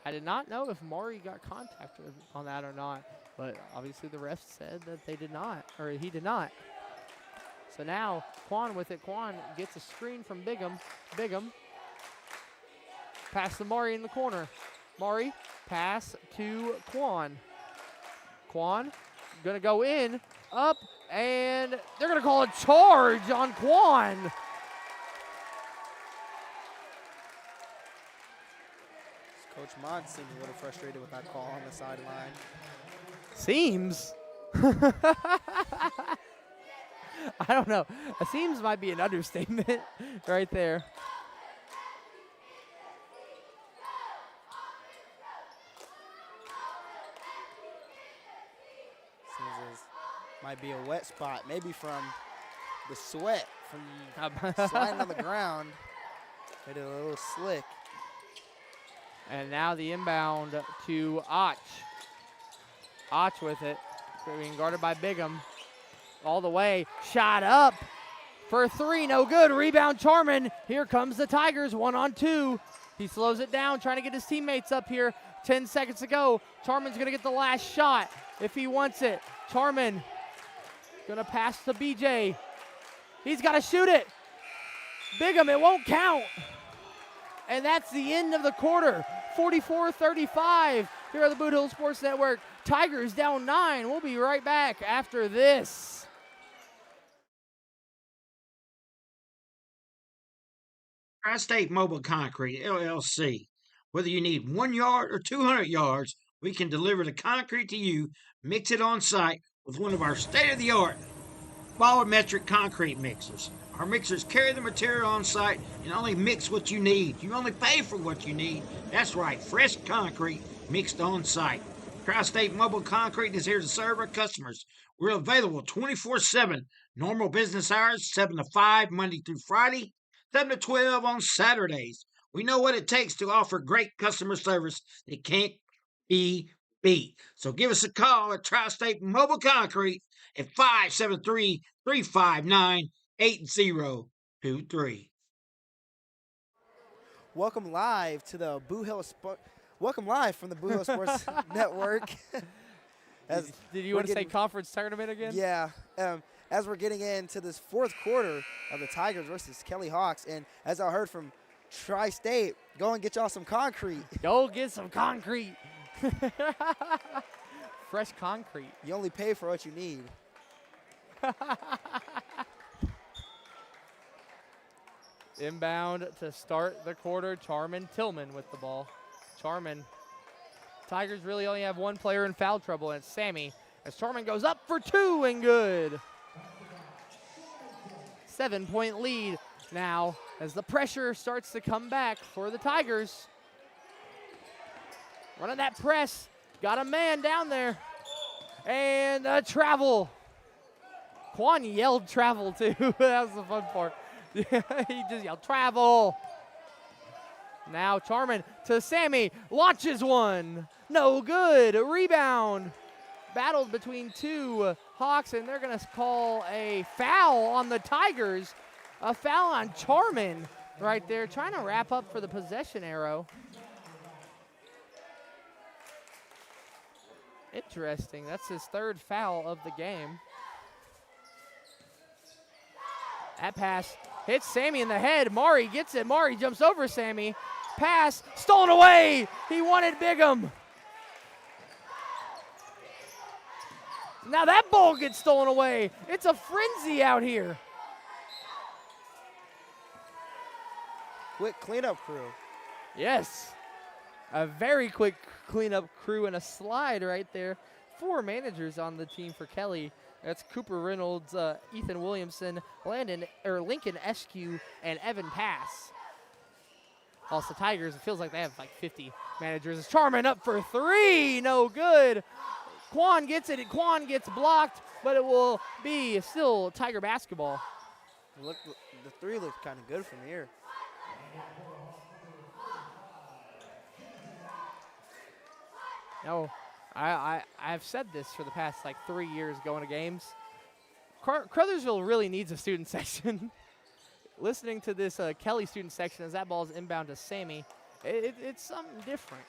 I did not know if Maury got contacted on that or not, but obviously the ref said that they did not, or he did not. So now Quan with it. Quan gets a screen from Bigham. Bigham. Pass to Maury in the corner. Maury, pass to Quan. Quan gonna go in, up, and they're gonna call a charge on Quan. Coach Mond seems a little frustrated with that call on the sideline. Seems. I don't know. Seems might be an understatement right there. Might be a wet spot, maybe from the sweat from sliding on the ground. Made it a little slick. And now the inbound to Och. Och with it, being guarded by Bigham. All the way, shot up for 3, no good. Rebound Charman. Here comes the Tigers, 1-on-2. He slows it down, trying to get his teammates up here. 10 seconds to go. Charman's gonna get the last shot if he wants it. Charman gonna pass to BJ. He's gotta shoot it. Bigham, it won't count. And that's the end of the quarter. 44-35 here on the Boot Hill Sports Network. Tigers down 9. We'll be right back after this. Tri-State Mobile Concrete, LLC. Whether you need 1 yard or 200 yards, we can deliver the concrete to you, mix it on site with one of our state-of-the-art volumetric concrete mixers. Our mixers carry the material on site and only mix what you need. You only pay for what you need. That's right, fresh concrete mixed on site. Tri-State Mobile Concrete is here to serve our customers. We're available 24/7. Normal business hours, 7 to 5, Monday through Friday, 7 to 12 on Saturdays. We know what it takes to offer great customer service that can't be beat. So give us a call at Tri-State Mobile Concrete at 573-359-8023. Welcome live to the Boot Hill Welcome live from the Boot Hill Sports Network. Did you want to say conference tournament again? Yeah. As we're getting into this fourth quarter of the Tigers versus Kelly Hawks, and as I heard from Tri-State, go and get y'all some concrete. Go get some concrete. Fresh concrete. You only pay for what you need. Inbound to start the quarter, Charman Tillman with the ball. Charman. Tigers really only have one player in foul trouble, and it's Sammy. As Charman goes up for 2 and good. 7-point lead now as the pressure starts to come back for the Tigers. Running that press. Got a man down there. And a travel. Quan yelled travel too. That was the fun part. He just yelled travel. Now Charman to Sammy. Launches one. No good. A rebound. Battled between two Hawks, and they're going to call a foul on the Tigers. A foul on Charman right there, trying to wrap up for the possession arrow. Interesting. That's his third foul of the game. That pass hits Sammy in the head. Mari gets it. Mari jumps over Sammy. Pass stolen away. He wanted Bigham. Now that ball gets stolen away. It's a frenzy out here. Quick cleanup crew. Yes. A very quick cleanup crew and a slide right there. 4 managers on the team for Kelly. That's Cooper Reynolds, Ethan Williamson, Lincoln Eskew, and Evan Pass. Also, Tigers, it feels like they have like 50 managers. It's Charman up for 3. No good. Quan gets it. Quan gets blocked, but it will be still Tiger basketball. Look, the 3 looks kind of good from here. No, I've said this for the past like 3 years going to games. Caruthersville really needs a student section. Listening to this Kelly student section as that ball is inbound to Sammy, it's something different.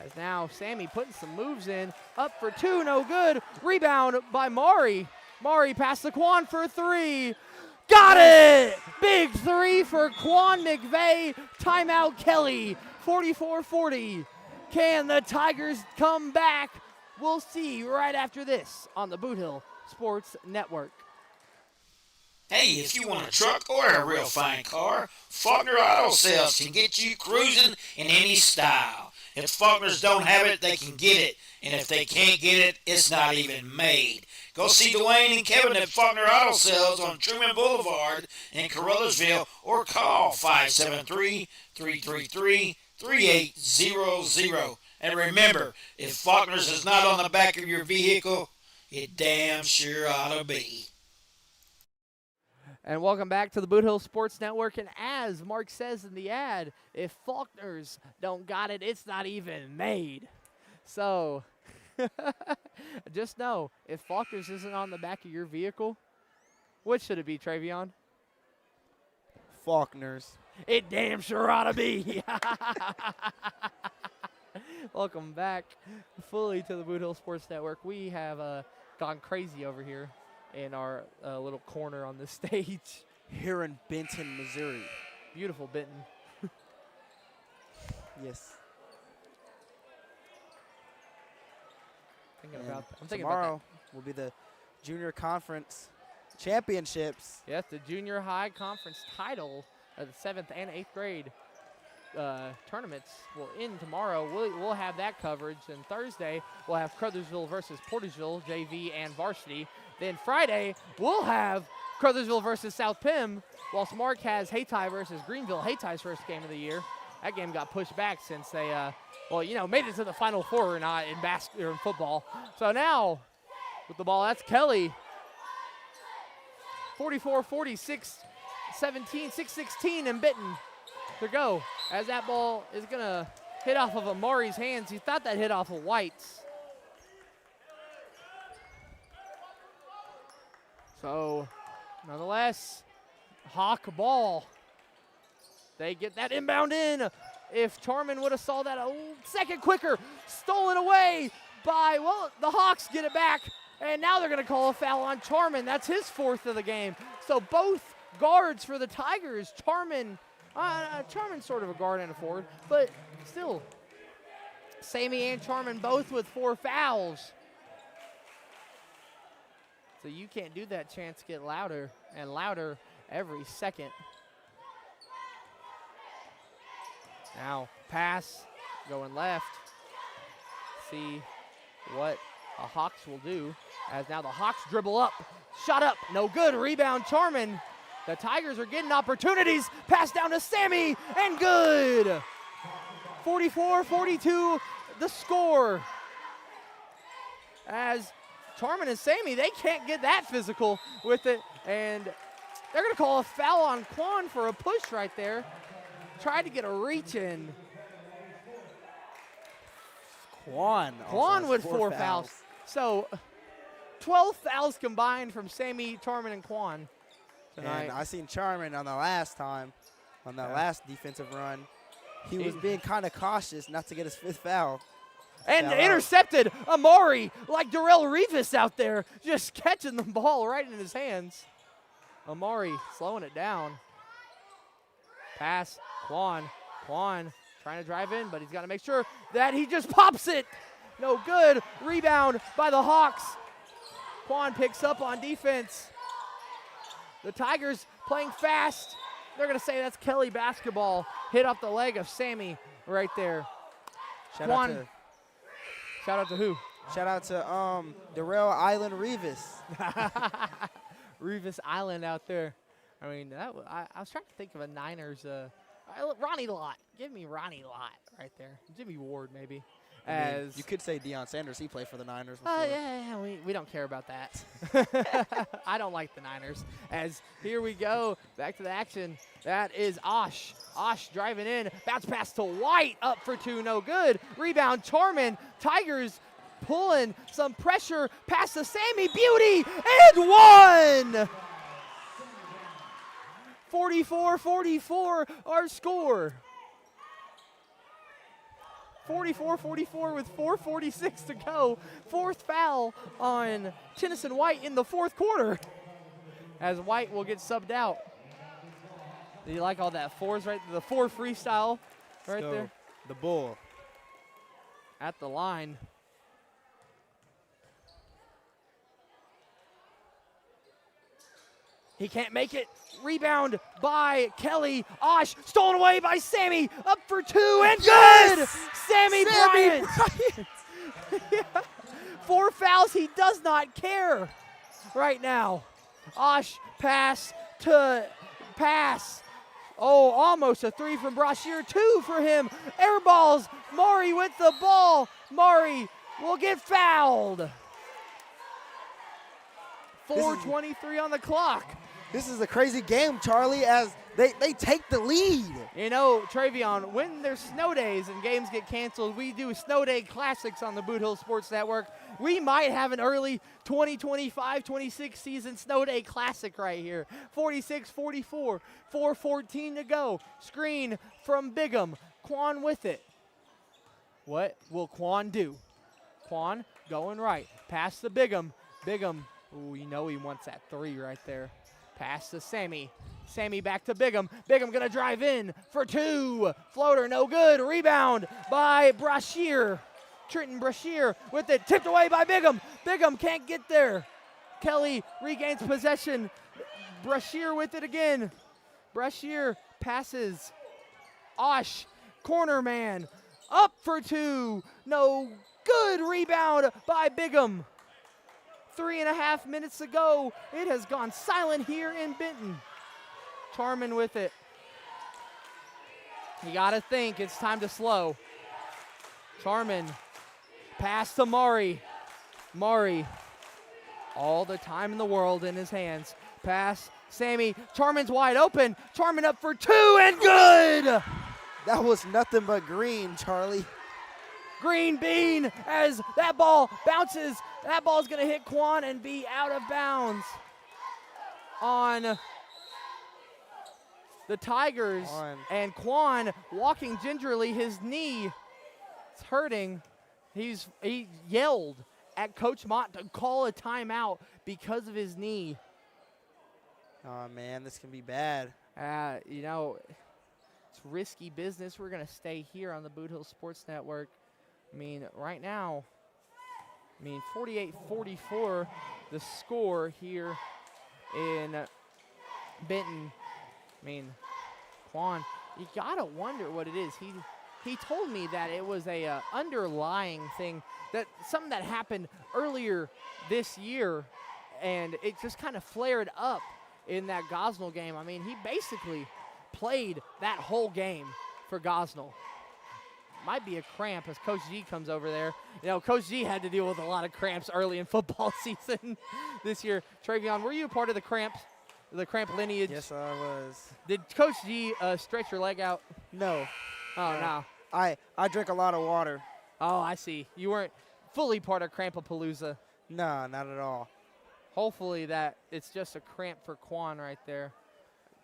As now Sammy putting some moves in, up for 2, no good. Rebound by Mari. Mari passed to Quan for 3. Got it! Big 3 for Quan McVeigh. Timeout Kelly, 44-40. Can the Tigers come back? We'll see right after this on the Boot Hill Sports Network. Hey, if you want a truck or a real fine car, Faulkner Auto Sales can get you cruising in any style. If Faulkners don't have it, they can get it. And if they can't get it, it's not even made. Go see Dwayne and Kevin at Faulkner Auto Sales on Truman Boulevard in Caruthersville or call 573-333-3800. And remember, if Faulkner's is not on the back of your vehicle, It damn sure ought to be. And welcome back to the Boot Hill Sports Network. And as Mark says in the ad, if Faulkner's don't got it, it's not even made. So just know, if Faulkner's isn't on the back of your vehicle, what should it be, Travion? Faulkner's. It damn sure ought to be. Welcome back fully to the Boot Hill Sports Network. We have gone crazy over here in our little corner on the stage. Here in Benton, Missouri. Beautiful Benton. Yes. I'm thinking about tomorrow will be the junior conference championships. Yes, the junior high conference title of the 7th and 8th grade tournaments will end tomorrow. We'll have that coverage. And Thursday, we'll have Caruthersville versus Portageville, JV and varsity. Then Friday, we'll have Caruthersville versus South Pim, whilst Mark has Hayti versus Greenville, Hayti's first game of the year. That game got pushed back since they, made it to the Final Four or not in basketball or in football. So now, with the ball, that's Kelly. 44-46, 17, 6-16 in Benton to go. As that ball is going to hit off of Amari's hands. He thought that hit off of White's. So, nonetheless, Hawk ball. They get that inbound in. If Charman would have saw that a second quicker, stolen away by, the Hawks get it back. And now they're going to call a foul on Charman. That's his 4th of the game. So both guards for the Tigers, Charman's sort of a guard and a forward, but still, Sammy and Charman both with 4 fouls. So you can't do that. Chants get louder and louder every second. Now, pass, going left. See what the Hawks will do, as now the Hawks dribble up. Shot up, no good, rebound Charman. The Tigers are getting opportunities. Pass down to Sammy, and good. 44-42, the score. As Charman and Sammy, they can't get that physical with it, and they're going to call a foul on Quan for a push right there. Tried to get a reach in. Quan with 4 fouls. So 12 fouls combined from Sammy, Charman, and Quan tonight. And I seen Charman on the last time, on that last defensive run. He was being kind of cautious not to get his 5th foul. And intercepted Amari like Darrell Revis out there, just catching the ball right in his hands. Amari slowing it down. Pass, Quan trying to drive in, but he's got to make sure that he just pops it. No good. Rebound by the Hawks. Quan picks up on defense. The Tigers playing fast. They're going to say that's Kelly basketball. Hit off the leg of Sammy right there. Shout out to who? Shout out to Darrell Island Revis. Revis Island out there. I mean, I was trying to think of a Niners. Ronnie Lott. Give me Ronnie Lott right there. Jimmy Ward, maybe. You could say Deion Sanders. He played for the Niners before. Yeah, we don't care about that. I don't like the Niners. As here we go, back to the action. That is Osh. Osh driving in. Bounce pass to White. Up for 2, no good. Rebound, Charman. Tigers pulling some pressure. Pass to Sammy. Beauty. And 1! 44-44, our score. 44-44 with 4:46 to go. 4th foul on Tennyson White in the 4th quarter, as White will get subbed out. Do you like all that 4s right? The 4 freestyle right there. The bull. At the line. He can't make it. Rebound by Kelly. Osh stolen away by Sammy. Up for 2 and good. Sammy Bryant. 4 fouls. He does not care right now. Osh pass to pass. Oh, almost a 3 from Brashear. 2 for him. Air balls. Maury with the ball. Maury will get fouled. 4:23 on the clock. This is a crazy game, Charlie, as they take the lead. You know, Travion, when there's snow days and games get canceled, we do snow day classics on the Boot Hill Sports Network. We might have an early 2025-26 season snow day classic right here. 46-44, 4:14 to go. Screen from Bigham. Quan with it. What will Quan do? Quan going right. Pass to Bigham. Bigham, ooh, you know he wants that 3 right there. Pass to Sammy. Sammy back to Bigham. Bigham gonna drive in for 2. Floater, no good. Rebound by Brashear. Trenton Brashear with it. Tipped away by Bigham. Bigham can't get there. Kelly regains possession. Brashear with it again. Brashear passes. Osh, corner man. Up for 2. No good. Rebound by Bigham. 3.5 minutes to go. It has gone silent here in Benton. Charman with it. You got to think it's time to slow. Charman, pass to Maury. Maury, all the time in the world in his hands. Pass, Sammy. Charman's wide open. Charman up for 2 and good. That was nothing but green, Charlie. Green bean as that ball bounces. That ball's going to hit Quan and be out of bounds on the Tigers. And Quan walking gingerly. His knee is hurting. He yelled at Coach Mott to call a timeout because of his knee. Oh, man, this can be bad. You know, it's risky business. We're going to stay here on the Boot Hill Sports Network. I mean, right now, 48-44 the score here in Benton. I mean, Quan, you got to wonder what it is. He told me that it was a underlying thing, that something that happened earlier this year, and it just kind of flared up in that Gosnell game. I mean, he basically played that whole game for Gosnell. Might be a cramp as Coach G comes over there. You know, Coach G had to deal with a lot of cramps early in football season this year. Travion, were you a part of the cramp lineage? Yes, I was. Did Coach G stretch your leg out? No. Oh, no. I drink a lot of water. Oh, I see. You weren't fully part of Crampapalooza. No, not at all. Hopefully that it's just a cramp for Quan right there.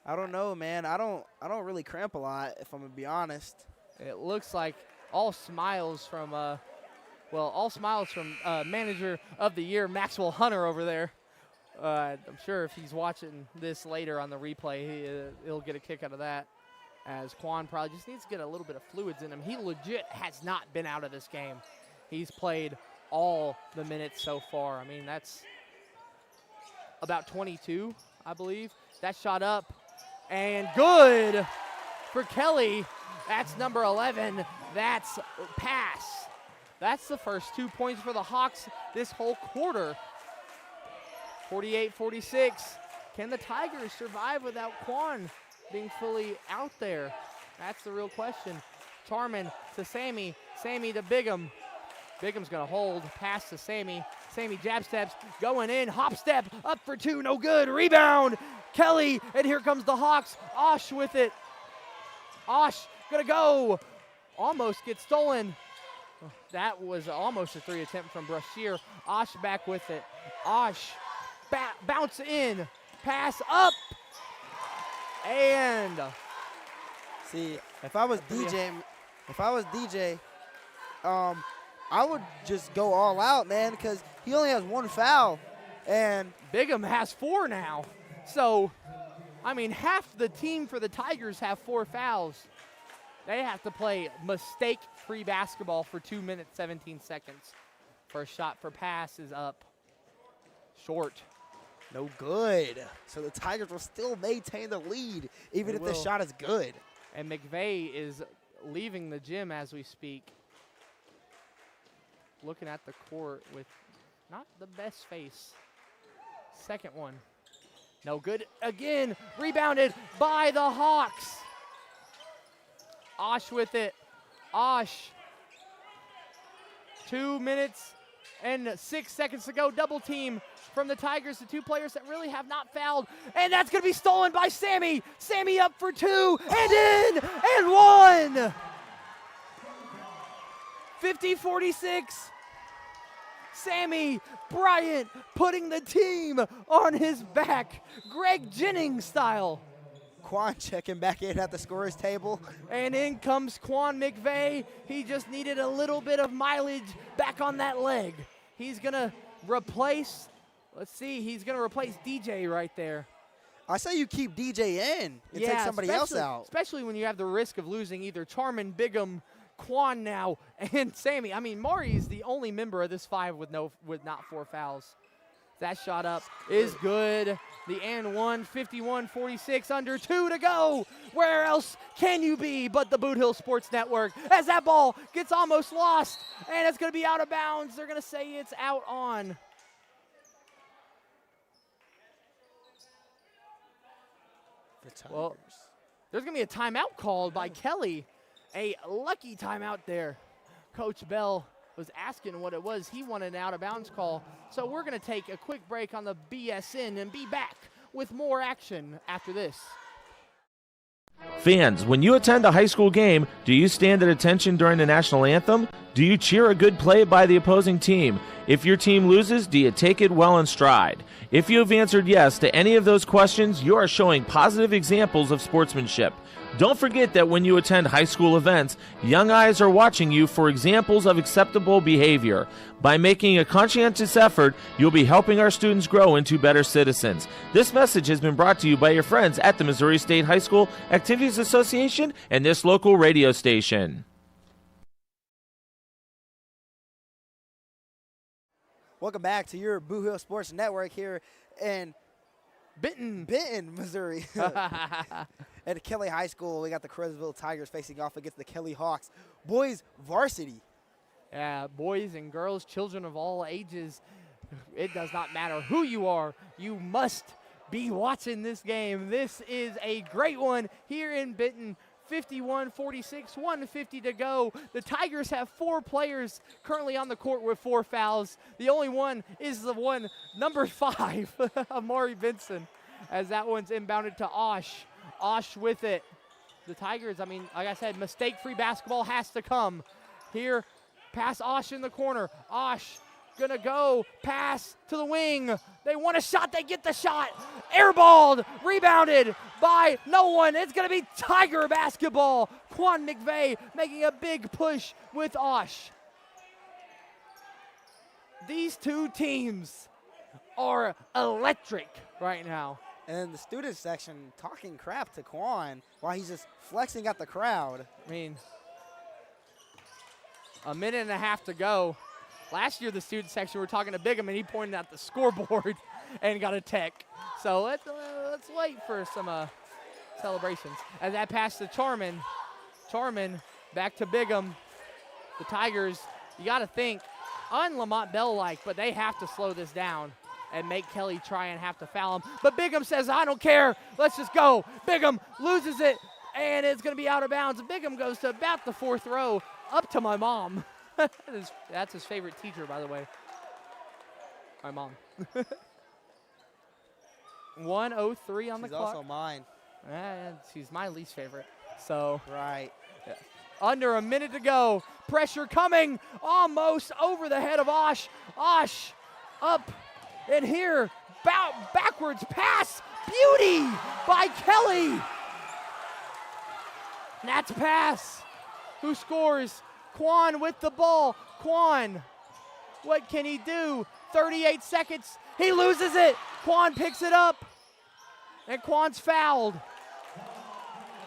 I don't know, man. I don't really cramp a lot, if I'm gonna be honest. It looks like all smiles from manager of the year Maxwell Hunter over there. I'm sure if he's watching this later on the replay, he'll get a kick out of that, as Quan probably just needs to get a little bit of fluids in him. He legit has not been out of this game. He's played all the minutes so far. I mean, that's about 22, I believe. That shot up and good for Kelly. That's number 11. That's pass. That's the first 2 points for the Hawks this whole quarter. 48-46. Can the Tigers survive without Quan being fully out there? That's the real question. Charman to Sammy. Sammy to Bigham. Bigham's going to hold. Pass to Sammy. Sammy jab steps. Going in. Hop step. Up for 2. No good. Rebound. Kelly. And here comes the Hawks. Osh with it. Osh going to go. Almost gets stolen. That was almost a 3 attempt from Brashear. Osh back with it. Osh bounce in. Pass up. And see, if I was DJ, I would just go all out, man, because he only has 1 foul. And Bigham has 4 now. So, I mean, half the team for the Tigers have 4 fouls. They have to play mistake-free basketball for 2 minutes, 17 seconds. First shot for pass is up. Short. No good. So the Tigers will still maintain the lead, even if the shot is good. And McVeigh is leaving the gym as we speak. Looking at the court with not the best face. Second one. No good. Again, rebounded by the Hawks. Osh with it. Osh. 2 minutes and 6 seconds to go. Double team. from the Tigers, the two players that really have not fouled. And that's going to be stolen by Sammy. Sammy up for two, and in, and one. 50-46. Sammy Bryant putting the team on his back. Greg Jennings style. Quan checking back in at the scorer's table. And in comes Quan McVeigh. He just needed a little bit of mileage back on that leg. He's going to replace, he's going to replace DJ right there. I say you keep DJ in and take somebody else out. Especially when you have the risk of losing either Charmin, Bigham, Quan now, and Sammy. I mean, Maury is the only member of this five with not 4 fouls. That shot up is good. The and one, 51-46, under 2 to go. Where else can you be but the Boot Hill Sports Network? As that ball gets almost lost, and it's going to be out of bounds. They're going to say it's out on. Well, there's going to be a timeout called by Kelly. A lucky timeout there. Coach Bell was asking what it was. He wanted an out-of-bounds call. So we're going to take a quick break on the BSN and be back with more action after this. Fans, when you attend a high school game, do you stand at attention during the national anthem? Do you cheer a good play by the opposing team? If your team loses, do you take it well in stride? If you have answered yes to any of those questions, you are showing positive examples of sportsmanship. Don't forget that when you attend high school events, young eyes are watching you for examples of acceptable behavior. By making a conscientious effort, you'll be helping our students grow into better citizens. This message has been brought to you by your friends at the Missouri State High School Activities Association and this local radio station. Welcome back to your Boot Hill Sports Network here in Benton, Missouri. At Kelly High School, we got the Caruthersville Tigers facing off against the Kelly Hawks. Boys varsity. Yeah, boys and girls, children of all ages. It does not matter who you are. You must be watching this game. This is a great one here in Benton. 51-46, 1:50 to go. The Tigers have 4 players currently on the court with 4 fouls. The only one is the one, number 5, Amari Benson, as that one's inbounded to Osh. Osh with it. The Tigers, I mean, like I said, mistake-free basketball has to come. Here, pass Osh in the corner. Osh gonna go, pass to the wing. They want a shot, they get the shot. Airballed, rebounded by no one. It's gonna be Tiger basketball. Quan McVeigh making a big push with Osh. These two teams are electric right now. And then the student section talking crap to Quan while he's just flexing at the crowd. I mean, a minute and a half to go. Last year, the student section were talking to Bigham, and he pointed at the scoreboard and got a tech. So let's wait for some celebrations. As that pass to Charmin. Charmin back to Bigham. The Tigers, you got to think, un-Lamont Bell-like, but they have to slow this down and make Kelly try and have to foul him. But Bigham says, I don't care. Let's just go. Bigham loses it, and it's going to be out of bounds. Bigham goes to about the 4th row, up to my mom. That's his favorite teacher, by the way. My mom. 1:03 on the clock. She's also mine. She's my least favorite. So right. Yeah. Under a minute to go. Pressure coming almost over the head of Osh. Osh up and here. Backwards pass. Beauty by Kelly. Nats pass. Who scores? Quan with the ball. Quan, what can he do? 38 seconds. He loses it. Quan picks it up. And Quan's fouled.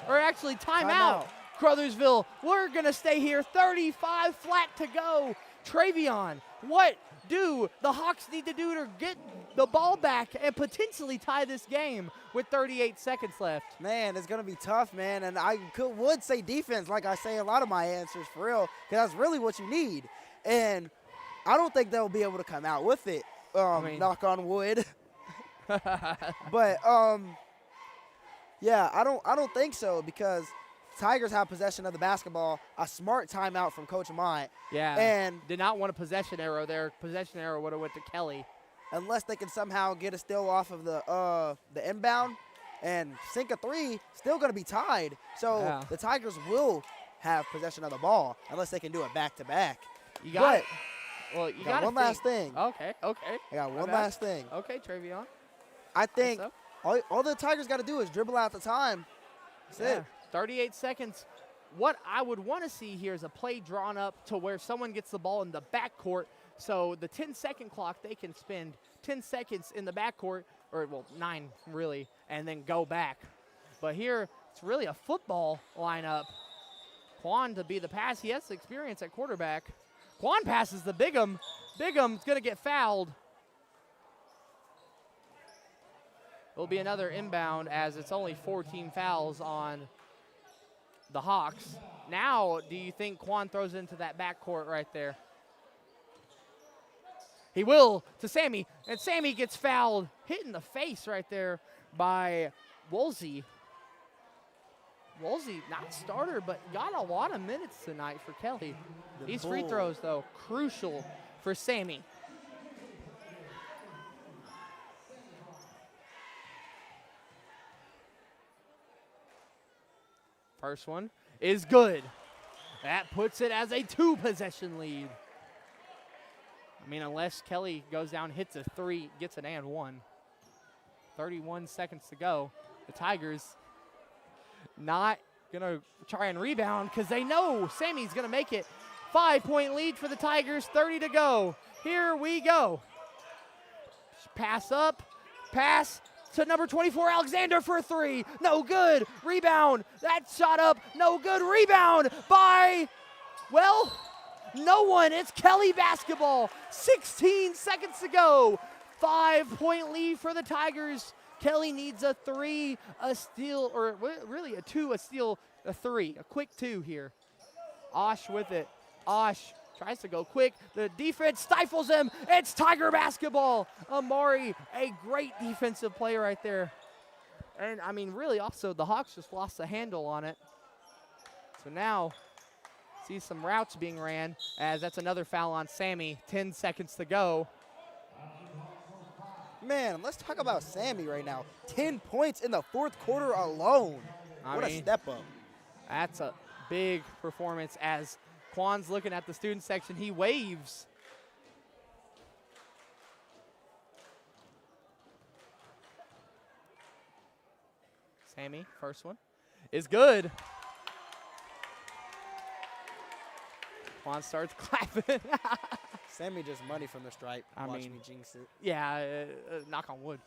Or actually, timeout. Caruthersville, we're going to stay here. 35 flat to go. Travion, what do the Hawks need to do to get the ball back and potentially tie this game with 38 seconds left? Man, it's going to be tough, man. And I would say defense, like I say a lot of my answers, for real, because that's really what you need. And I don't think they'll be able to come out with it, knock on wood. But, yeah, I don't think so, because Tigers have possession of the basketball. A smart timeout from Coach Mott. Yeah, and did not want a possession arrow there. Possession arrow would have went to Kelly. unless they can somehow get a steal off of the inbound and sink a three, still going to be tied. So the Tigers will have possession of the ball unless they can do it back-to-back. You got it. Well, you got one last thing. Okay. I got one last thing. Okay, Travion. I think all the Tigers got to do is dribble out the time. That's it. 38 seconds. What I would want to see here is a play drawn up to where someone gets the ball in the backcourt. So the 10-second clock, they can spend 10 seconds in the backcourt, or 9 really, and then go back. But here, it's really a football lineup. Quan to be the pass. He has experience at quarterback. Quan passes the Bigham. Bigham's going to get fouled. It'll be another inbound as it's only 14 fouls on the Hawks. Now, do you think Quan throws into that backcourt right there? He will to Sammy, and Sammy gets fouled, hit in the face right there by Woolsey. Woolsey, not starter, but got a lot of minutes tonight for Kelly. These free throws, though, crucial for Sammy. First one is good. That puts it as a 2-possession lead. I mean, unless Kelly goes down, hits a 3, gets an and 1. 31 seconds to go. The Tigers not going to try and rebound because they know Sammy's going to make it. 5-point lead for the Tigers, 30 to go. Here we go. Pass up, pass to number 24, Alexander for a 3. No good. Rebound. That shot up. No good. Rebound by, no one. It's Kelly basketball. 16 seconds to go. 5-point lead for the Tigers. Kelly needs a 3, a steal, or really a 2, a steal, a 3. A quick 2 here. Osh with it. Osh tries to go quick. The defense stifles him. It's Tiger basketball. Amari, a great defensive play right there. And, I mean, really also the Hawks just lost the handle on it. So now see some routes being ran as that's another foul on Sammy. 10 seconds to go. Man, let's talk about Sammy right now. 10 points in the fourth quarter alone. What a step up. That's a big performance as Quan's looking at the student section. He waves. Sammy, first one, is good. Quan starts clapping. Sammy just money from the stripe. Watch me jinx it. Yeah, knock on wood.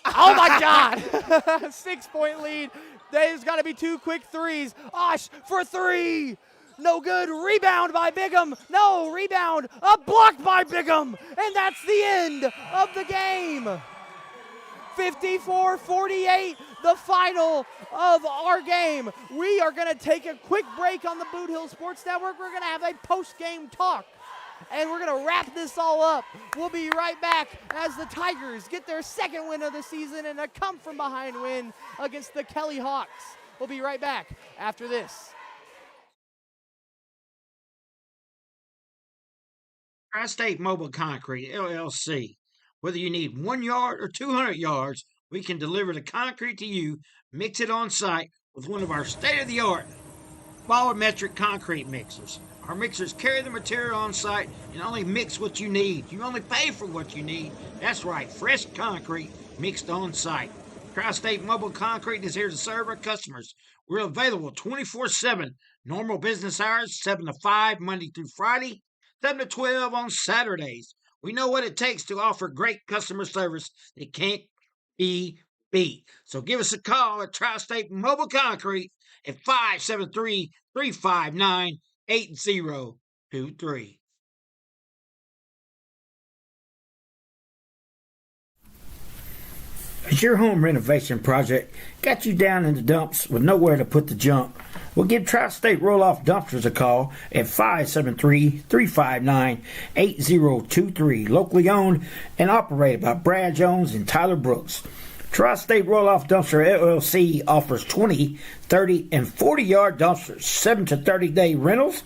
Oh, my God. 6-point lead. There's got to be 2 quick threes. Osh for 3. No good. Rebound by Bigham. No, rebound. A block by Bigham. And that's the end of the game. 54-48, the final of our game. We are going to take a quick break on the Boot Hill Sports Network. We're going to have a post-game talk, and we're going to wrap this all up. We'll be right back as the Tigers get their 2nd win of the season and a come-from-behind win against the Kelly Hawks. We'll be right back after this. Tri-State Mobile Concrete, LLC. Whether you need 1 yard or 200 yards, we can deliver the concrete to you, mix it on site with one of our state-of-the-art volumetric concrete mixers. Our mixers carry the material on site and only mix what you need. You only pay for what you need. That's right, fresh concrete mixed on site. Tri-State Mobile Concrete is here to serve our customers. We're available 24/7, normal business hours, 7 to 5, Monday through Friday, 7 to 12 on Saturdays. We know what it takes to offer great customer service that can't be beat. So give us a call at Tri-State Mobile Concrete at 573-359-8023. Has your home renovation project got you down in the dumps with nowhere to put the junk? Well, give Tri-State Roll-Off Dumpsters a call at 573-359-8023. Locally owned and operated by Brad Jones and Tyler Brooks. Tri-State Roll-Off Dumpster LLC offers 20, 30, and 40-yard dumpsters, 7 to 30-day rentals,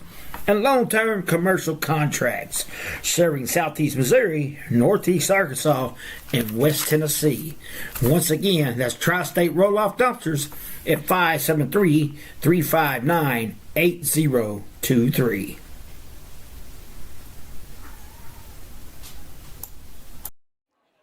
and long-term commercial contracts, serving Southeast Missouri, Northeast Arkansas, and West Tennessee. Once again, that's Tri-State Roll-Off Dumpsters at 573-359-8023.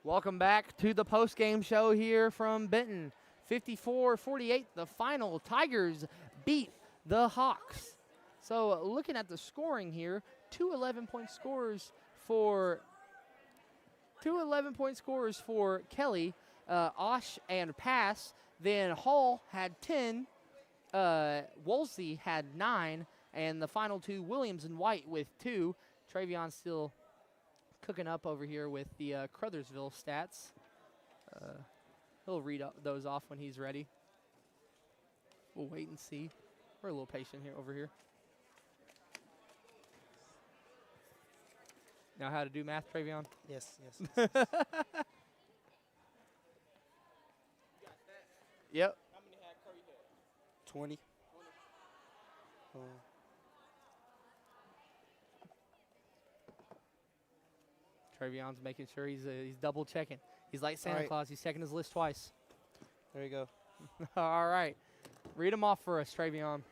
Welcome back to the post-game show here from Benton. 54-48, the final. Tigers beat the Hawks. So looking at the scoring here, two 11-point scores for Kelly, Osh and Pass. Then Hall had 10, Wolsey had 9, and the final two, Williams and White with 2. Travion still cooking up over here with the Caruthersville stats. He'll read those off when he's ready. We'll wait and see. We're a little patient here over here. Know how to do math, Travion? Yes. Yep. 20. Travion's making sure he's double checking. He's like Santa right. Claus. He's checking his list twice. There you go. All right. Read them off for us, Travion.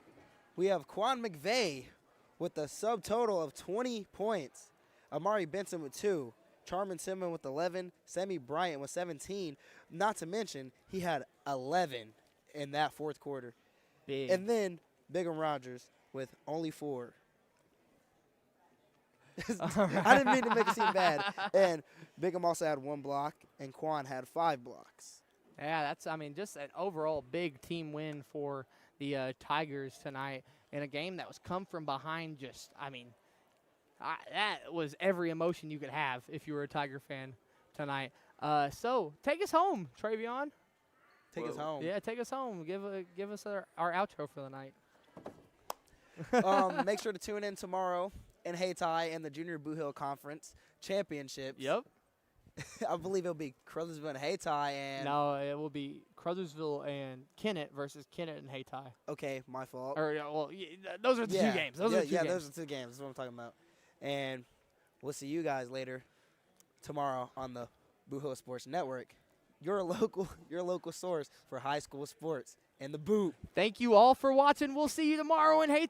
We have Quan McVeigh with a subtotal of 20 points. Amari Benson with 2. Charmin Simon with 11. Sammy Bryant with 17. Not to mention, he had 11 in that fourth quarter. Big. And then Bigum Rogers with only 4. I didn't mean to make it seem bad. And Bigum also had 1 block, and Quan had 5 blocks. Yeah, that's, just an overall big team win for the Tigers tonight in a game that was come from behind. That was every emotion you could have if you were a Tiger fan tonight. So take us home, Travion. Take us home. Yeah, take us home. Give us our outro for the night. Make sure to tune in tomorrow in Hayti in the Junior Boo Hill Conference Championships. Yep. I believe it'll be Caruthersville and Hayti. And no, it will be Caruthersville and Kennett versus Kennett and Hayti. Okay, my fault. Those are the 2 games. Those are the 2 games. Those are 2 games. That's what I'm talking about. And we'll see you guys later tomorrow on the Boo Hill Sports Network. Your local source for high school sports and the boot. Thank you all for watching. We'll see you tomorrow in Hayti.